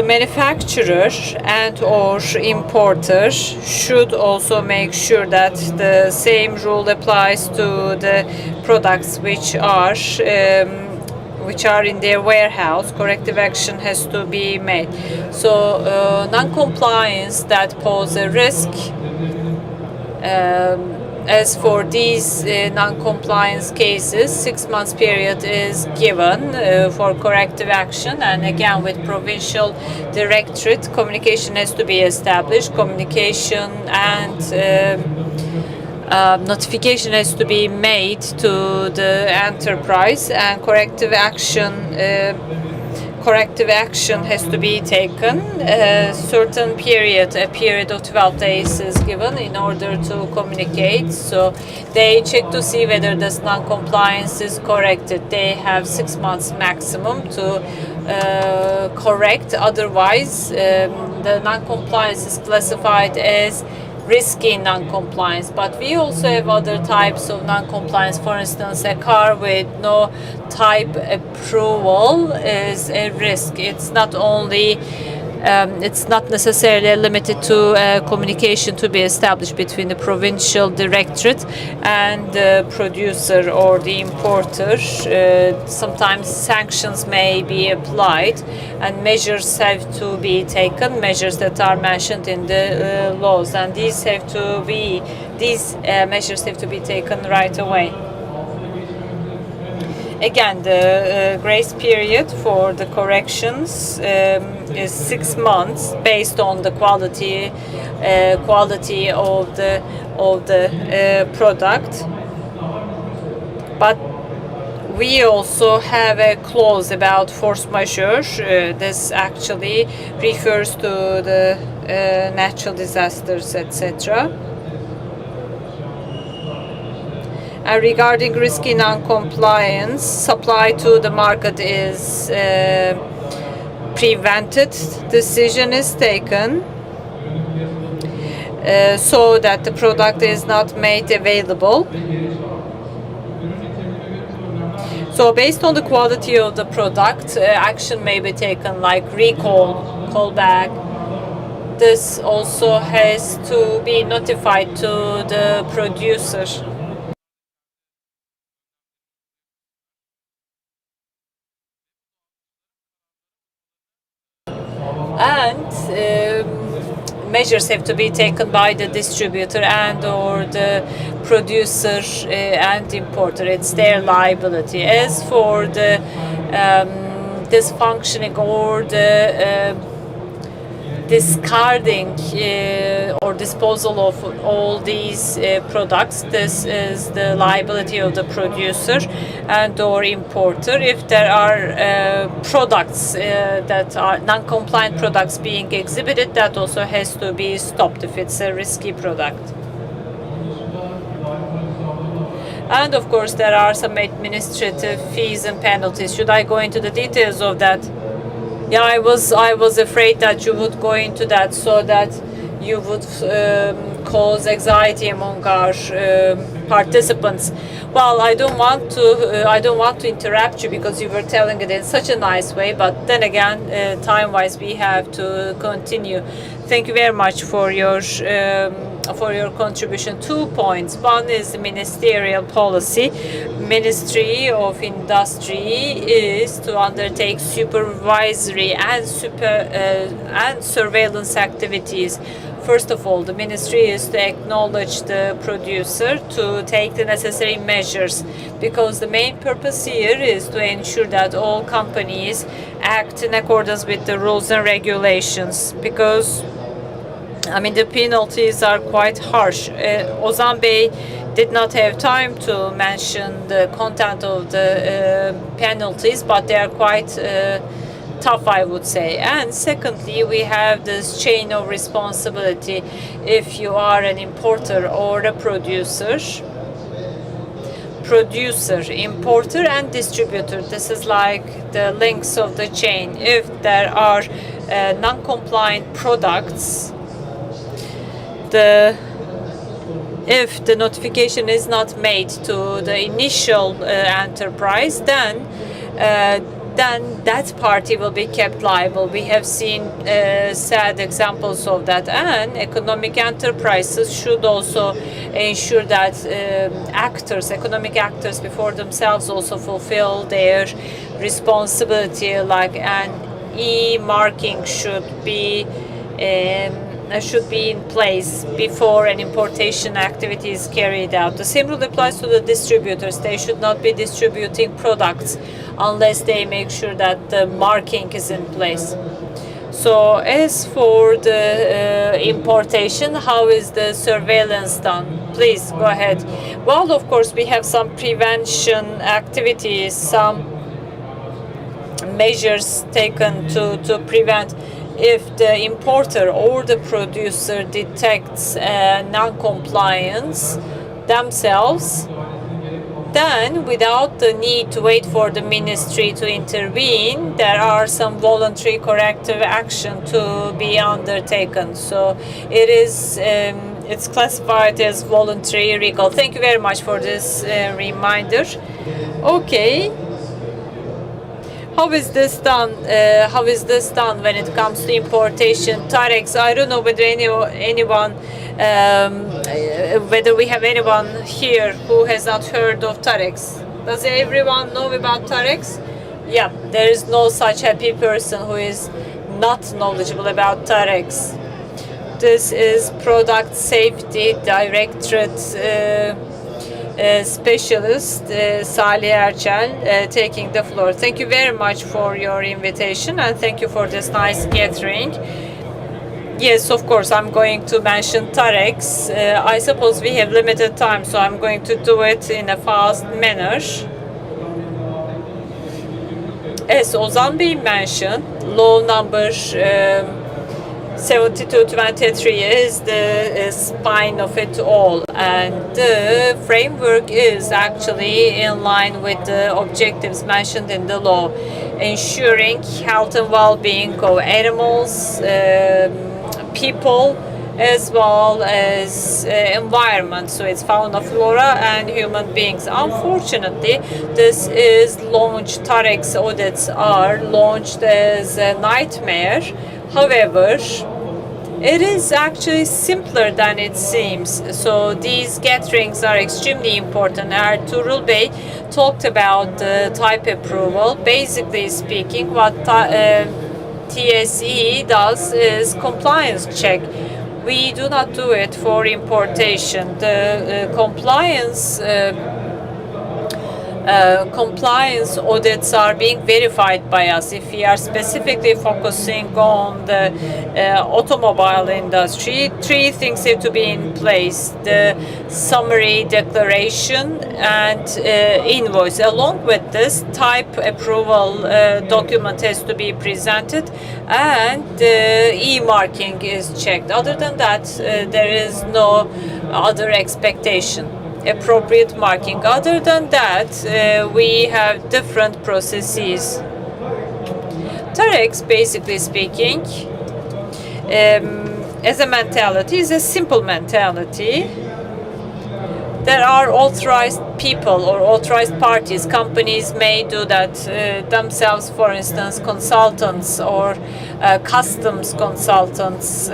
Manufacturer and or importer should also make sure that the same rule applies to the products which are in their warehouse. Corrective action has to be made. So non-compliance that pose a risk as for these non-compliance cases, 6 months period is given for corrective action, and again with provincial directorate, communication has to be established. Communication and notification has to be made to the enterprise, and corrective action has to be taken. A certain period, a period of 12 days is given in order to communicate. So they check to see whether this non-compliance is corrected. They have 6 months maximum to correct. Otherwise, the non-compliance is classified as risky non-compliance. But we also have other types of non-compliance. For instance, a car with no type approval is a risk. It's not only it's not necessarily limited to communication to be established between the provincial directorate and the producer or the importer. Sometimes sanctions may be applied and measures have to be taken, measures that are mentioned in the laws, and these measures have to be taken right away. Again, the grace period for the corrections is 6 months based on the quality of the product. But we also have a clause about force majeure. This actually refers to the natural disasters, etc. And regarding risky non-compliance, supply to the market is prevented. Decision is taken so that the product is not made available. So based on the quality of the product, action may be taken like recall, callback. This also has to be notified to the producer. And measures have to be taken by the distributor and or the producer and importer. It's their liability. As for the dysfunctioning or the discarding or disposal of all these products, this is the liability of the producer and or importer. If there are products that are non-compliant products being exhibited, that also has to be stopped if it's a risky product. And of course there are some administrative fees and penalties. Should I go into the details of that? Yeah, I was afraid that you would go into that, so that you would cause anxiety among our participants. Well, I don't want to interrupt you because you were telling it in such a nice way. But then again, time-wise, we have to continue. Thank you very much for your contribution. 2 points. One is the ministerial policy. Ministry of Industry is to undertake supervisory and surveillance activities. First of all, the ministry is to acknowledge the producer to take the necessary measures, because the main purpose here is to ensure that all companies act in accordance with the rules and regulations, because I mean the penalties are quite harsh. Ozan Bey did not have time to mention the content of the penalties, but they are quite tough, I would say. And secondly, we have this chain of responsibility. If you are an importer or a producer, importer and distributor, this is like the links of the chain. If there are non-compliant products, if the notification is not made to the initial enterprise, then that party will be kept liable. We have seen sad examples of that, and economic enterprises should also ensure that economic actors before themselves also fulfill their responsibility, like an e-marking should be should be in place before an importation activity is carried out. The same rule applies to the distributors. They should not be distributing products unless they make sure that the marking is in place. So as for the importation, how is the surveillance done? Please go ahead. Well, of course, we have some prevention activities, some measures taken to prevent. If the importer or the producer detects non-compliance themselves, then without the need to wait for the ministry to intervene, there are some voluntary corrective action to be undertaken. So it is it's classified as voluntary recall. Thank you very much for this reminder. Okay. How is this done? How is this done when it comes to importation? Tarex, I don't know whether anyone, whether we have anyone here who has not heard of Tarex. Does everyone know about Tarex? Yeah, there is no such happy person who is not knowledgeable about Tarex. This is Product Safety Directorate specialist Salih Erçel taking the floor. Thank you very much for your invitation and thank you for this nice gathering. Yes, of course, I'm going to mention Tarex. I suppose we have limited time, so I'm going to do it in a fast manner. As Ozan Bey mentioned, law number 7223 is the spine of it all, and the framework is actually in line with the objectives mentioned in the law, ensuring health and well-being of animals, people, as well as environment, so it's fauna, flora, and human beings. Unfortunately, this is launched, Tarex audits are launched as a nightmare. However, it is actually simpler than it seems. So these gatherings are extremely important. Ertuğrul Bey talked about the type approval. Basically speaking, what TSE does is compliance check. We do not do it for importation. The compliance audits are being verified by us. If we are specifically focusing on the automobile industry, three things have to be in place: the summary declaration and invoice. Along with this, type approval document has to be presented and e-marking is checked. Other than that, there is no other expectation. Appropriate marking. Other than that, we have different processes. Tarex, basically speaking, as a mentality, is a simple mentality. There are authorized people or authorized parties. Companies may do that themselves, for instance, consultants or customs consultants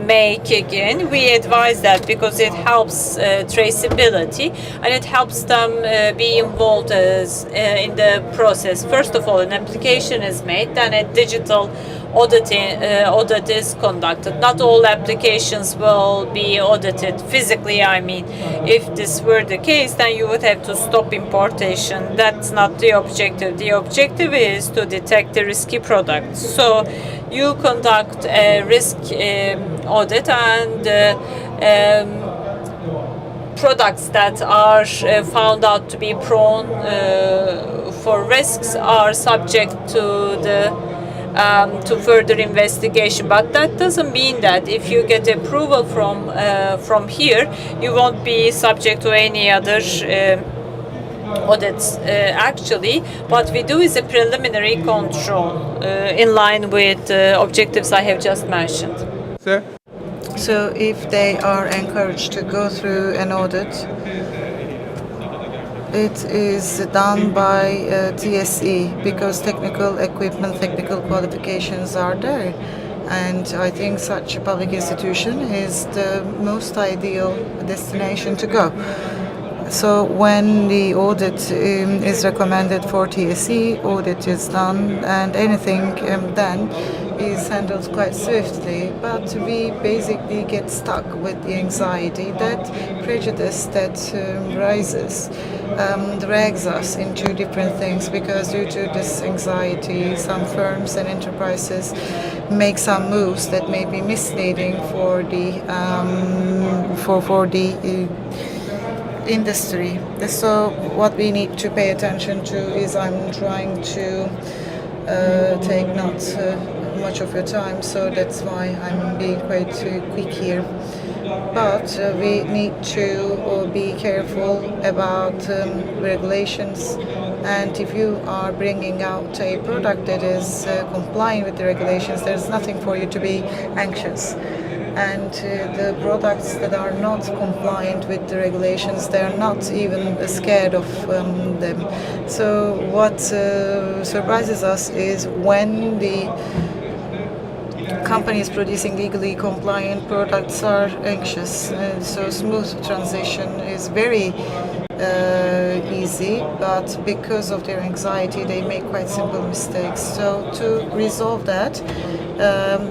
may kick in. We advise that because it helps traceability and it helps them be involved in the process. First of all, an application is made, then a digital audit is conducted. Not all applications will be audited physically. I mean, if this were the case, then you would have to stop importation. That's not the objective. The objective is to detect the risky products. So you conduct a risk audit, and products that are found out to be prone for risks are subject to the to further investigation. But that doesn't mean that if you get approval from here, you won't be subject to any other audits. Actually, what we do is a preliminary control in line with the objectives I have just mentioned. Sir? So if they are encouraged to go through an audit, it is done by TSE because technical equipment, technical qualifications are there. And I think such a public institution is the most ideal destination to go. So when the audit is recommended for TSE, audit is done, and anything then is handled quite swiftly. But we basically get stuck with the anxiety, that prejudice that rises, drags us into different things, because due to this anxiety, some firms and enterprises make some moves that may be misleading for the industry. So what we need to pay attention to is, I'm trying to take not much of your time, so that's why I'm being quite quick here. But we need to be careful about regulations, and if you are bringing out a product that is complying with the regulations, there's nothing for you to be anxious. And the products that are not compliant with the regulations, they are not even scared of them. So what surprises us is when the companies producing legally compliant products are anxious. So smooth transition is very easy, but because of their anxiety, they make quite simple mistakes. So to resolve that,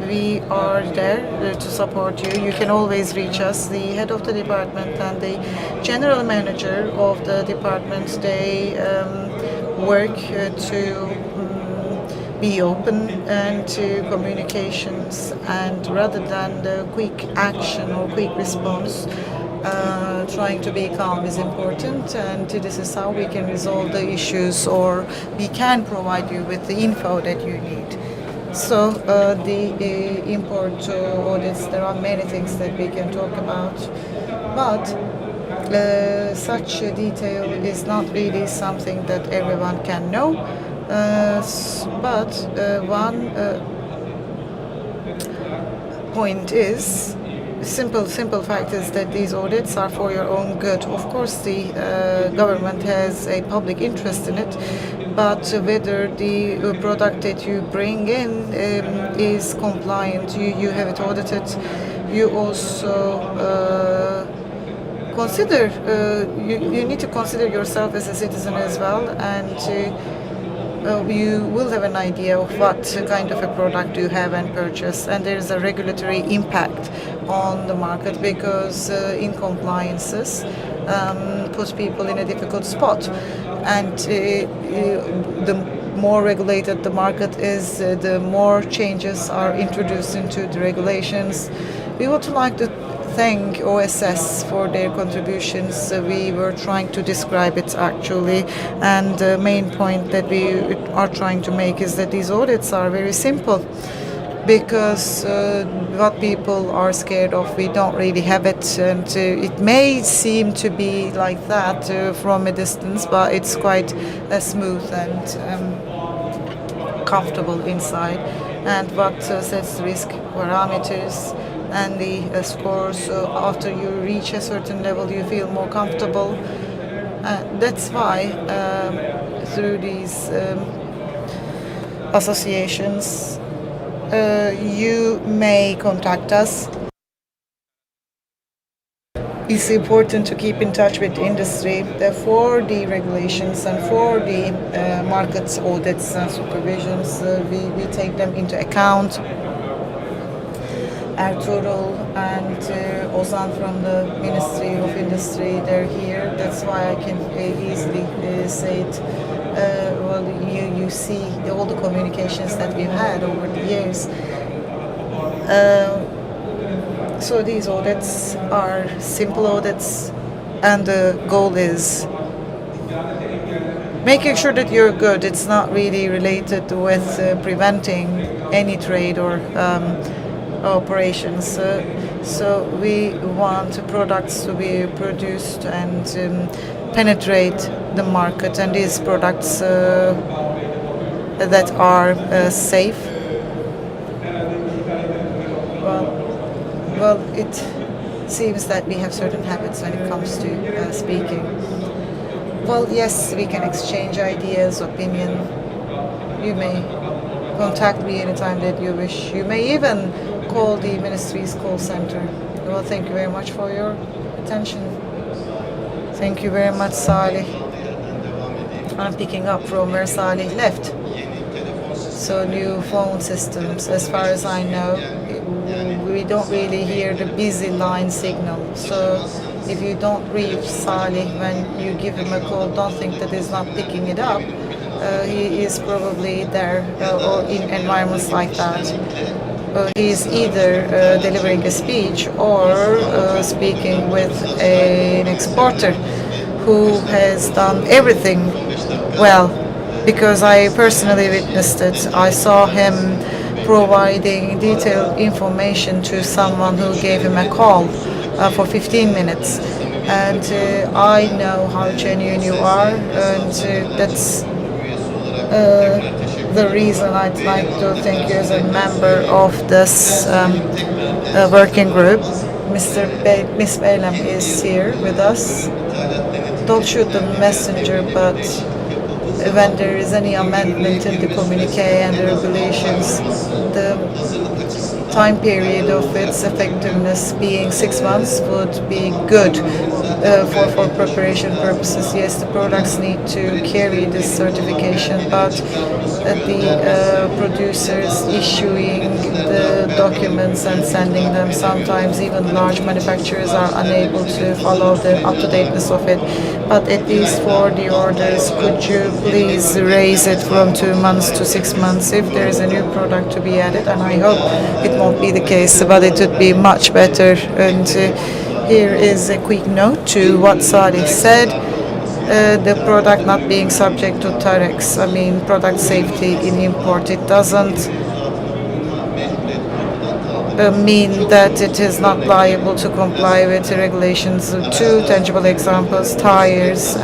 we are there to support you. You can always reach us. The head of the department and the general manager of the department, they work to be open and to communications, and rather than the quick action or quick response, trying to be calm is important, and this is how we can resolve the issues, or we can provide you with the info that you need. So the import audits, there are many things that we can talk about, but such detail is not really something that everyone can know. But one point is, simple fact is that these audits are for your own good. Of course, the government has a public interest in it, but whether the product that you bring in is compliant, you have it audited, you also consider, you need to consider yourself as a citizen as well, and you will have an idea of what kind of a product you have and purchase, and there is a regulatory impact on the market, because incompliances put people in a difficult spot, and the more regulated the market is, the more changes are introduced into the regulations. We would like to thank OSS for their contributions. We were trying to describe it actually, and the main point that we are trying to make is that these audits are very simple, because what people are scared of, we don't really have it, and it may seem to be like that from a distance, but it's quite smooth and comfortable inside. And what sets the risk parameters and the scores, after you reach a certain level, you feel more comfortable. That's why through these associations, you may contact us. It's important to keep in touch with the industry for the regulations and for the market audits and supervisions. We take them into account. Ertuğrul and Ozan from the Ministry of Industry, they're here. That's why I can easily say it. Well, you see all the communications that we've had over the years. So these audits are simple audits, and the goal is making sure that you're good. It's not really related with preventing any trade or operations. So we want products to be produced and penetrate the market, and these products that are safe. Well, it seems that we have certain habits when it comes to speaking. Well, yes, we can exchange ideas, opinion. You may contact me anytime that you wish. You may even call the ministry's call center. Well, thank you very much for your attention. Thank you very much, Salih. I'm picking up from where Salih left. So new phone systems, as far as I know, we don't really hear the busy line signal. So if you don't reach Salih when you give him a call, don't think that he's not picking it up. He is probably there or in environments like that. He's either delivering a speech or speaking with an exporter who has done everything well, because I personally witnessed it. I saw him providing detailed information to someone who gave him a call for 15 minutes. And I know how genuine you are, and that's the reason I'd like to thank you as a member of this working group. Miss Beylam is here with us. Don't shoot the messenger, but when there is any amendment in the communique and the regulations, the time period of its effectiveness being 6 months would be good for preparation purposes. Yes, the products need to carry this certification, but the producers issuing the documents and sending them, sometimes even large manufacturers are unable to follow the up-to-dateness of it. But at least for the orders, could you please raise it from 2 months to 6 months if there is a new product to be added? And I hope it won't be the case, but it would be much better. And here is a quick note to what Salih said. The product not being subject to tariffs, I mean product safety in import, it doesn't mean that it is not liable to comply with the regulations. Two tangible examples: tires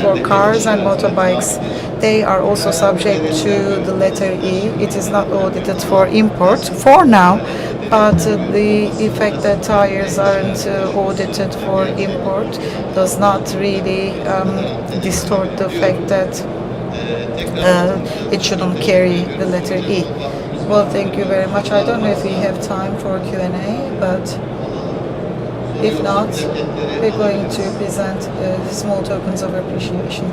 for cars and motorbikes. They are also subject to the letter E. It is not audited for import for now, but the effect that tires aren't audited for import does not really distort the fact that it shouldn't carry the letter E. Well, thank you very much. I don't know if we have time for Q&A, but if not, we're going to present small tokens of appreciation.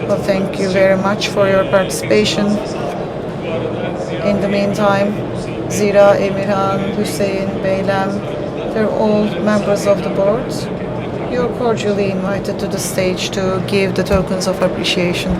Well, thank you very much for your participation. In the meantime, Zira, Emirhan, Hussein, Beylam, they're all members of the board. You're cordially invited to the stage to give the tokens of appreciation.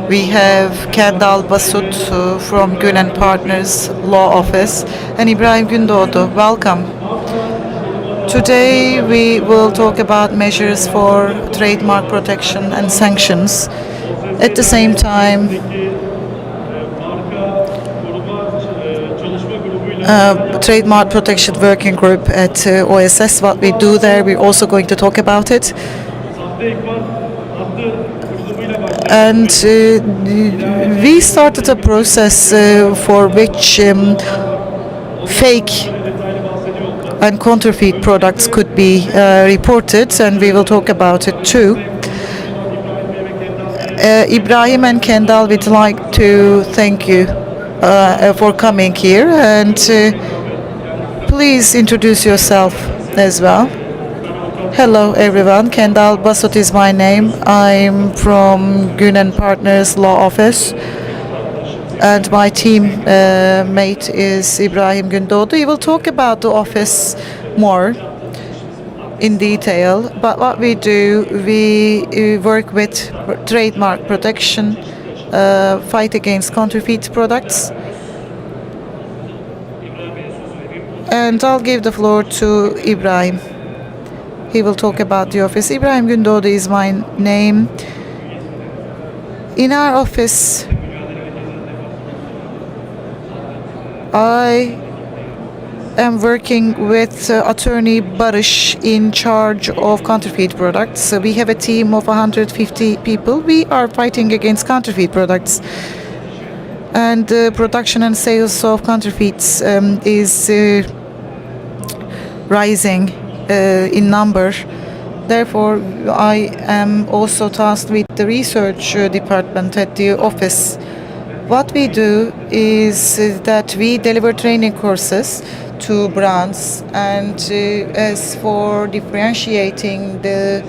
We have Kendall Basut from Gün and Partners Law Office and İbrahim Gündoğdu. Welcome. Today we will talk about measures for trademark protection and sanctions. At the same time, trademark protection working group at OSS, what we do there, we're also going to talk about it. And we started a process for which fake and counterfeit products could be reported, and we will talk about it too. Ibrahim and Kendall, we'd like to thank you for coming here, and please introduce yourself as well. Hello everyone, Kendall Basut is my name. I'm from Gün and Partners Law Office, and my team mate is İbrahim Gündoğdu. He will talk about the office more in detail, but what we do, we work with trademark protection, fight against counterfeit products. And I'll give the floor to Ibrahim. He will talk about the office. İbrahim Gündoğdu is my name. In our office, I am working with attorney Barış in charge of counterfeit products. So we have a team of 150 people. We are fighting against counterfeit products. And the production and sales of counterfeits is rising in number. Therefore, I am also tasked with the research department at the office. What we do is that we deliver training courses to brands, and as for differentiating the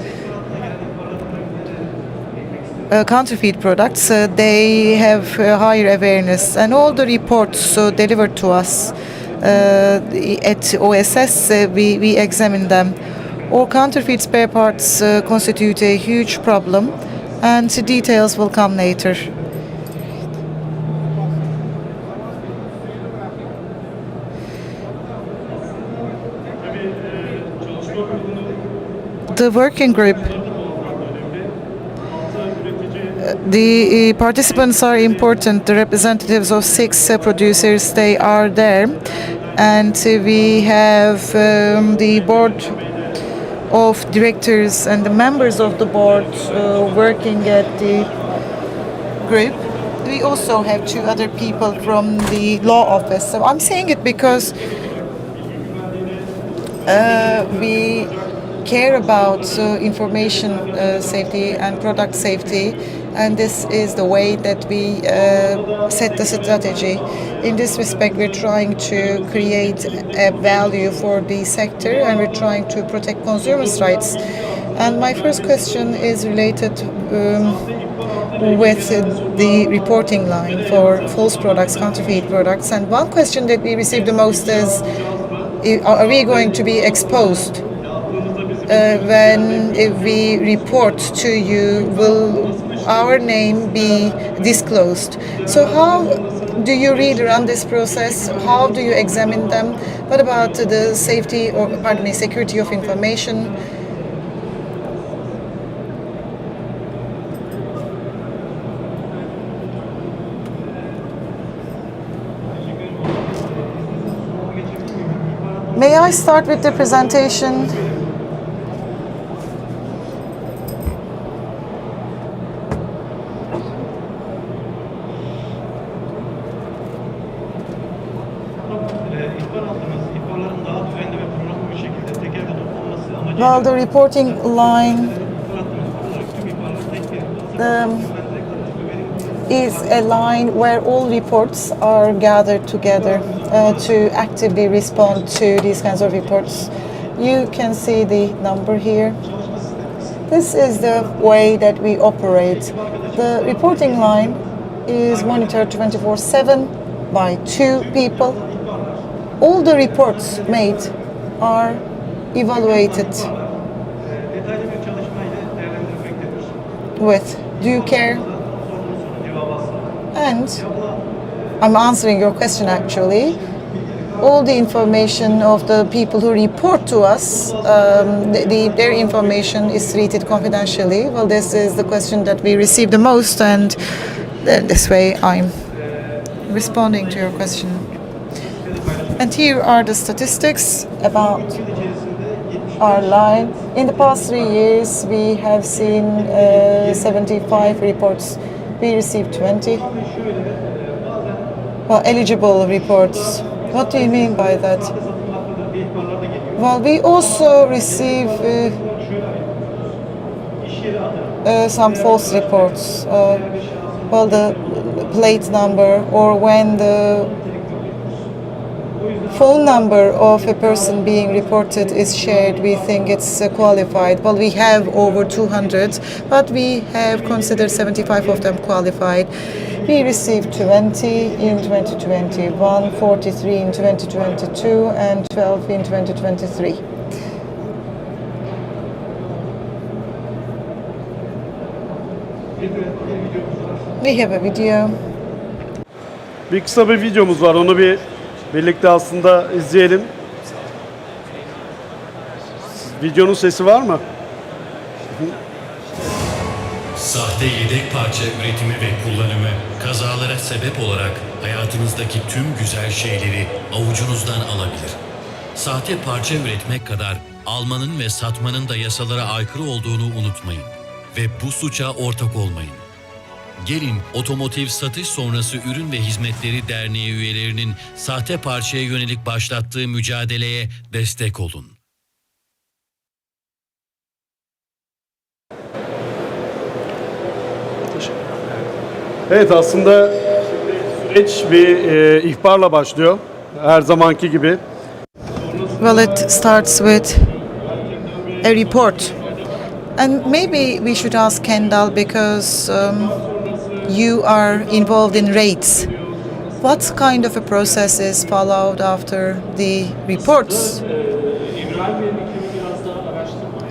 counterfeit products, they have higher awareness, and all the reports delivered to us at OSS, we examine them. All counterfeit spare parts constitute a huge problem, and details will come later. The working group, the participants are important. The representatives of 6 producers, they are there. And we have the board of directors and the members of the board working at the group. We also have 2 other people from the law office. So I'm saying it because we care about information safety and product safety, and this is the way that we set the strategy. In this respect, we're trying to create a value for the sector, and we're trying to protect consumers' rights. And my first question is related with the reporting line for false products, counterfeit products. And one question that we receive the most is, are we going to be exposed when we report to you? Will our name be disclosed? So how do you really run this process? How do you examine them? What about the safety, or pardon me, security of information? May I start with the presentation? Well, the reporting line is a line where all reports are gathered together to actively respond to these kinds of reports. You can see the number here. This is the way that we operate. The reporting line is monitored 24/7 by 2 people. All the reports made are evaluated with due care And I'm answering your question actually. All the information of the people who report to us, their information is treated confidentially. Well, this is the question that we receive the most, and this way I'm responding to your question. And here are the statistics about our line. In the past 3 years, we have seen 75 reports. We received 20. Well, eligible reports. What do you mean by that? Well, we also receive some false reports. Well, the plate number, or when the phone number of a person being reported is shared, we think it's qualified. Well, we have over 200, but we have considered 75 of them qualified. We received 20 in 2021, 43 in 2022, and 12 in 2023. We have a video. Bir kısa bir videomuz var. Onu birlikte aslında izleyelim. Videonun sesi var mı? Sahte yedek parça üretimi ve kullanımı kazalara sebep olarak hayatınızdaki tüm güzel şeyleri avucunuzdan alabilir. Sahte parça üretmek kadar almanın ve satmanın da yasalara aykırı olduğunu unutmayın ve bu suça ortak olmayın. Gelin Otomotiv Satış Sonrası Ürün ve Hizmetleri Derneği üyelerinin sahte parçaya yönelik başlattığı mücadeleye destek olun. Evet, aslında süreç bir ihbarla başlıyor. Her zamanki gibi. Well, it starts with a report. And maybe we should ask Kendall, because you are involved in raids. What kind of a process is followed after the reports?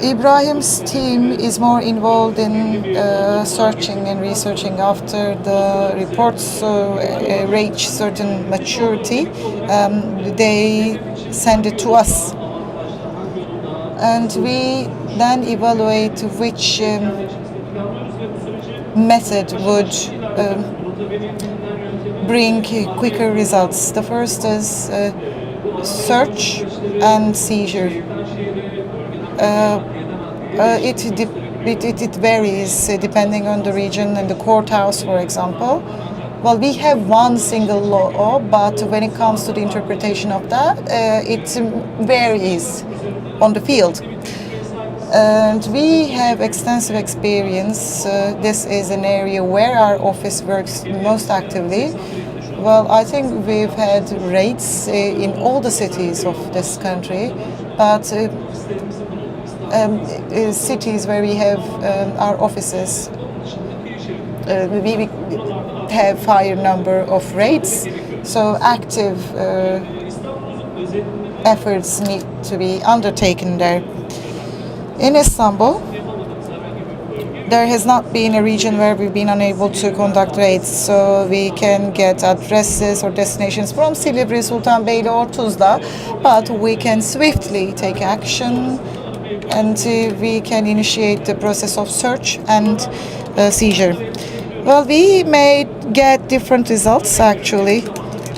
Ibrahim's team is more involved in searching and researching after the reports reach certain maturity. They send it to us, and we then evaluate which method would bring quicker results. The first is search and seizure. It varies depending on the region and the courthouse, for example. Well, we have one single law, but when it comes to the interpretation of that, it varies on the field. And we have extensive experience. This is an area where our office works most actively. Well, I think we've had raids in all the cities of this country, but cities where we have our offices, we have higher number of raids, so active efforts need to be undertaken there. In Istanbul, there has not been a region where we've been unable to conduct raids, so we can get addresses or destinations from Silivri, Sultanbeyli or Tuzla, but we can swiftly take action and we can initiate the process of search and seizure. Well, we may get different results actually.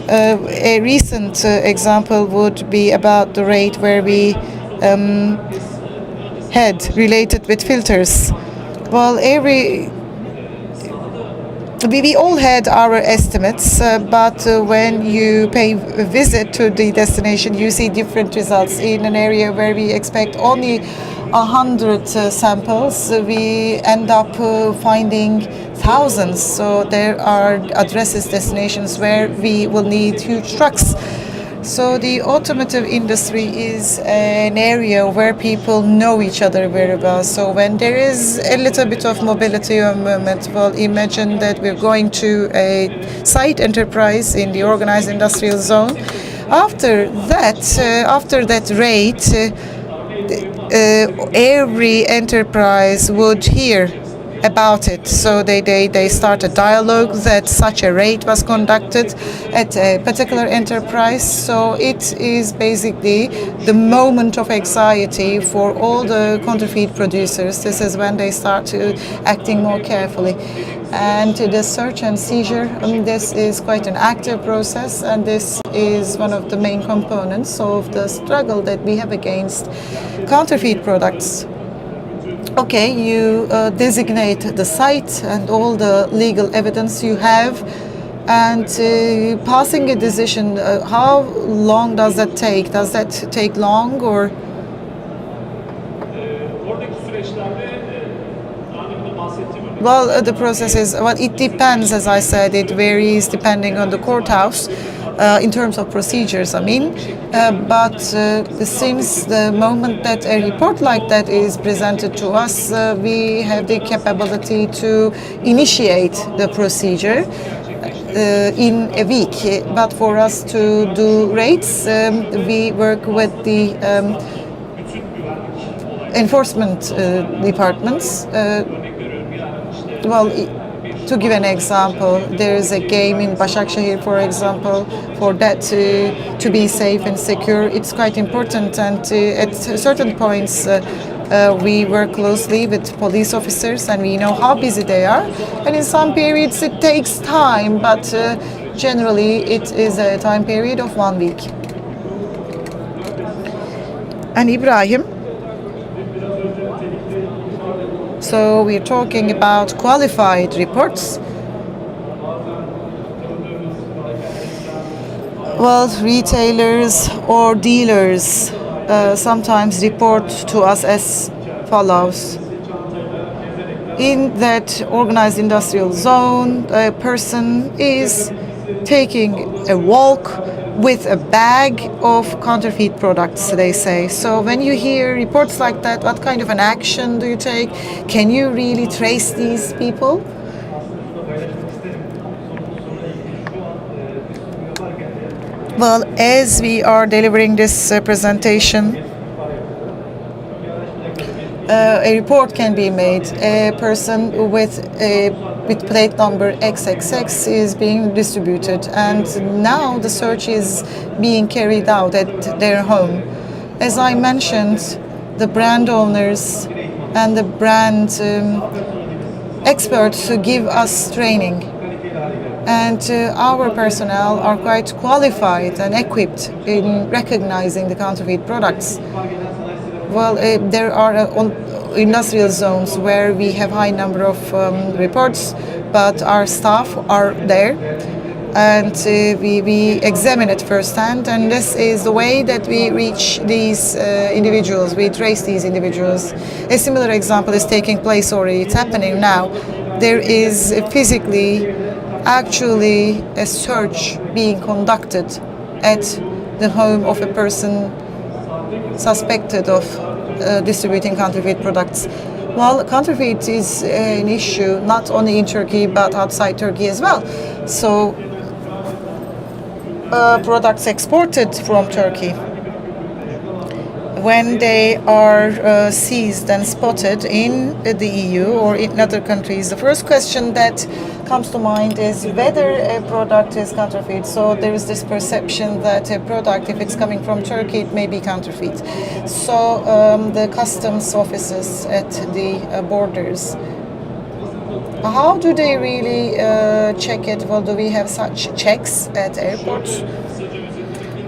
A recent example would be about the raid where we had related with filters. Well, we all had our estimates, but when you pay a visit to the destination, you see different results. In an area where we expect only 100 samples, we end up finding thousands. So there are addresses, destinations where we will need huge trucks. So the automotive industry is an area where people know each other very well. So when there is a little bit of mobility or movement, well, imagine that we're going to a site enterprise in the organized industrial zone. After that raid, every enterprise would hear about it. So they start a dialogue that such a raid was conducted at a particular enterprise. So it is basically the moment of anxiety for all the counterfeit producers. This is when they start to acting more carefully. And the search and seizure, this is quite an active process, and this is one of the main components of the struggle that we have against counterfeit products. Okay, you designate the site and all the legal evidence you have, and passing a decision, how long does that take? Does that take long or? Well, the process is, well, it depends, as I said, it varies depending on the courthouse. In terms of procedures, I mean, but since the moment that a report like that is presented to us, we have the capability to initiate the procedure in a week. But for us to do raids, we work with the enforcement departments. Well, to give an example, there is a game in Başakşehir, for example, for that to be safe and secure. It's quite important, and at certain points we work closely with police officers, and we know how busy they are. And in some periods it takes time, but generally it is a time period of 1 week. And Ibrahim, so we're talking about qualified reports. Well, retailers or dealers sometimes report to us as follows. In that organized industrial zone, a person is taking a walk with a bag of counterfeit products, they say. So when you hear reports like that, what kind of an action do you take? Can you really trace these people? Well, as we are delivering this presentation, a report can be made. A person with plate number XXX is being distributed, and now the search is being carried out at their home. As I mentioned, the brand owners and the brand experts give us training, and our personnel are quite qualified and equipped in recognizing the counterfeit products. Well, there are industrial zones where we have high number of reports, but our staff are there, and we examine it firsthand, and this is the way that we reach these individuals, we trace these individuals. A similar example is taking place already, it's happening now. There is physically, actually, a search being conducted at the home of a person suspected of distributing counterfeit products. Well, counterfeit is an issue not only in Turkey but outside Turkey as well. So products exported from Turkey, when they are seized and spotted in the EU or in other countries, the first question that comes to mind is whether a product is counterfeit. So there is this perception that a product, if it's coming from Turkey, it may be counterfeit. So the customs offices at the borders, how do they really check it? Well, do we have such checks at airports?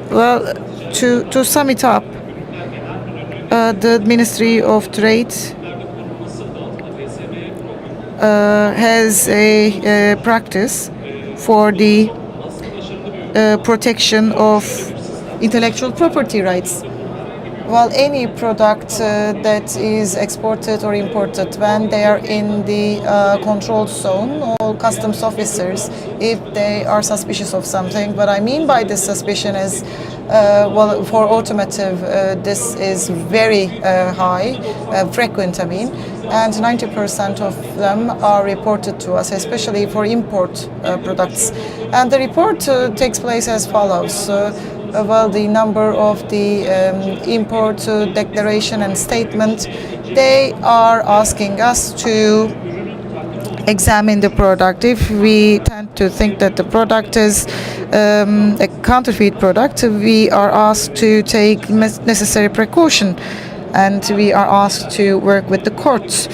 Well, to sum it up, the Ministry of Trade has a practice for the protection of intellectual property rights. Well, any product that is exported or imported, when they are in the controlled zone, all customs officers, if they are suspicious of something, what I mean by this suspicion is, well, for automotive, this is very high, frequent, I mean, and 90% of them are reported to us, especially for import products. And the report takes place as follows. Well, the number of the import declaration and statement, they are asking us to examine the product. If we tend to think that the product is a counterfeit product, we are asked to take necessary precaution, and we are asked to work with the courts.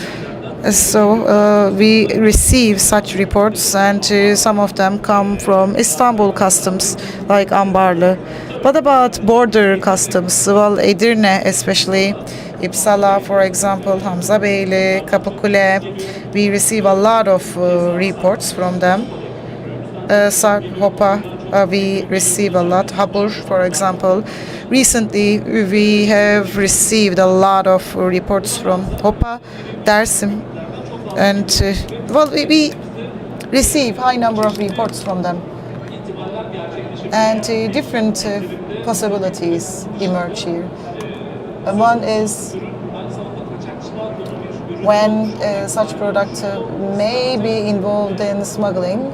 So we receive such reports, and some of them come from Istanbul customs, like Ambarlı. What about border customs? Well, Edirne especially, İpsala, for example, Hamzabeyli, Kapıkule, we receive a lot of reports from them. Sarp, Hopa, we receive a lot. Habur, for example. Recently, we have received a lot of reports from Hopa, Dersim, and well, we receive high number of reports from them, and different possibilities emerge here. One is when such product may be involved in smuggling,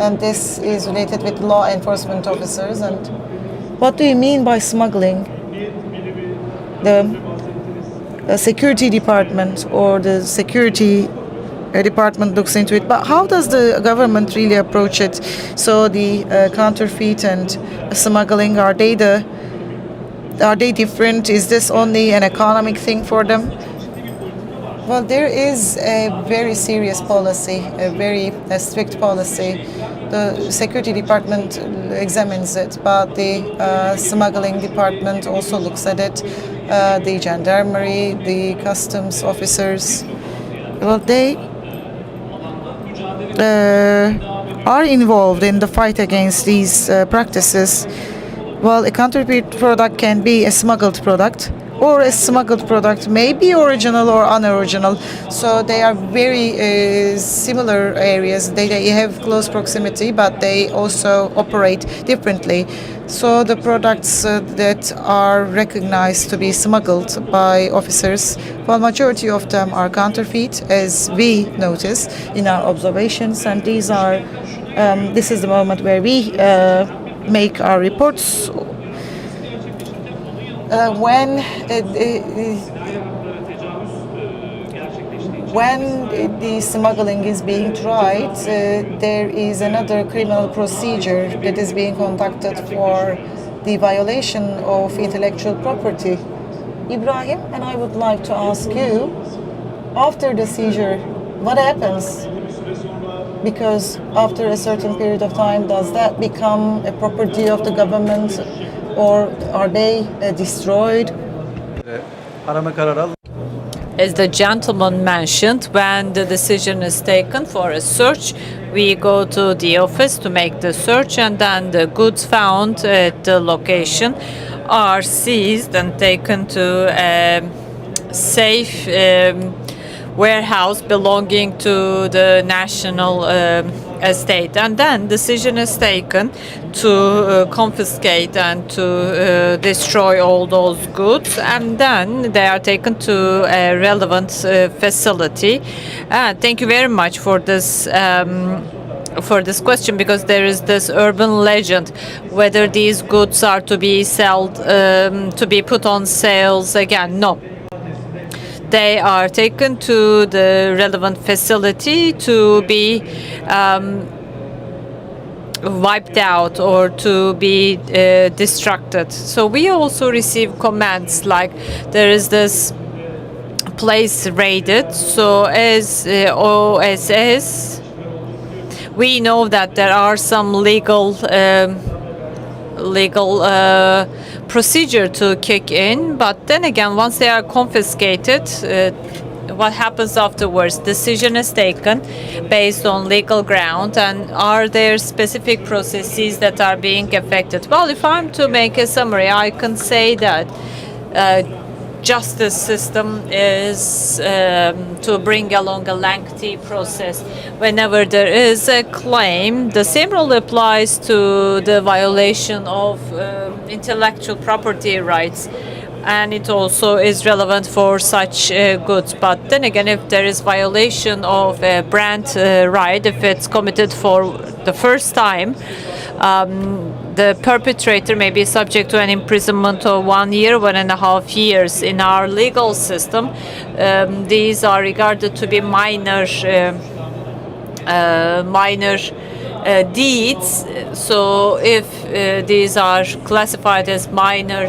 and this is related with law enforcement officers. And what do you mean by smuggling? The security department or the security department looks into it, but how does the government really approach it? So the counterfeit and smuggling, are they different? Is this only an economic thing for them? Well, there is a very serious policy, a very strict policy. The security department examines it, but the smuggling department also looks at it. The gendarmerie, the customs officers, well, they are involved in the fight against these practices. Well, a counterfeit product can be a smuggled product, or a smuggled product may be original or unoriginal. So they are very similar areas. They have close proximity, but they also operate differently. So the products that are recognized to be smuggled by officers, well, majority of them are counterfeit, as we notice in our observations. And these are, this is the moment where we make our reports. When the smuggling is being tried, there is another criminal procedure that is being conducted for the violation of intellectual property. Ibrahim, and I would like to ask you, after the seizure, what happens? Because after a certain period of time, does that become a property of the government, or are they destroyed? As the gentleman mentioned, when the decision is taken for a search, we go to the office to make the search, and then the goods found at the location are seized and taken to a safe warehouse belonging to the national estate, and then decision is taken to confiscate and to destroy all those goods, and then they are taken to a relevant facility. Thank you very much for this question, because there is this urban legend whether these goods are to be sold, to be put on sales again. No. They are taken to the relevant facility to be wiped out or to be destructed. So we also receive comments like there is this place raided. So as OSS, we know that there are some legal procedure to kick in, but then again, once they are confiscated, what happens afterwards? Decision is taken based on legal ground, and are there specific processes that are being affected? Well, if I'm to make a summary, I can say that justice system is to bring along a lengthy process. Whenever there is a claim, the same rule applies to the violation of intellectual property rights, and it also is relevant for such goods. But then again, if there is violation of a brand right, if it's committed for the first time, the perpetrator may be subject to an imprisonment of 1 year, 1.5 years. In our legal system, these are regarded to be minor deeds. So if these are classified as minor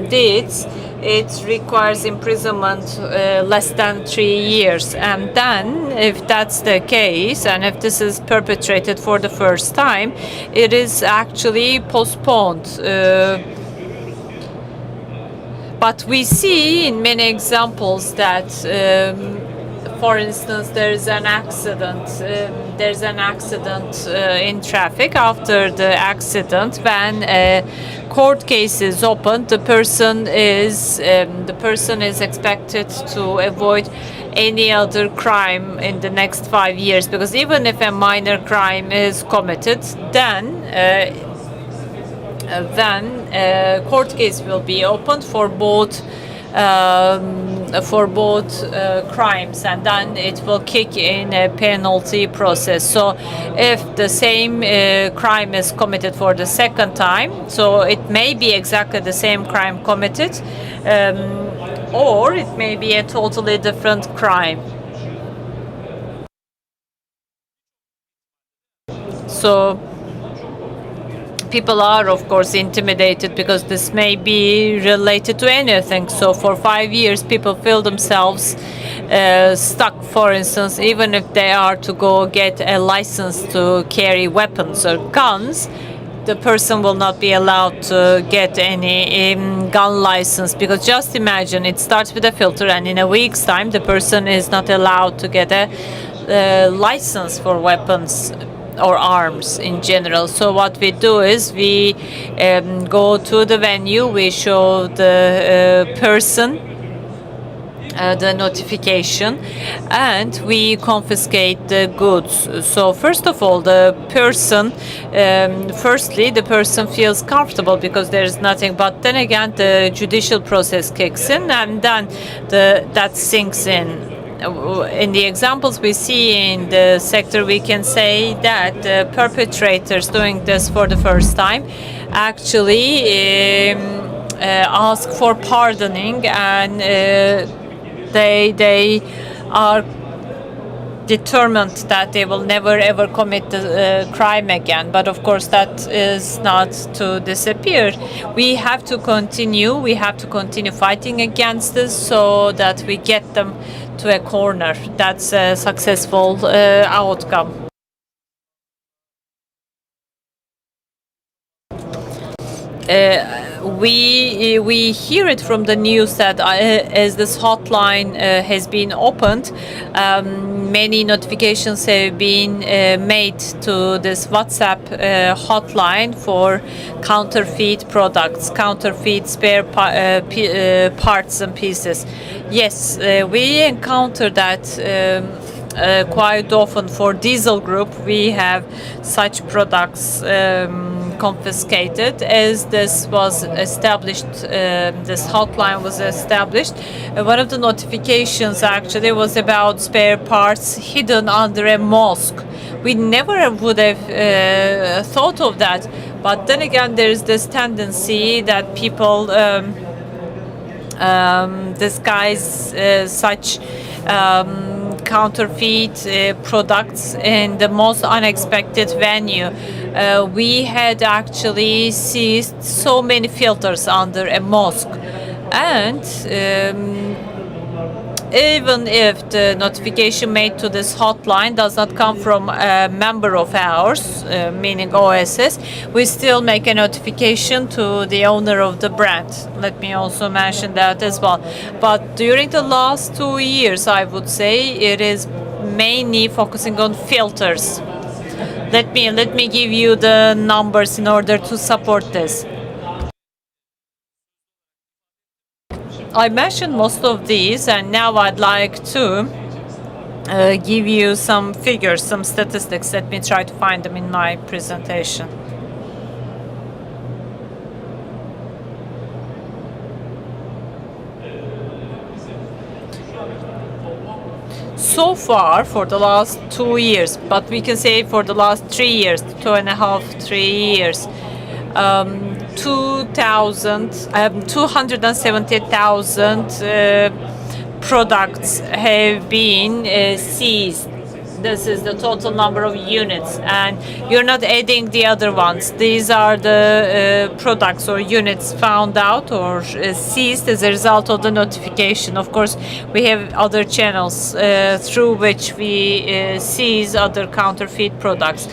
deeds, it requires imprisonment less than 3 years. And then, if that's the case, and if this is perpetrated for the first time, it is actually postponed. But we see in many examples that, for instance, there's an accident. In traffic. After the accident, when a court case is opened, the person is expected to avoid any other crime in the next 5 years, because even if a minor crime is committed, then court case will be opened for both crimes, and then it will kick in a penalty process. So if the same crime is committed for the second time, so it may be exactly the same crime committed, or it may be a totally different crime. So people are, of course, intimidated because this may be related to anything. So for 5 years, people feel themselves stuck, for instance, even if they are to go get a license to carry weapons or guns, the person will not be allowed to get any gun license, because just imagine, it starts with a filter, and in a week's time, the person is not allowed to get a license for weapons or arms in general. So what we do is we go to the venue, we show the person the notification, and we confiscate the goods. So first of all, the person, firstly, the person feels comfortable because there's nothing, but then again, the judicial process kicks in, and then that sinks in. In the examples we see in the sector, we can say that the perpetrators doing this for the first time actually ask for pardoning, and they are determined that they will never ever commit the crime again. But of course, that is not to disappear. We have to continue fighting against this so that we get them to a corner. That's a successful outcome. We hear it from the news that as this hotline has been opened, many notifications have been made to this WhatsApp hotline for counterfeit products, counterfeit spare parts and pieces. Yes, we encounter that quite often. For Diesel Group, we have such products confiscated as this was established, this hotline was established. One of the notifications actually was about spare parts hidden under a mosque. We never would have thought of that, but then again, there's this tendency that people disguise such counterfeit products in the most unexpected venue. We had actually seized so many filters under a mosque, and even if the notification made to this hotline does not come from a member of ours, meaning OSS, we still make a notification to the owner of the brand. Let me also mention that as well. But during the last 2 years, I would say it is mainly focusing on filters. Let me give you the numbers in order to support this. I mentioned most of these, and now I'd like to give you some figures, some statistics. Let me try to find them in my presentation. So so far for the last 2 years, but we can say for the last 3 years, 2.5, 3 years, 270,000 products have been seized. This is the total number of units, and you're not adding the other ones. These are the products or units found out or seized as a result of the notification. Of course, we have other channels through which we seize other counterfeit products.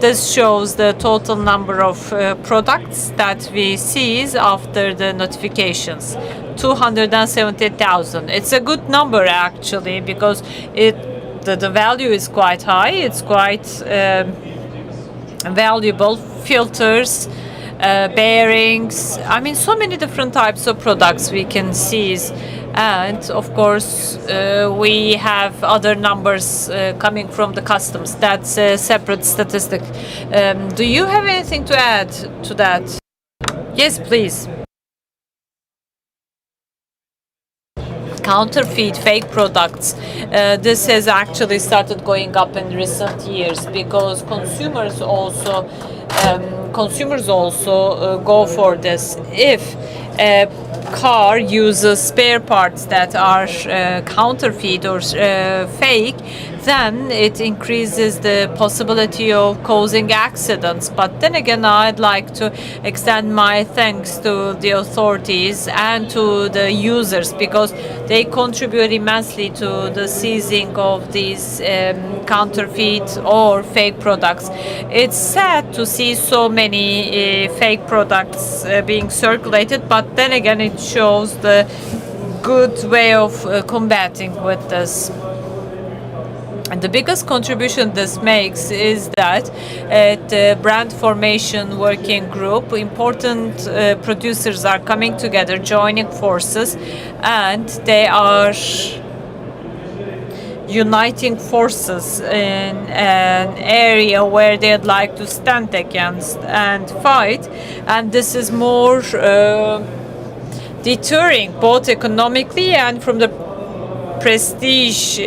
This shows the total number of products that we seize after the notifications. 270,000. It's a good number actually, because the value is quite high. It's quite valuable. Filters, bearings. I mean, so many different types of products we can seize. And of course, we have other numbers coming from the customs. That's a separate statistic. Do you have anything to add to that? Yes, please. Counterfeit, fake products. This has actually started going up in recent years because consumers also go for this. If a car uses spare parts that are counterfeit or fake, then it increases the possibility of causing accidents. But then again, I'd like to extend my thanks to the authorities and to the users, because they contribute immensely to the seizing of these counterfeit or fake products. It's sad to see so many fake products being circulated, but then again, it shows the good way of combating with this. And the biggest contribution this makes is that at the brand formation working group, important producers are coming together, joining forces, and they are uniting forces in an area where they'd like to stand against and fight. And this is more deterring, both economically and from the prestige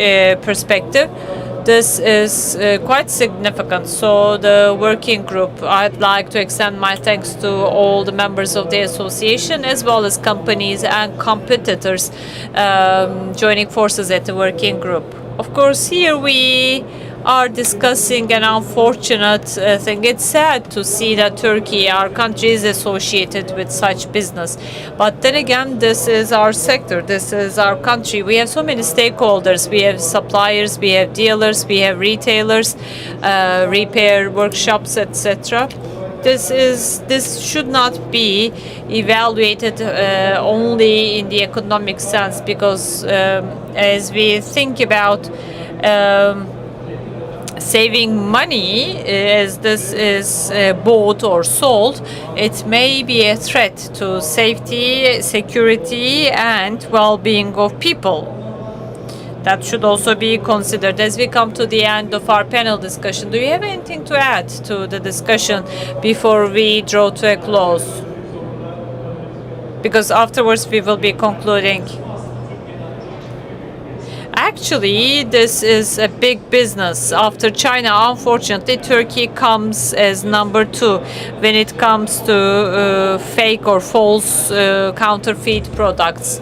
perspective. This is quite significant. So the working group, I'd like to extend my thanks to all the members of the association, as well as companies and competitors joining forces at the working group. Of course, here we are discussing an unfortunate thing. It's sad to see that Turkey, our country, is associated with such business. But then again, this is our sector, this is our country. We have so many stakeholders. We have suppliers, we have dealers, we have retailers, repair workshops, etc. This should not be evaluated only in the economic sense, because as we think about saving money, as this is bought or sold, it may be a threat to safety, security, and well-being of people. That should also be considered. As we come to the end of our panel discussion, do you have anything to add to the discussion before we draw to a close? Because afterwards we will be concluding. Actually, this is a big business. After China, unfortunately, Turkey comes as number 2 when it comes to fake or false counterfeit products.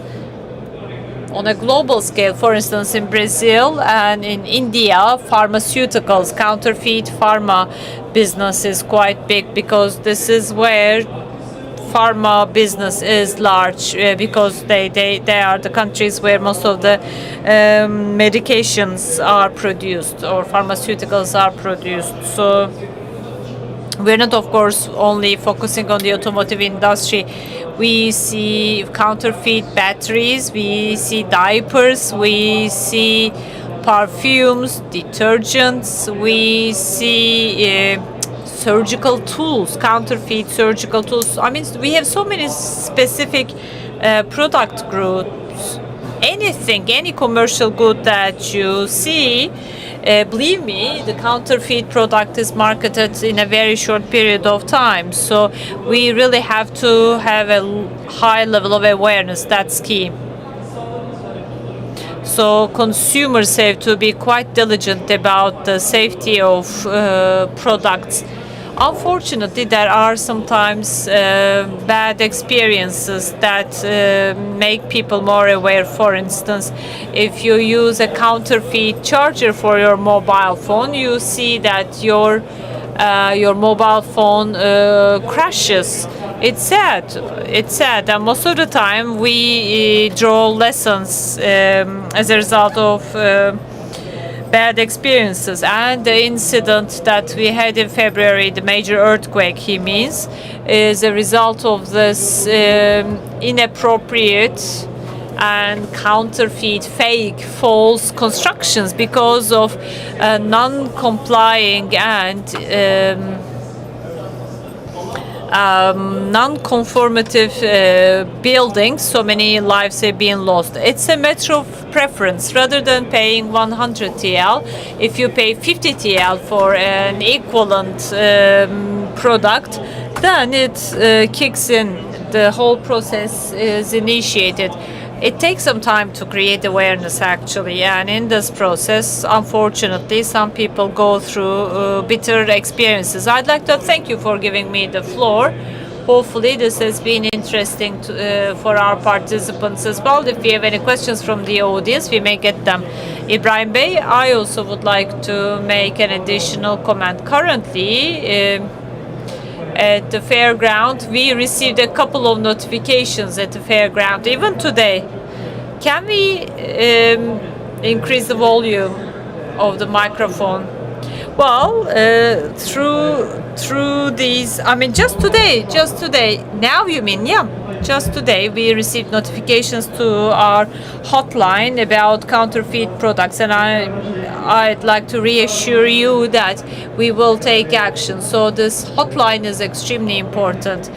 On a global scale, for instance, in Brazil and in India, pharmaceuticals, counterfeit pharma business is quite big, because this is where pharma business is large, because they are the countries where most of the medications are produced or pharmaceuticals are produced. So we're not, of course, only focusing on the automotive industry. We see counterfeit batteries, we see diapers, we see perfumes, detergents, we see surgical tools, counterfeit surgical tools. I mean, we have so many specific product groups. Anything, any commercial good that you see, believe me, the counterfeit product is marketed in a very short period of time. So we really have to have a high level of awareness. That's key. So consumers have to be quite diligent about the safety of products. Unfortunately, there are sometimes bad experiences that make people more aware. For instance, if you use a counterfeit charger for your mobile phone, you see that your mobile phone crashes. It's sad. It's sad, and most of the time we draw lessons as a result of bad experiences. And the incident that we had in February, the major earthquake, he means, is a result of this inappropriate and counterfeit, fake, false constructions because of non-complying and non-conformative buildings. So many lives have been lost. It's a matter of preference. Rather than paying 100 TL, if you pay 50 TL for an equivalent product, then it kicks in. The whole process is initiated. It takes some time to create awareness, actually, and in this process, unfortunately, some people go through bitter experiences. I'd like to thank you for giving me the floor. Hopefully, this has been interesting for our participants as well. If we have any questions from the audience, we may get them. Ibrahim Bey, I also would like to make an additional comment. Currently, at the fairground, we received a couple of notifications at the fairground, even today. Can we increase the volume of the microphone? Well, through these, I mean, just today. Now you mean, yeah. Just today we received notifications to our hotline about counterfeit products, and I'd like to reassure you that we will take action. So this hotline is extremely important.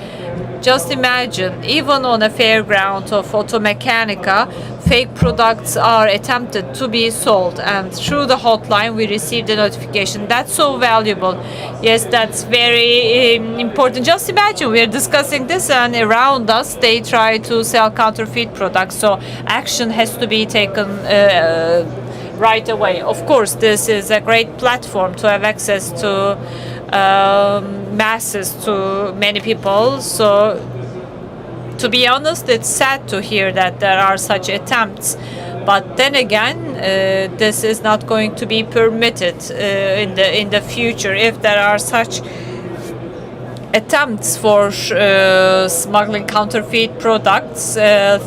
Just imagine, even on a fairground of Automechanika, fake products are attempted to be sold, and through the hotline we received a notification. That's so valuable. Yes, that's very important. Just imagine, we're discussing this and around us they try to sell counterfeit products. So action has to be taken right away. Of course, this is a great platform to have access to masses, to many people. So to be honest, it's sad to hear that there are such attempts. But then again, this is not going to be permitted in the future. If there are such attempts for smuggling counterfeit products,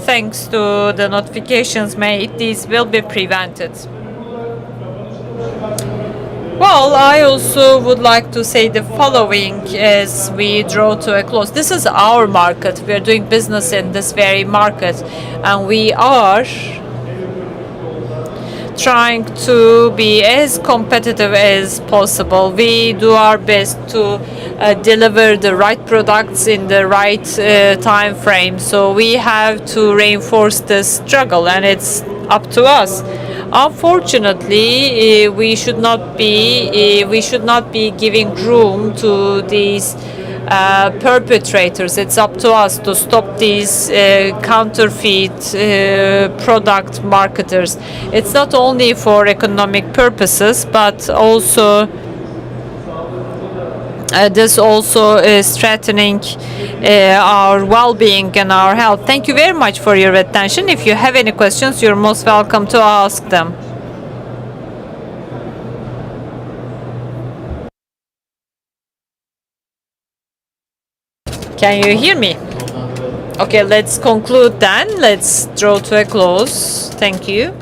thanks to the notifications made, these will be prevented. Well, I also would like to say the following as we draw to a close. This is our market. We are doing business in this very market, and we are trying to be as competitive as possible. We do our best to deliver the right products in the right time frame. So we have to reinforce this struggle, and it's up to us. Unfortunately, we should not be giving room to these perpetrators. It's up to us to stop these counterfeit product marketers. It's not only for economic purposes, but also this also is threatening our well-being and our health. Thank you very much for your attention. If you have any questions, you're most welcome to ask them. Can you hear me? Okay, let's conclude then. Let's draw to a close. Thank you.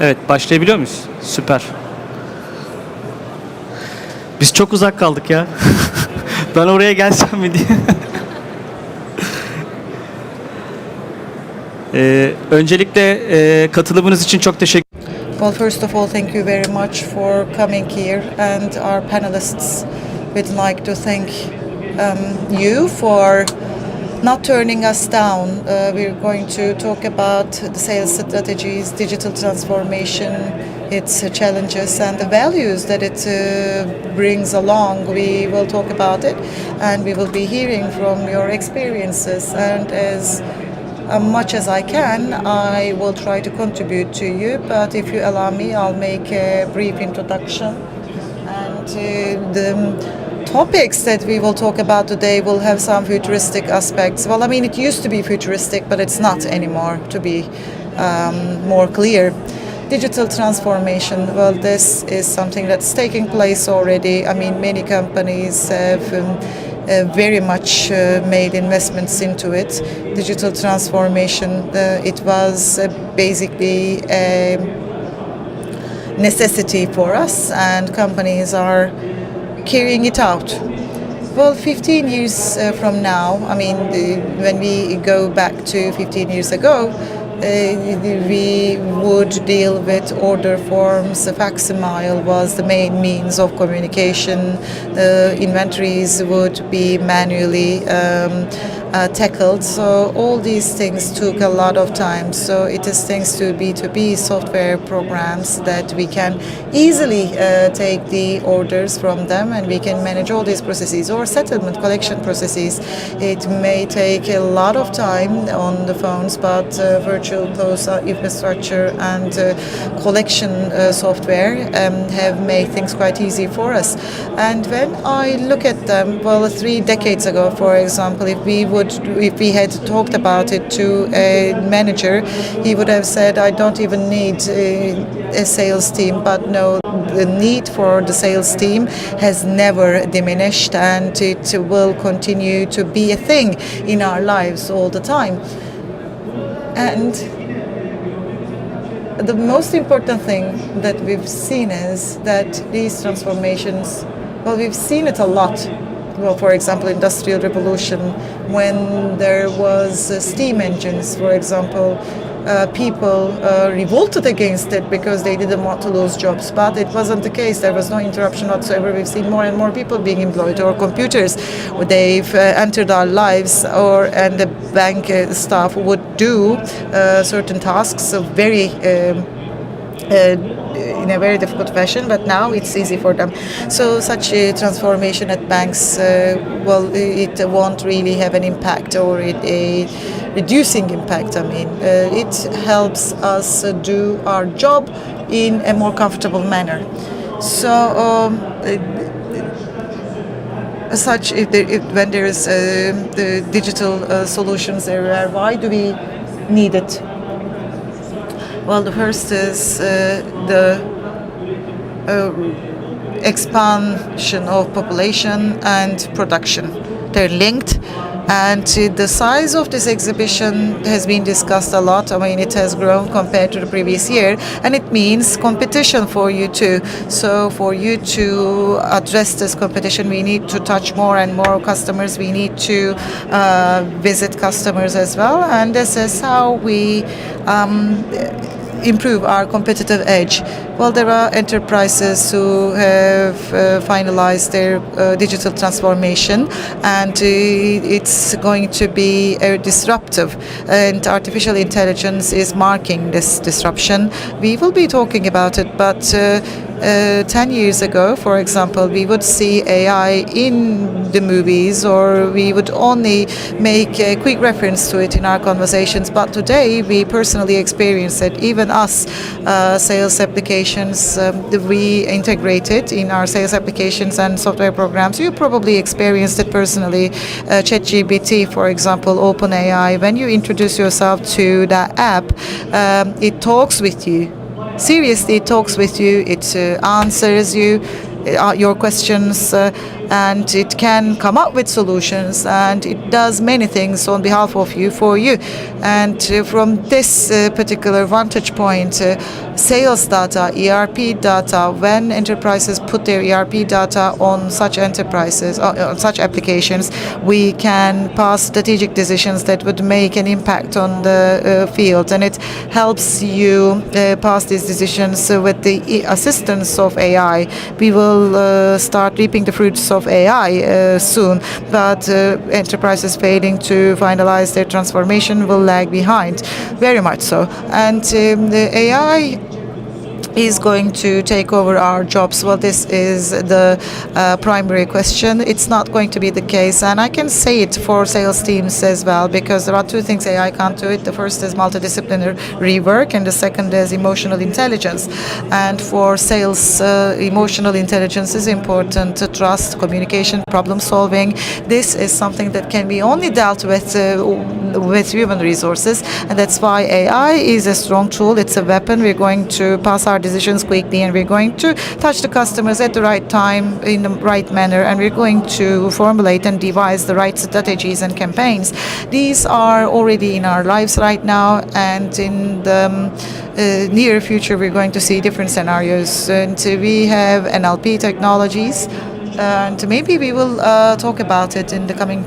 Evet, başlayabiliyor muyuz? Süper. Biz çok uzak kaldık ya. Ben oraya gelsem mi diye. Öncelikle katılımınız için çok teşekkür Well, first of all, thank you very much for coming here, and our panelists would like to thank you for not turning us down. We're going to talk about the sales strategies, digital transformation, its challenges, and the values that it brings along. We will talk about it, and we will be hearing from your experiences. And as much as I can, I will try to contribute to you, but if you allow me, I'll make a brief introduction. And the topics that we will talk about today will have some futuristic aspects. Well, I mean, it used to be futuristic, but it's not anymore, to be more clear. Digital transformation, well, this is something that's taking place already. I mean, many companies have very much made investments into it. Digital transformation, it was basically a necessity for us, and companies are carrying it out. Well, 15 years from now, I mean, when we go back to 15 years ago, we would deal with order forms. The facsimile was the main means of communication. Inventories would be manually tackled. So all these things took a lot of time. So it is thanks to B2B software programs that we can easily take the orders from them, and we can manage all these processes, or settlement collection processes. It may take a lot of time on the phones, but virtual POS infrastructure and collection software have made things quite easy for us. And when I look at them, well, 3 decades ago, for example, if we had talked about it to a manager, he would have said, I don't even need a sales team. But no, the need for the sales team has never diminished, and it will continue to be a thing in our lives all the time. And the most important thing that we've seen is that these transformations, well, we've seen it a lot. Well, for example, Industrial Revolution, when there was steam engines, for example, people revolted against it because they didn't want to lose jobs. But it wasn't the case. There was no interruption whatsoever. We've seen more and more people being employed, or computers. They've entered our lives, and the bank staff would do certain tasks very in a very difficult fashion, but now it's easy for them. So such a transformation at banks, well, it won't really have an impact, or a reducing impact. I mean, it helps us do our job in a more comfortable manner. So when there is the digital solutions everywhere, why do we need it? Well, the first is the expansion of population and production. They're linked, and the size of this exhibition has been discussed a lot. I mean, it has grown compared to the previous year, and it means competition for you too. So for you to address this competition, we need to touch more and more customers. We need to visit customers as well, and this is how we improve our competitive edge. Well, there are enterprises who have finalized their digital transformation, and it's going to be disruptive, and artificial intelligence is marking this disruption. We will be talking about it, but 10 years ago, for example, we would see AI in the movies, or we would only make a quick reference to it in our conversations. But today, we personally experience it. Even us, sales applications, we integrate it in our sales applications and software programs. You probably experienced it personally. ChatGPT, for example, OpenAI, when you introduce yourself to that app, it talks with you. Seriously, it talks with you, it answers you, your questions, and it can come up with solutions, and it does many things on behalf of you, for you. And from this particular vantage point, sales data, ERP data, when enterprises put their ERP data on such enterprises, on such applications, we can pass strategic decisions that would make an impact on the field, and it helps you pass these decisions with the assistance of AI. We will start reaping the fruits of AI soon, but enterprises failing to finalize their transformation will lag behind, very much so. And the AI is going to take over our jobs. Well, this is the primary question. It's not going to be the case, and I can say it for sales teams as well, because there are two things AI can't do it. The first is multidisciplinary work, and the second is emotional intelligence. And for sales, emotional intelligence is important. Trust, communication, problem solving. This is something that can be only dealt with human resources, and that's why AI is a strong tool. It's a weapon. We're going to pass our decisions quickly, and we're going to touch the customers at the right time in the right manner, and we're going to formulate and devise the right strategies and campaigns. These are already in our lives right now, and in the near future we're going to see different scenarios. And we have NLP technologies, and maybe we will talk about it in the coming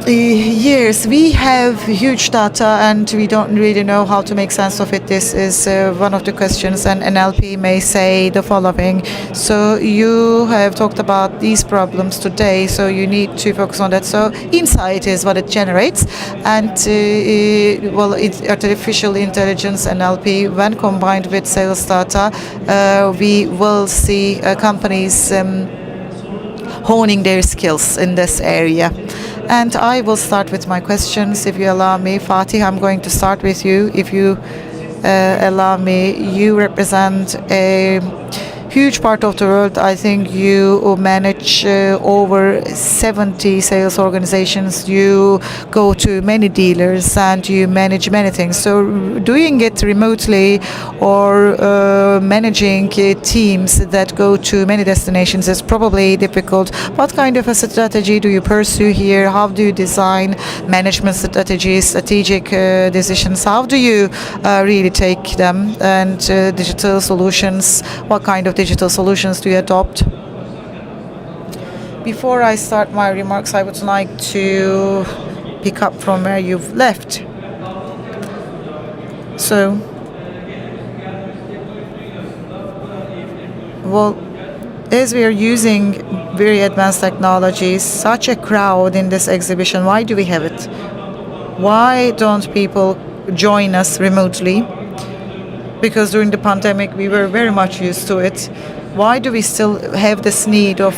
years. We have huge data, and we don't really know how to make sense of it. This is one of the questions, and NLP may say the following: so you have talked about these problems today, so you need to focus on that. So insight is what it generates, and artificial intelligence, NLP, when combined with sales data, we will see companies honing their skills in this area. And I will start with my questions, if you allow me. Fatih, I'm going to start with you, if you allow me. You represent a huge part of the world. I think you manage over 70 sales organizations. You go to many dealers, and you manage many things. So doing it remotely or managing teams that go to many destinations is probably difficult. What kind of a strategy do you pursue here? How do you design management strategies, strategic decisions? How do you really take them? And digital solutions, what kind of digital solutions do you adopt? Before I start my remarks, I would like to pick up from where you've left. So, well, as we are using very advanced technologies, such a crowd in this exhibition, why do we have it? Why don't people join us remotely? Because during the pandemic, we were very much used to it. Why do we still have this need of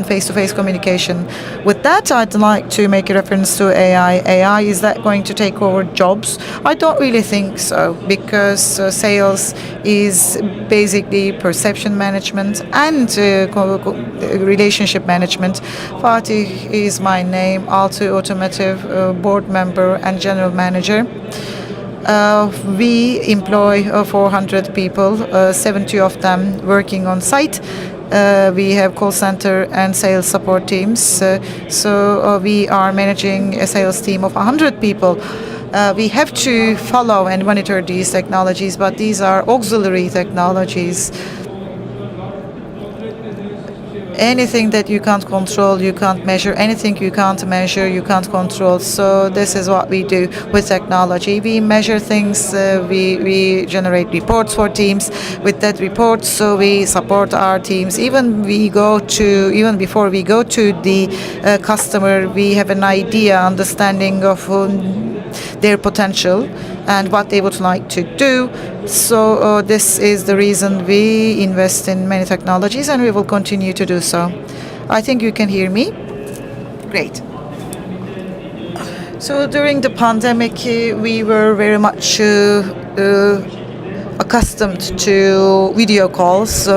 face-to-face communication? With that, I'd like to make a reference to AI. AI, is that going to take over jobs? I don't really think so, because sales is basically perception management and relationship management. Fatih is my name, Automotive board member and general manager. We employ 400 people, 70 of them working on site. We have call center and sales support teams. So we are managing a sales team of 100 people. We have to follow and monitor these technologies, but these are auxiliary technologies. Anything that you can't control, you can't measure. Anything you can't measure, you can't control. So this is what we do with technology. We measure things. We generate reports for teams. With that report, so we support our teams. Even before we go to the customer, we have an idea, understanding of their potential and what they would like to do. So this is the reason we invest in many technologies, and we will continue to do so. I think you can hear me. Great. So during the pandemic, we were very much accustomed to video calls.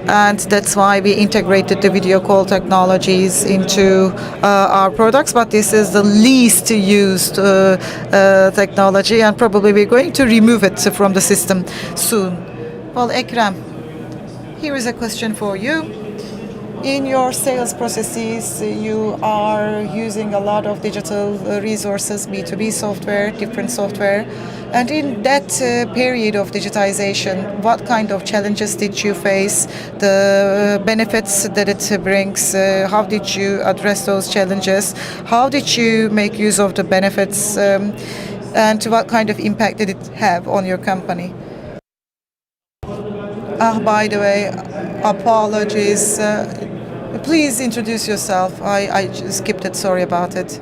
And that's why we integrated the video call technologies into our products. But this is the least used technology, and probably we're going to remove it from the system soon. Well, Ekrem, here is a question for you. In your sales processes, you are using a lot of digital resources, B2B software, different software. And in that period of digitization, what kind of challenges did you face? The benefits that it brings, how did you address those challenges? How did you make use of the benefits? And what kind of impact did it have on your company? By the way, apologies. Please introduce yourself. I just skipped it. Sorry about it.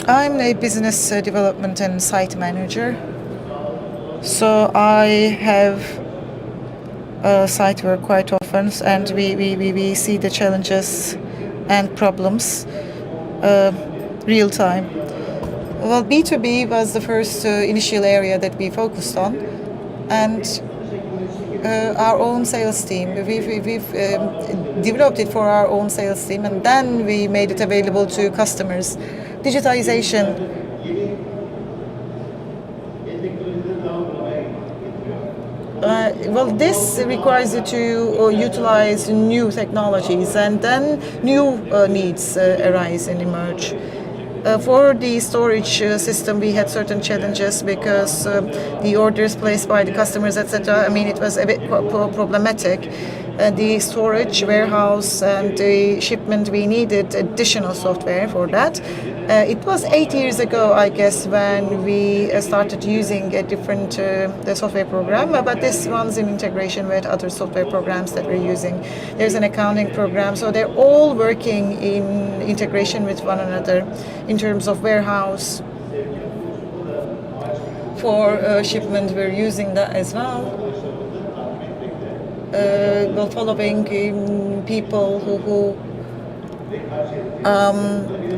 I'm a business development and site manager. So I have site work quite often, and we see the challenges and problems real time. Well, B2B was the first initial area that we focused on, and our own sales team. We've developed it for our own sales team, and then we made it available to customers. Digitization. Well, this requires you to utilize new technologies, and then new needs arise and emerge. For the storage system, we had certain challenges because the orders placed by the customers, etc. I mean, it was a bit problematic. The storage warehouse and the shipment, we needed additional software for that. It was 8 years ago, I guess, when we started using a different the software program, but this runs in integration with other software programs that we're using. There's an accounting program, so they're all working in integration with one another in terms of warehouse. For shipment, we're using that as well. Well, following people who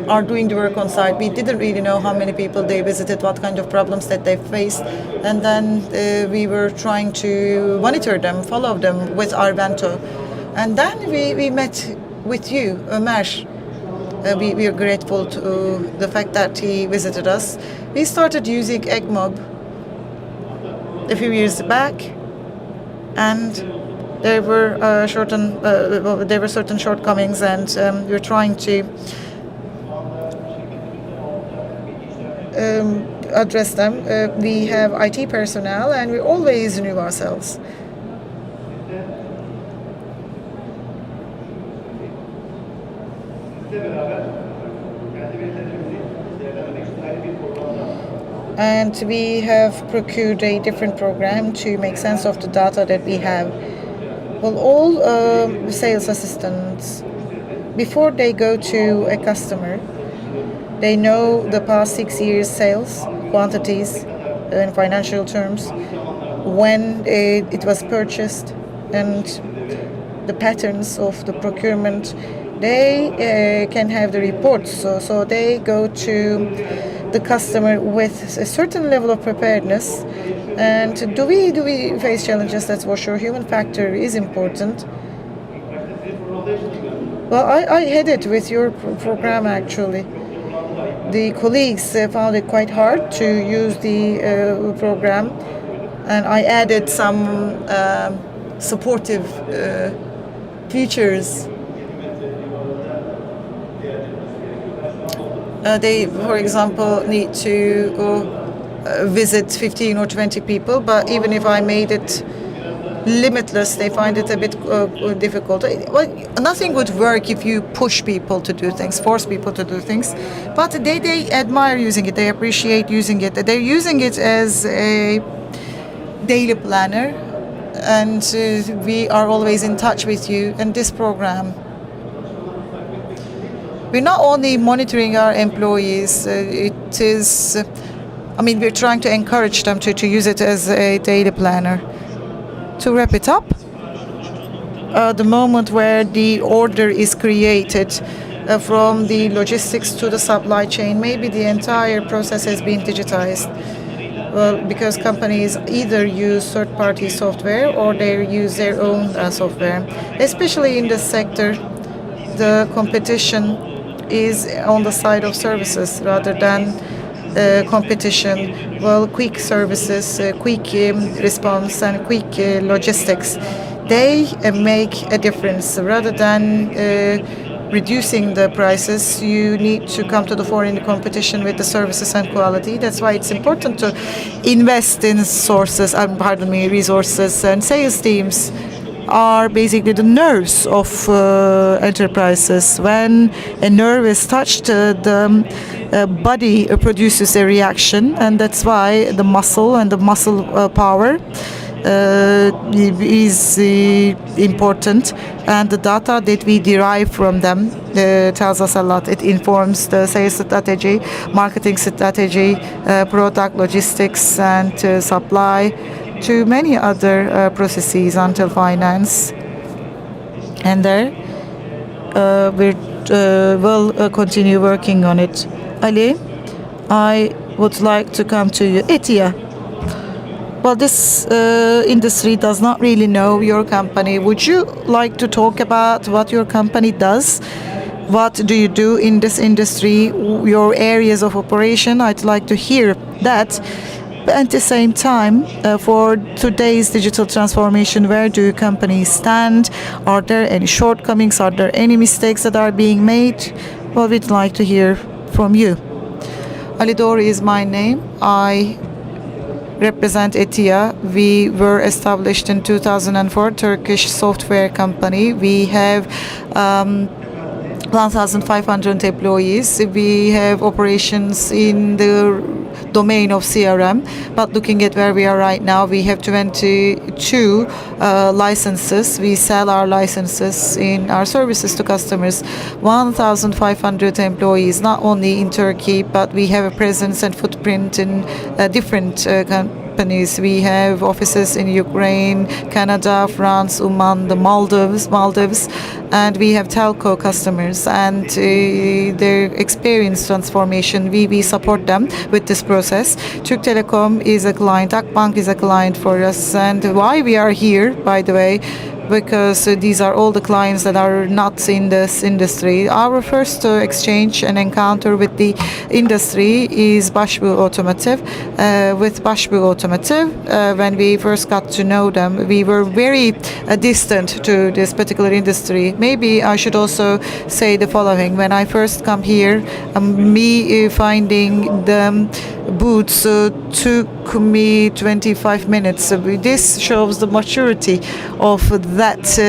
are doing the work on site. We didn't really know how many people they visited, what kind of problems that they faced, and then we were trying to monitor them, follow them with our Bento. And then we met with you, Ömer. We are grateful to the fact that he visited us. We started using EggMob a few years back, and there were certain shortcomings, and we're trying to address them. We have IT personnel, and we always renew ourselves. And we have procured a different program to make sense of the data that we have. Well, all sales assistants, before they go to a customer, they know the past 6 years' sales, quantities, in financial terms, when it was purchased, and the patterns of the procurement. They can have the reports, so they go to the customer with a certain level of preparedness. And do we face challenges? That's for sure. Human factor is important. Well, I had it with your program, actually. The colleagues found it quite hard to use the program, and I added some supportive features. They, for example, need to visit 15 or 20 people, but even if I made it limitless, they find it a bit difficult. Well, nothing would work if you push people to do things, force people to do things, but they admire using it, they appreciate using it. They're using it as a daily planner, and we are always in touch with you in this program. We're not only monitoring our employees, we're trying to encourage them to use it as a daily planner. To wrap it up, the moment where the order is created, from the logistics to the supply chain, maybe the entire process has been digitized. Well, because companies either use third-party software or they use their own software. Especially in this sector, the competition is on the side of services rather than competition. Well, quick services, quick response, and quick logistics. they make a difference. Rather than reducing the prices, you need to come to the fore in the competition with the services and quality. That's why it's important to invest in resources, and sales teams are basically the nerves of enterprises. When a nerve is touched, the body produces a reaction, and that's why the muscle and the muscle power is important, and the data that we derive from them tells us a lot. It informs the sales strategy, marketing strategy, product logistics, and supply, to many other processes until finance. And there we will continue working on it. Ali, I would like to come to you. Etia. Well, this industry does not really know your company. Would you like to talk about what your company does? What do you do in this industry? Your areas of operation? I'd like to hear that. But at the same time, for today's digital transformation, where do companies stand? Are there any shortcomings? Are there any mistakes that are being made? Well, we'd like to hear from you. Ali Doğru is my name. I represent Etia. We were established in 2004, Turkish software company. We have 1,500 employees. We have operations in the domain of CRM, but looking at where we are right now, we have 22 licenses. We sell our licenses in our services to customers. 1,500 employees, not only in Turkey, but we have a presence and footprint in different companies. We have offices in Ukraine, Canada, France, Oman, the Maldives, and we have telco customers, and their experience transformation. We support them with this process. Türk Telekom is a client, Akbank is a client for us, and why we are here, by the way, because these are all the clients that are not in this industry. Our first exchange and encounter with the industry is Başbuğ Automotive. With Başbuğ Automotive, when we first got to know them, we were very distant to this particular industry. Maybe I should also say the following. When I first come here, me finding the booths took me 25 minutes. This shows the maturity of that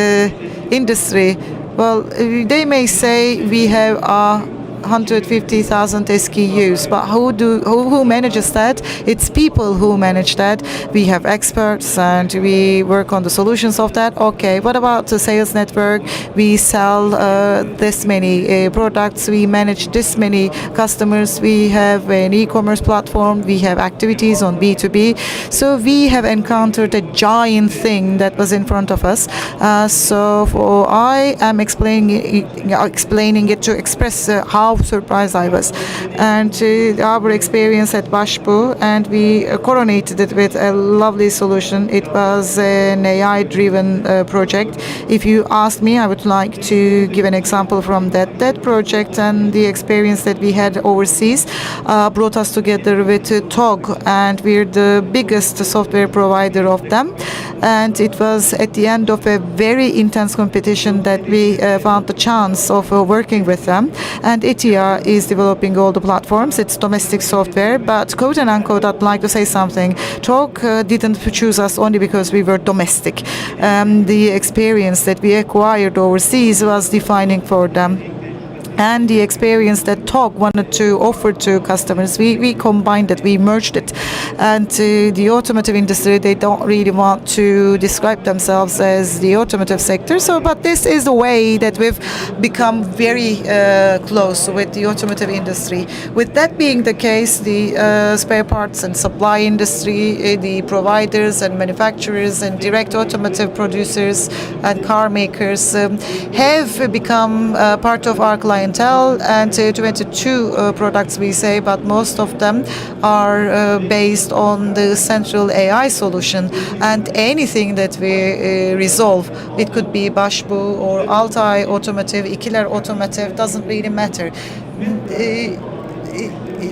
industry. Well, they may say we have 150,000 SKUs, but who manages that? It's people who manage that. We have experts and we work on the solutions of that. Okay, what about the sales network? We sell this many products. We manage this many customers. We have an e-commerce platform. We have activities on B2B. So we have encountered a giant thing that was in front of us. I am explaining it to express how surprised I was, and our experience at Başbuğ, and we coronated it with a lovely solution. It was an AI-driven project. If you ask me, I would like to give an example from that project, and the experience that we had overseas brought us together with TOG, and we're the biggest software provider of them. And it was at the end of a very intense competition that we found the chance of working with them. And Etia is developing all the platforms. It's domestic software, but quote and unquote, I'd like to say something. TOG didn't choose us only because we were domestic. The experience that we acquired overseas was defining for them. And the experience that TOG wanted to offer to customers, we combined it, we merged it. And the automotive industry, they don't really want to describe themselves as the automotive sector. But this is the way that we've become very close with the automotive industry. With that being the case, the spare parts and supply industry, the providers and manufacturers and direct automotive producers and car makers have become part of our clientele, and 22 products we say, but most of them are based on the central AI solution, and anything that we resolve, it could be Başbuğ or Altay Automotive, İkiler Automotive, doesn't really matter.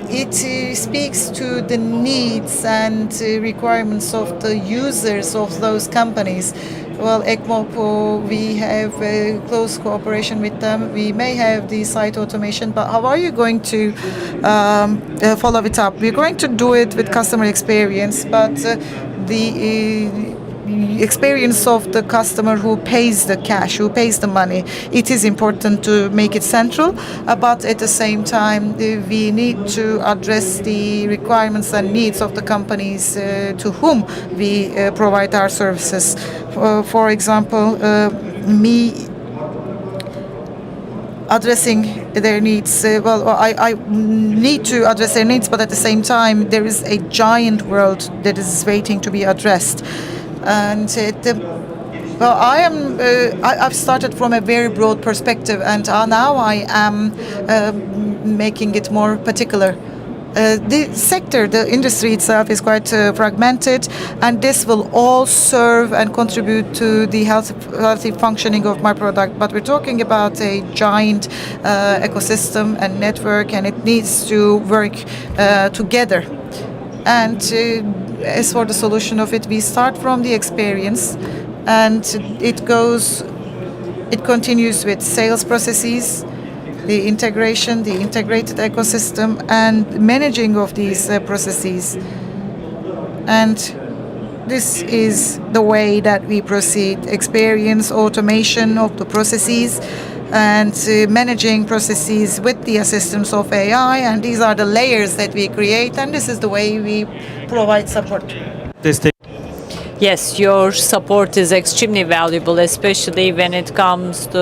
it speaks to the needs and requirements of the users of those companies. Well, ECMOP, we have a close cooperation with them. We may have the site automation, but how are you going to follow it up? We're going to do it with customer experience, but the experience of the customer who pays the cash, who pays the money, it is important to make it central, but at the same time we need to address the requirements and needs of the companies to whom we provide our services. For example, me addressing their needs. I need to address their needs, but at the same time, there is a giant world that is waiting to be addressed. And I've started from a very broad perspective, and now I am making it more particular. The sector, the industry itself is quite fragmented, and this will all serve and contribute to the healthy functioning of my product. But we're talking about a giant ecosystem and network, and it needs to work together. And as for the solution of it, we start from the experience, and it continues with sales processes, the integration, the integrated ecosystem, and managing of these processes. And this is the way that we proceed: experience, automation of the processes, and managing processes with the assistance of AI. And these are the layers that we create, and this is the way we provide support. Destek. Yes, your support is extremely valuable, especially when it comes to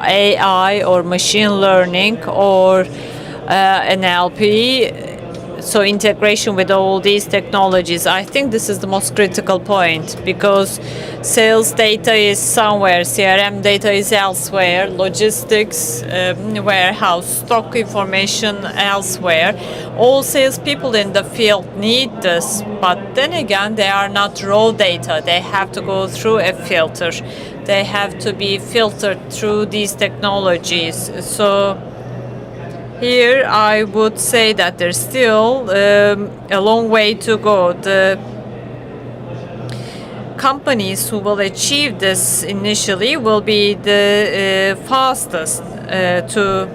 AI or machine learning or NLP. So integration with all these technologies, I think this is the most critical point, because sales data is somewhere, CRM data is elsewhere, logistics, warehouse, stock information elsewhere. All salespeople in the field need this, but then again, they are not raw data. They have to go through a filter. They have to be filtered through these technologies. So here, I would say that there's still a long way to go. The companies who will achieve this initially will be the fastest to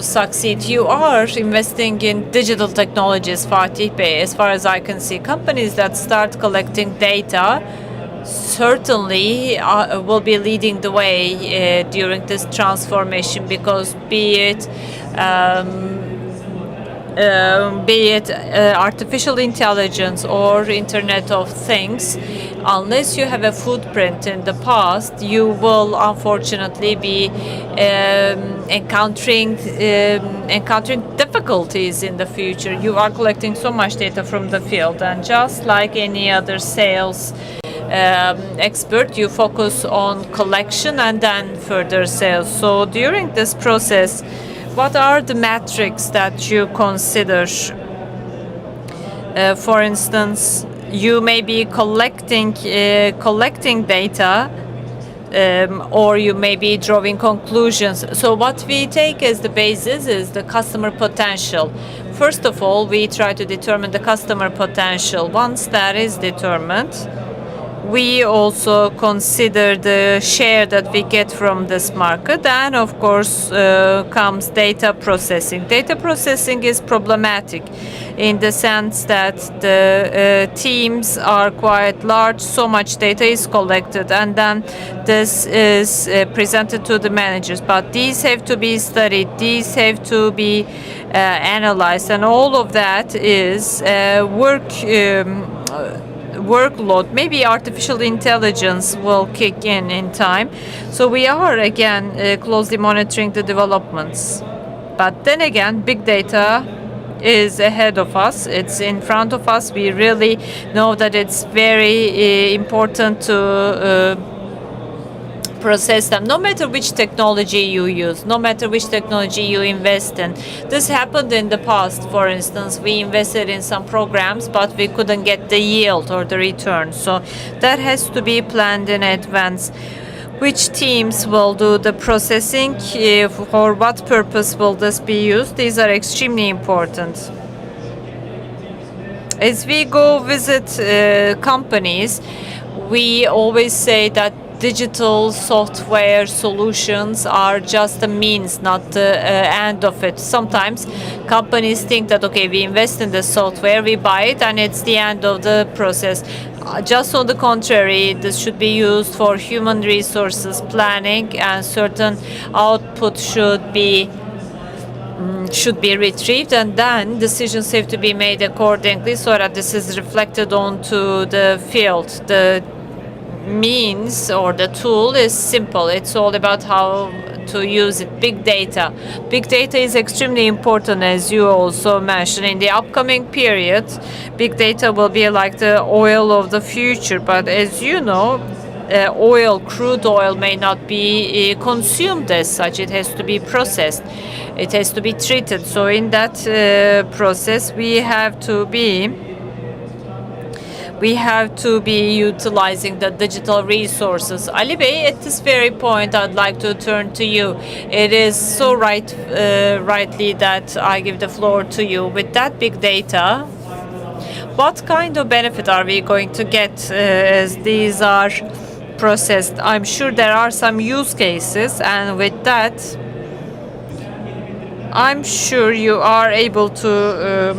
succeed. You are investing in digital technologies, Fatih Bey. As far as I can see, companies that start collecting data certainly will be leading the way during this transformation, because be it artificial intelligence or Internet of Things, unless you have a footprint in the past, you will unfortunately be encountering difficulties in the future. You are collecting so much data from the field, and just like any other sales expert, you focus on collection and then further sales. So during this process, what are the metrics that you consider? For instance, you may be collecting data, or you may be drawing conclusions. So what we take as the basis is the customer potential. First of all, we try to determine the customer potential. Once that is determined, we also consider the share that we get from this market, and of course comes data processing. Data processing is problematic in the sense that the teams are quite large, so much data is collected, and then this is presented to the managers. But these have to be studied, these have to be analyzed, and all of that is workload. Maybe artificial intelligence will kick in time. So we are again closely monitoring the developments. But then again, big data is ahead of us. It's in front of us. We really know that it's very important to process them, no matter which technology you use, no matter which technology you invest in. This happened in the past. For instance, we invested in some programs, but we couldn't get the yield or the return. So that has to be planned in advance. Which teams will do the processing? For what purpose will this be used? These are extremely important. As we go visit companies, we always say that digital software solutions are just a means, not the end of it. Sometimes companies think that, okay, we invest in the software, we buy it, and it's the end of the process. Just on the contrary, this should be used for human resources planning, and certain output should be retrieved, and then decisions have to be made accordingly so that this is reflected onto the field. The means or the tool is simple. It's all about how to use it. Big data. Big data is extremely important, as you also mentioned. In the upcoming period, big data will be like the oil of the future. But as you know, crude oil may not be consumed as such. It has to be processed. It has to be treated. So in that process, we have to be utilizing the digital resources. Ali Bey, at this very point, I'd like to turn to you. It is so rightly that I give the floor to you. With that big data, what kind of benefit are we going to get as these are processed? I'm sure there are some use cases, and with that, I'm sure you are able to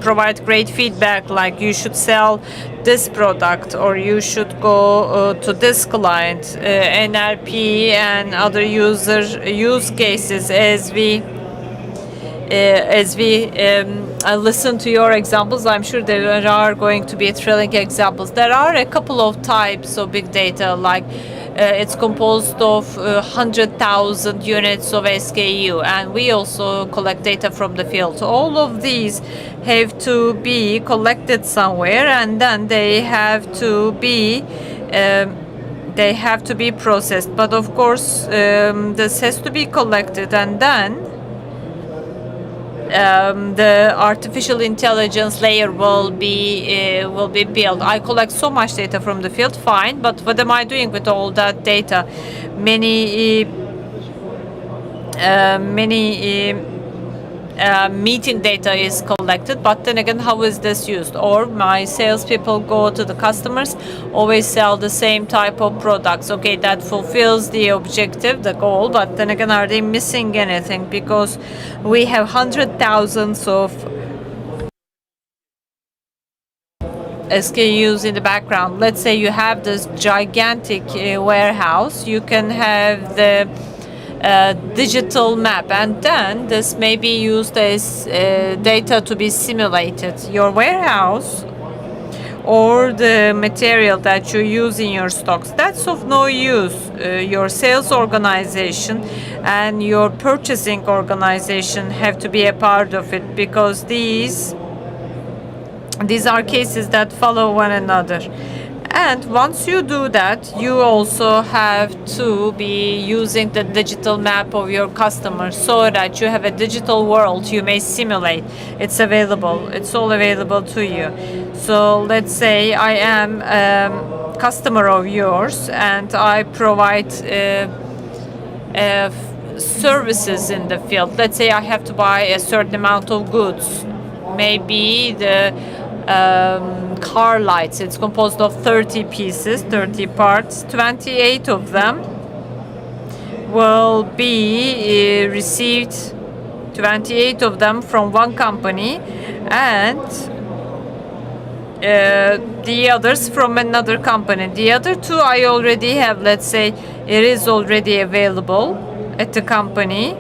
provide great feedback, like you should sell this product or you should go to this client, NLP and other use cases. As we listen to your examples, I'm sure there are going to be thrilling examples. There are a couple of types of big data, like it's composed of 100,000 units of SKU, and we also collect data from the field. All of these have to be collected somewhere, and then they have to be processed. But of course, this has to be collected, and then the artificial intelligence layer will be built. I collect so much data from the field, fine, but what am I doing with all that data? Many meeting data is collected, but then again, how is this used? Or my salespeople go to the customers, always sell the same type of products. Okay, that fulfills the objective, the goal, but then again, are they missing anything? Because we have thousands of SKUs in the background. Let's say you have this gigantic warehouse, you can have the digital map, and then this may be used as data to be simulated. Your warehouse or the material that you use in your stocks, that's of no use. Your sales organization and your purchasing organization have to be a part of it, because these are cases that follow one another. And once you do that, you also have to be using the digital map of your customers so that you have a digital world you may simulate. It's available. It's all available to you. So let's say I am a customer of yours and I provide services in the field. Let's say I have to buy a certain amount of goods. Maybe the car lights. It's composed of 30 pieces, 30 parts. 28 of them will be received, 28 of them from one company, and the others from another company. The other two I already have. Let's say it is already available at the company.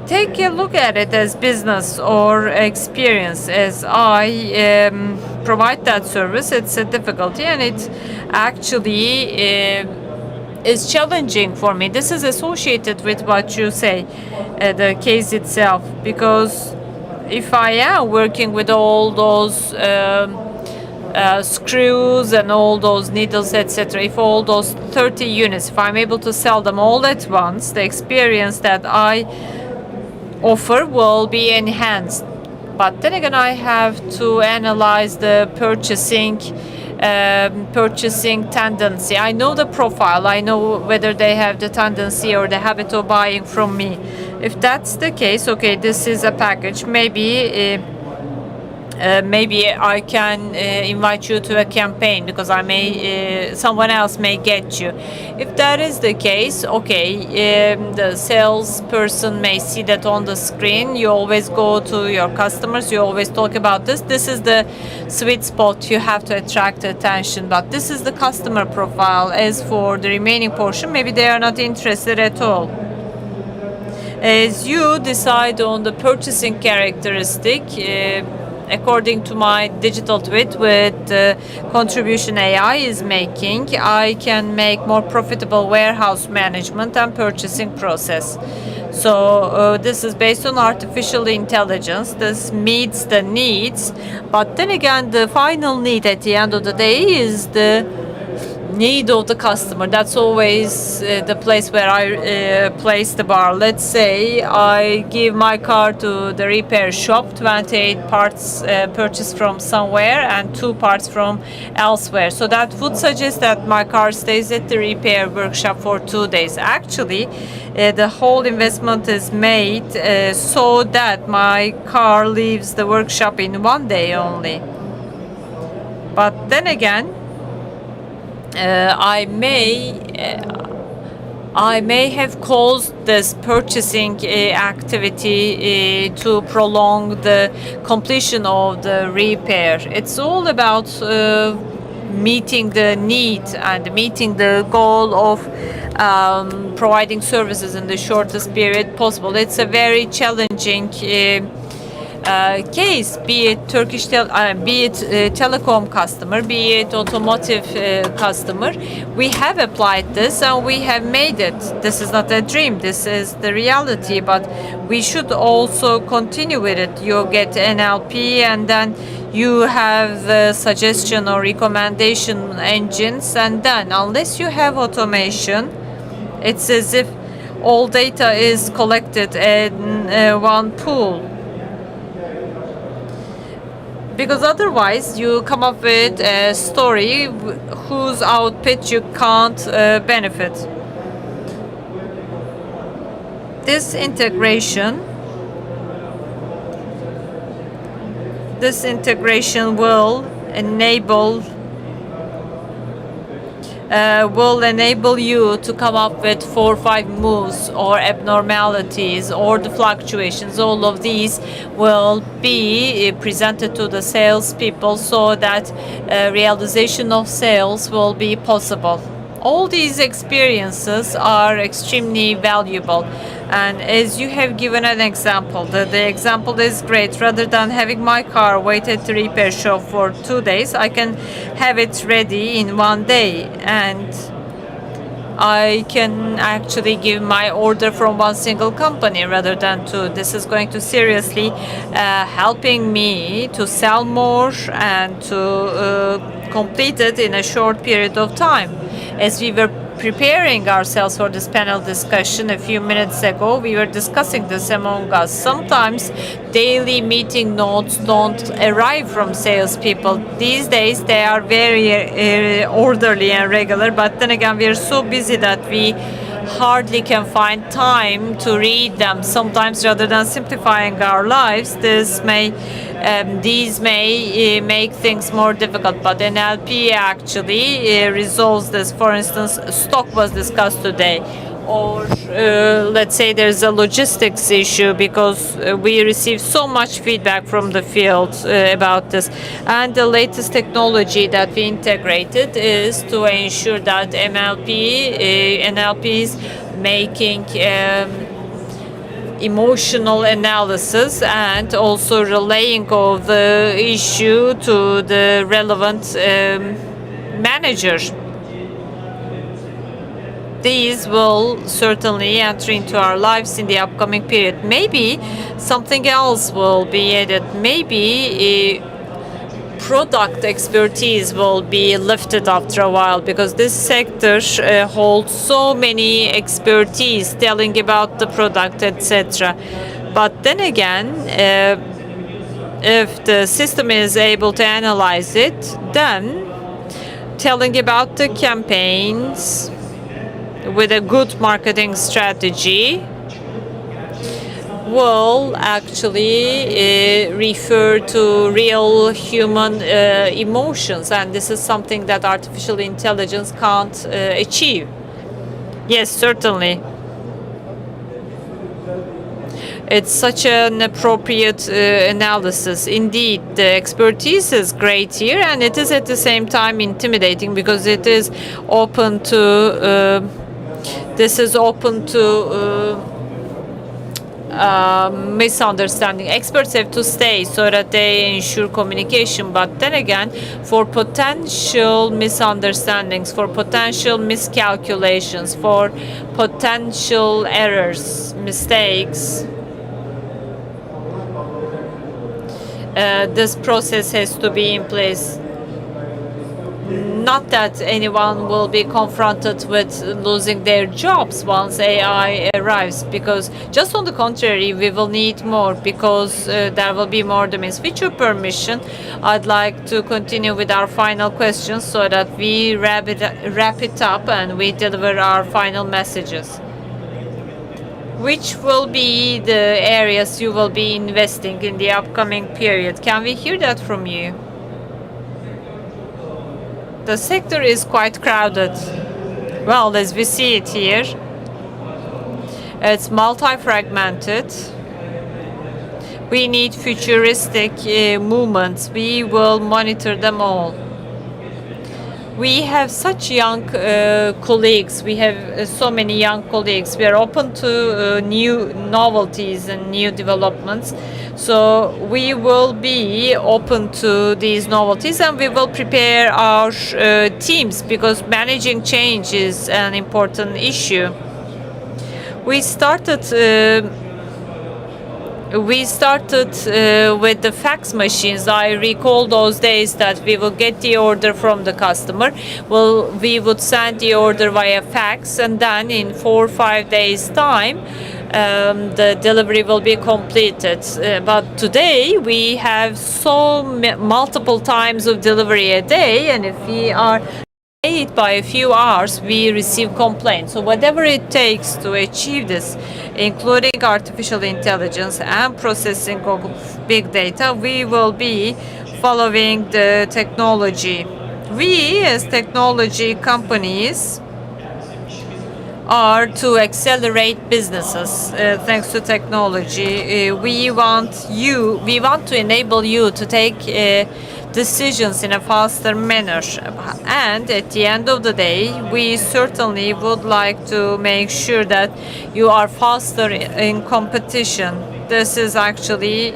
Take a look at it as business or experience. As I provide that service, it's a difficulty, and it actually is challenging for me. This is associated with what you say, the case itself, because if I am working with all those screws and all those needles, etc., if all those 30 units, if I'm able to sell them all at once, the experience that I offer will be enhanced. But then again, I have to analyze the purchasing purchasing tendency. I know the profile. I know whether they have the tendency or the habit of buying from me. If that's the case, okay, this is a package. Maybe I can invite you to a campaign because I may someone else may get you. If that is the case, okay, the salesperson may see that on the screen. You always go to your customers. You always talk about this. This is the sweet spot. You have to attract attention. But this is the customer profile. As for the remaining portion, maybe they are not interested at all. As you decide on the purchasing characteristic. According to my digital tweet with the contribution AI is making, I can make more profitable warehouse management and purchasing process. So this is based on artificial intelligence. This meets the needs, but then again, the final need at the end of the day is the need of the customer. That's always the place where I place the bar. Let's say I give my car to the repair shop, 28 parts purchased from somewhere and 2 parts from elsewhere. So that would suggest that my car stays at the repair workshop for 2 days. Actually, the whole investment is made so that my car leaves the workshop in 1 day only. But then again, I may have caused this purchasing activity to prolong the completion of the repair. It's all about meeting the need and meeting the goal of providing services in the shortest period possible. It's a very challenging case, be it telecom customer, be it automotive customer. We have applied this and we have made it. This is not a dream, this is the reality, but we should also continue with it. You get NLP and then you have suggestion or recommendation engines, and then unless you have automation, it's as if all data is collected in one pool. Because otherwise you come up with a story whose output you can't benefit. This integration will enable you to come up with 4 or 5 moves or abnormalities or the fluctuations. All of these will be presented to the salespeople so that realization of sales will be possible. All these experiences are extremely valuable. And as you have given an example, the example is great. Rather than having my car wait at the repair shop for 2 days, I can have it ready in 1 day. And I can actually give my order from one single company rather than two. This is going to seriously helping me to sell more and to complete it in a short period of time. As we were preparing ourselves for this panel discussion a few minutes ago, we were discussing this among us. Sometimes daily meeting notes don't arrive from salespeople. These days they are very orderly and regular, but then again we are so busy that we hardly can find time to read them. Sometimes rather than simplifying our lives, these may make things more difficult, but NLP actually resolves this. For instance, stock was discussed today, or let's say there's a logistics issue because we receive so much feedback from the field about this, and the latest technology that we integrated is to ensure that NLP is making emotional analysis and also relaying of the issue to the relevant manager. These will certainly enter into our lives in the upcoming period. Maybe something else will be added. Maybe product expertise will be lifted after a while, because this sector holds so many expertise telling about the product, etc. But then again, if the system is able to analyze it, then telling about the campaigns with a good marketing strategy will actually refer to real human emotions, and this is something that artificial intelligence can't achieve. Yes, certainly. It's such an appropriate analysis. Indeed, the expertise is great here, and it is at the same time intimidating because it is open to. This is open to misunderstanding. Experts have to stay so that they ensure communication. But then again, for potential misunderstandings, for potential miscalculations, for potential errors, mistakes, this process has to be in place. Not that anyone will be confronted with losing their jobs once AI arrives, because just on the contrary, we will need more, because there will be more domains. With your permission, I'd like to continue with our final questions so that we wrap it up and we deliver our final messages. Which will be the areas you will be investing in the upcoming period? Can we hear that from you? The sector is quite crowded. Well, as we see it here, it's multi-fragmented. We need futuristic movements. We will monitor them all. We have such young colleagues. We have so many young colleagues. We are open to new novelties and new developments. So we will be open to these novelties, and we will prepare our teams, because managing change is an important issue. We started with the fax machines. I recall those days that we would get the order from the customer. Well, we would send the order via fax, and then in 4 or 5 days' time, the delivery will be completed. But today we have so multiple times of delivery a day, and if we are late by a few hours, we receive complaints. So whatever it takes to achieve this, including artificial intelligence and processing of big data, we will be following the technology. We, as technology companies, are to accelerate businesses thanks to technology. We want to enable you to take decisions in a faster manner. And at the end of the day, we certainly would like to make sure that you are faster in competition. This is actually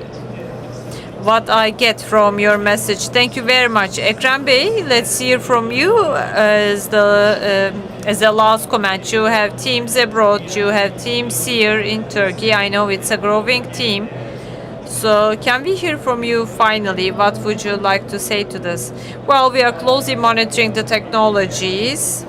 what I get from your message. Thank you very much. Ekrem Bey, let's hear from you as the last comment. You have teams abroad, you have teams here in Turkey. I know it's a growing team. So can we hear from you finally? What would you like to say to this? Well, we are closely monitoring the technologies.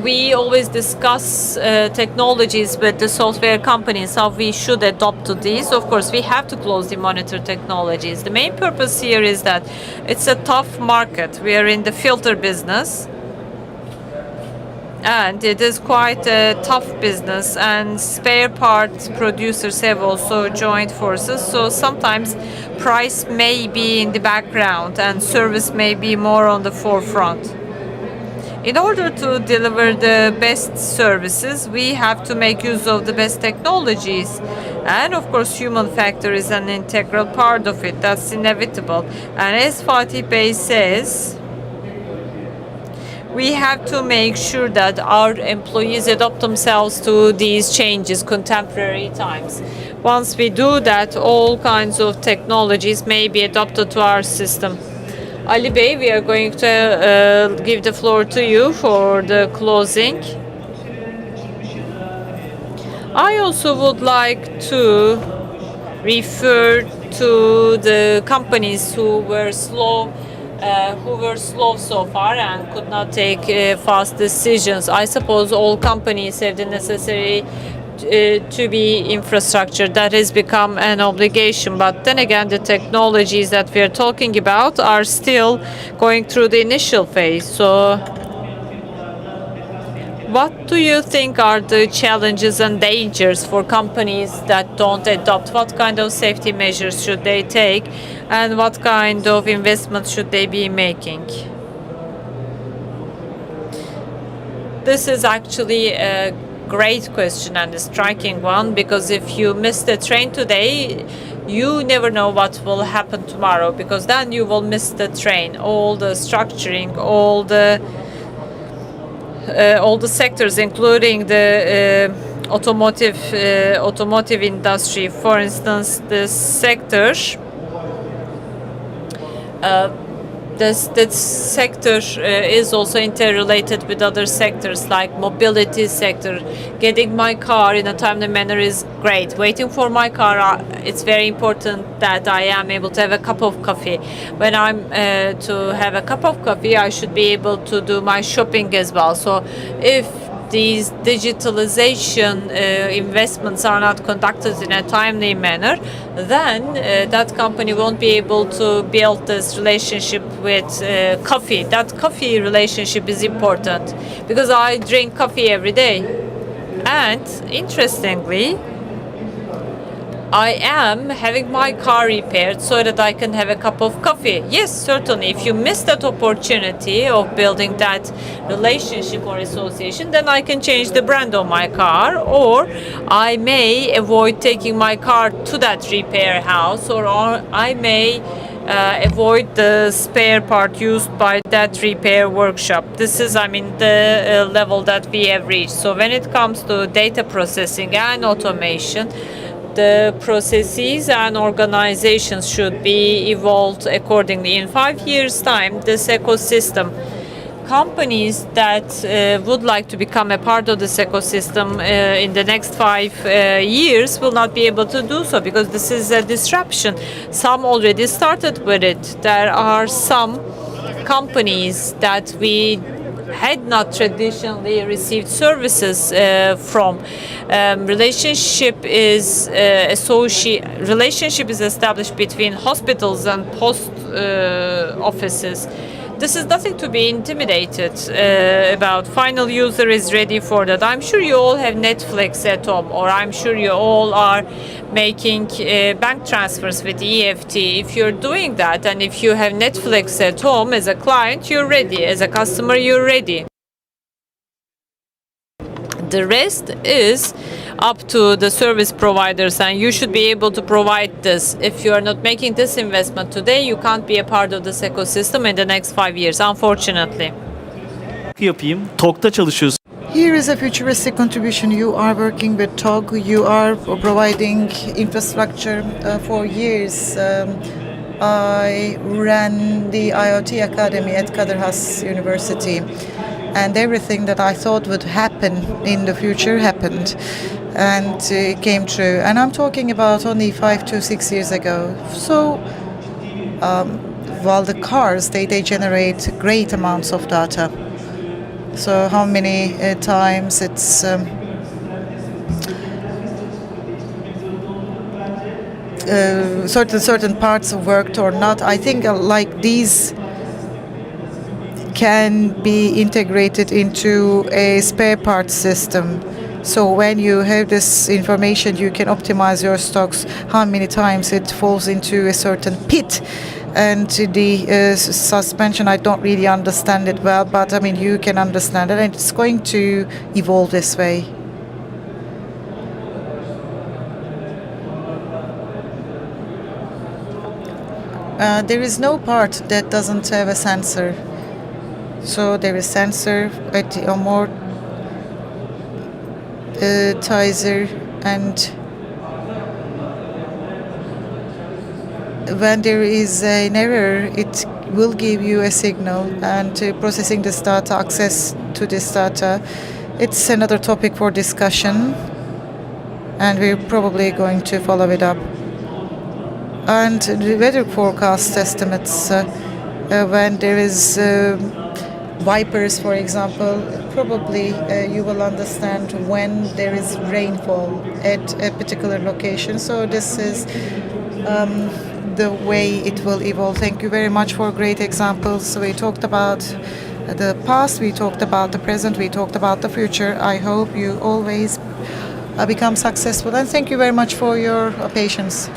We always discuss technologies with the software companies, how we should adopt to these. Of course, we have to closely monitor technologies. The main purpose here is that it's a tough market. We are in the filter business, and it is quite a tough business, and spare parts producers have also joined forces. So sometimes price may be in the background and service may be more on the forefront. In order to deliver the best services, we have to make use of the best technologies. And of course, human factor is an integral part of it. That's inevitable. And as Fatih Bey says, we have to make sure that our employees adopt themselves to these changes, contemporary times. Once we do that, all kinds of technologies may be adopted to our system. Ali Bey, we are going to give the floor to you for the closing. I also would like to refer to the companies who were slow so far and could not take fast decisions. I suppose all companies have the necessary to be infrastructure that has become an obligation. But then again, the technologies that we are talking about are still going through the initial phase. So what do you think are the challenges and dangers for companies that don't adopt? What kind of safety measures should they take, and what kind of investments should they be making? This is actually a great question and a striking one, because if you miss the train today, you never know what will happen tomorrow, because then you will miss the train. All the structuring, all the sectors, including the automotive industry, for instance, the sector. This sector is also interrelated with other sectors like mobility sector. Getting my car in a timely manner is great. Waiting for my car, it's very important that I am able to have a cup of coffee. When I'm to have a cup of coffee, I should be able to do my shopping as well. So if these digitalization investments are not conducted in a timely manner, then that company won't be able to build this relationship with coffee. That coffee relationship is important, because I drink coffee every day. And interestingly, I am having my car repaired so that I can have a cup of coffee. Yes, certainly. If you miss that opportunity of building that relationship or association, then I can change the brand of my car, or I may avoid taking my car to that repair house, or I may avoid the spare part used by that repair workshop. This is, the level that we have reached. So when it comes to data processing and automation, the processes and organizations should be evolved accordingly. In 5 years' time, this ecosystem, companies that would like to become a part of this ecosystem in the next 5 years will not be able to do so, because this is a disruption. Some already started with it. There are some companies that we had not traditionally received services from. Relationship is established between hospitals and post offices. This is nothing to be intimidated about. Final user is ready for that. I'm sure you all have Netflix at home, or I'm sure you all are making bank transfers with EFT. If you're doing that, and if you have Netflix at home, as a client, you're ready. As a customer, you're ready. The rest is up to the service providers, and you should be able to provide this. If you are not making this investment today, you can't be a part of this ecosystem in the next 5 years, unfortunately. Yapayım. TOG'da çalışıyorsun. Here is a futuristic contribution. You are working with TOG. You are providing infrastructure for years. I ran the IoT Academy at Kadir Has University, and everything that I thought would happen in the future happened, and it came true. And I'm talking about only 5 to 6 years ago. So while the cars, they generate great amounts of data. So how many times it's certain parts worked or not. I think like these can be integrated into a spare parts system. So when you have this information, you can optimize your stocks, how many times it falls into a certain pit. And the suspension, I don't really understand it well, but you can understand it, and it's going to evolve this way. There is no part that doesn't have a sensor. So there is sensor at the amortizer, and when there is an error, it will give you a signal, and processing this data, access to this data, it's another topic for discussion, and we're probably going to follow it up. And the weather forecast estimates, when there is wipers, for example, probably you will understand when there is rainfall at a particular location. So this is the way it will evolve. Thank you very much for great examples. We talked about the past, we talked about the present, we talked about the future. I hope you always become successful, and thank you very much for your patience.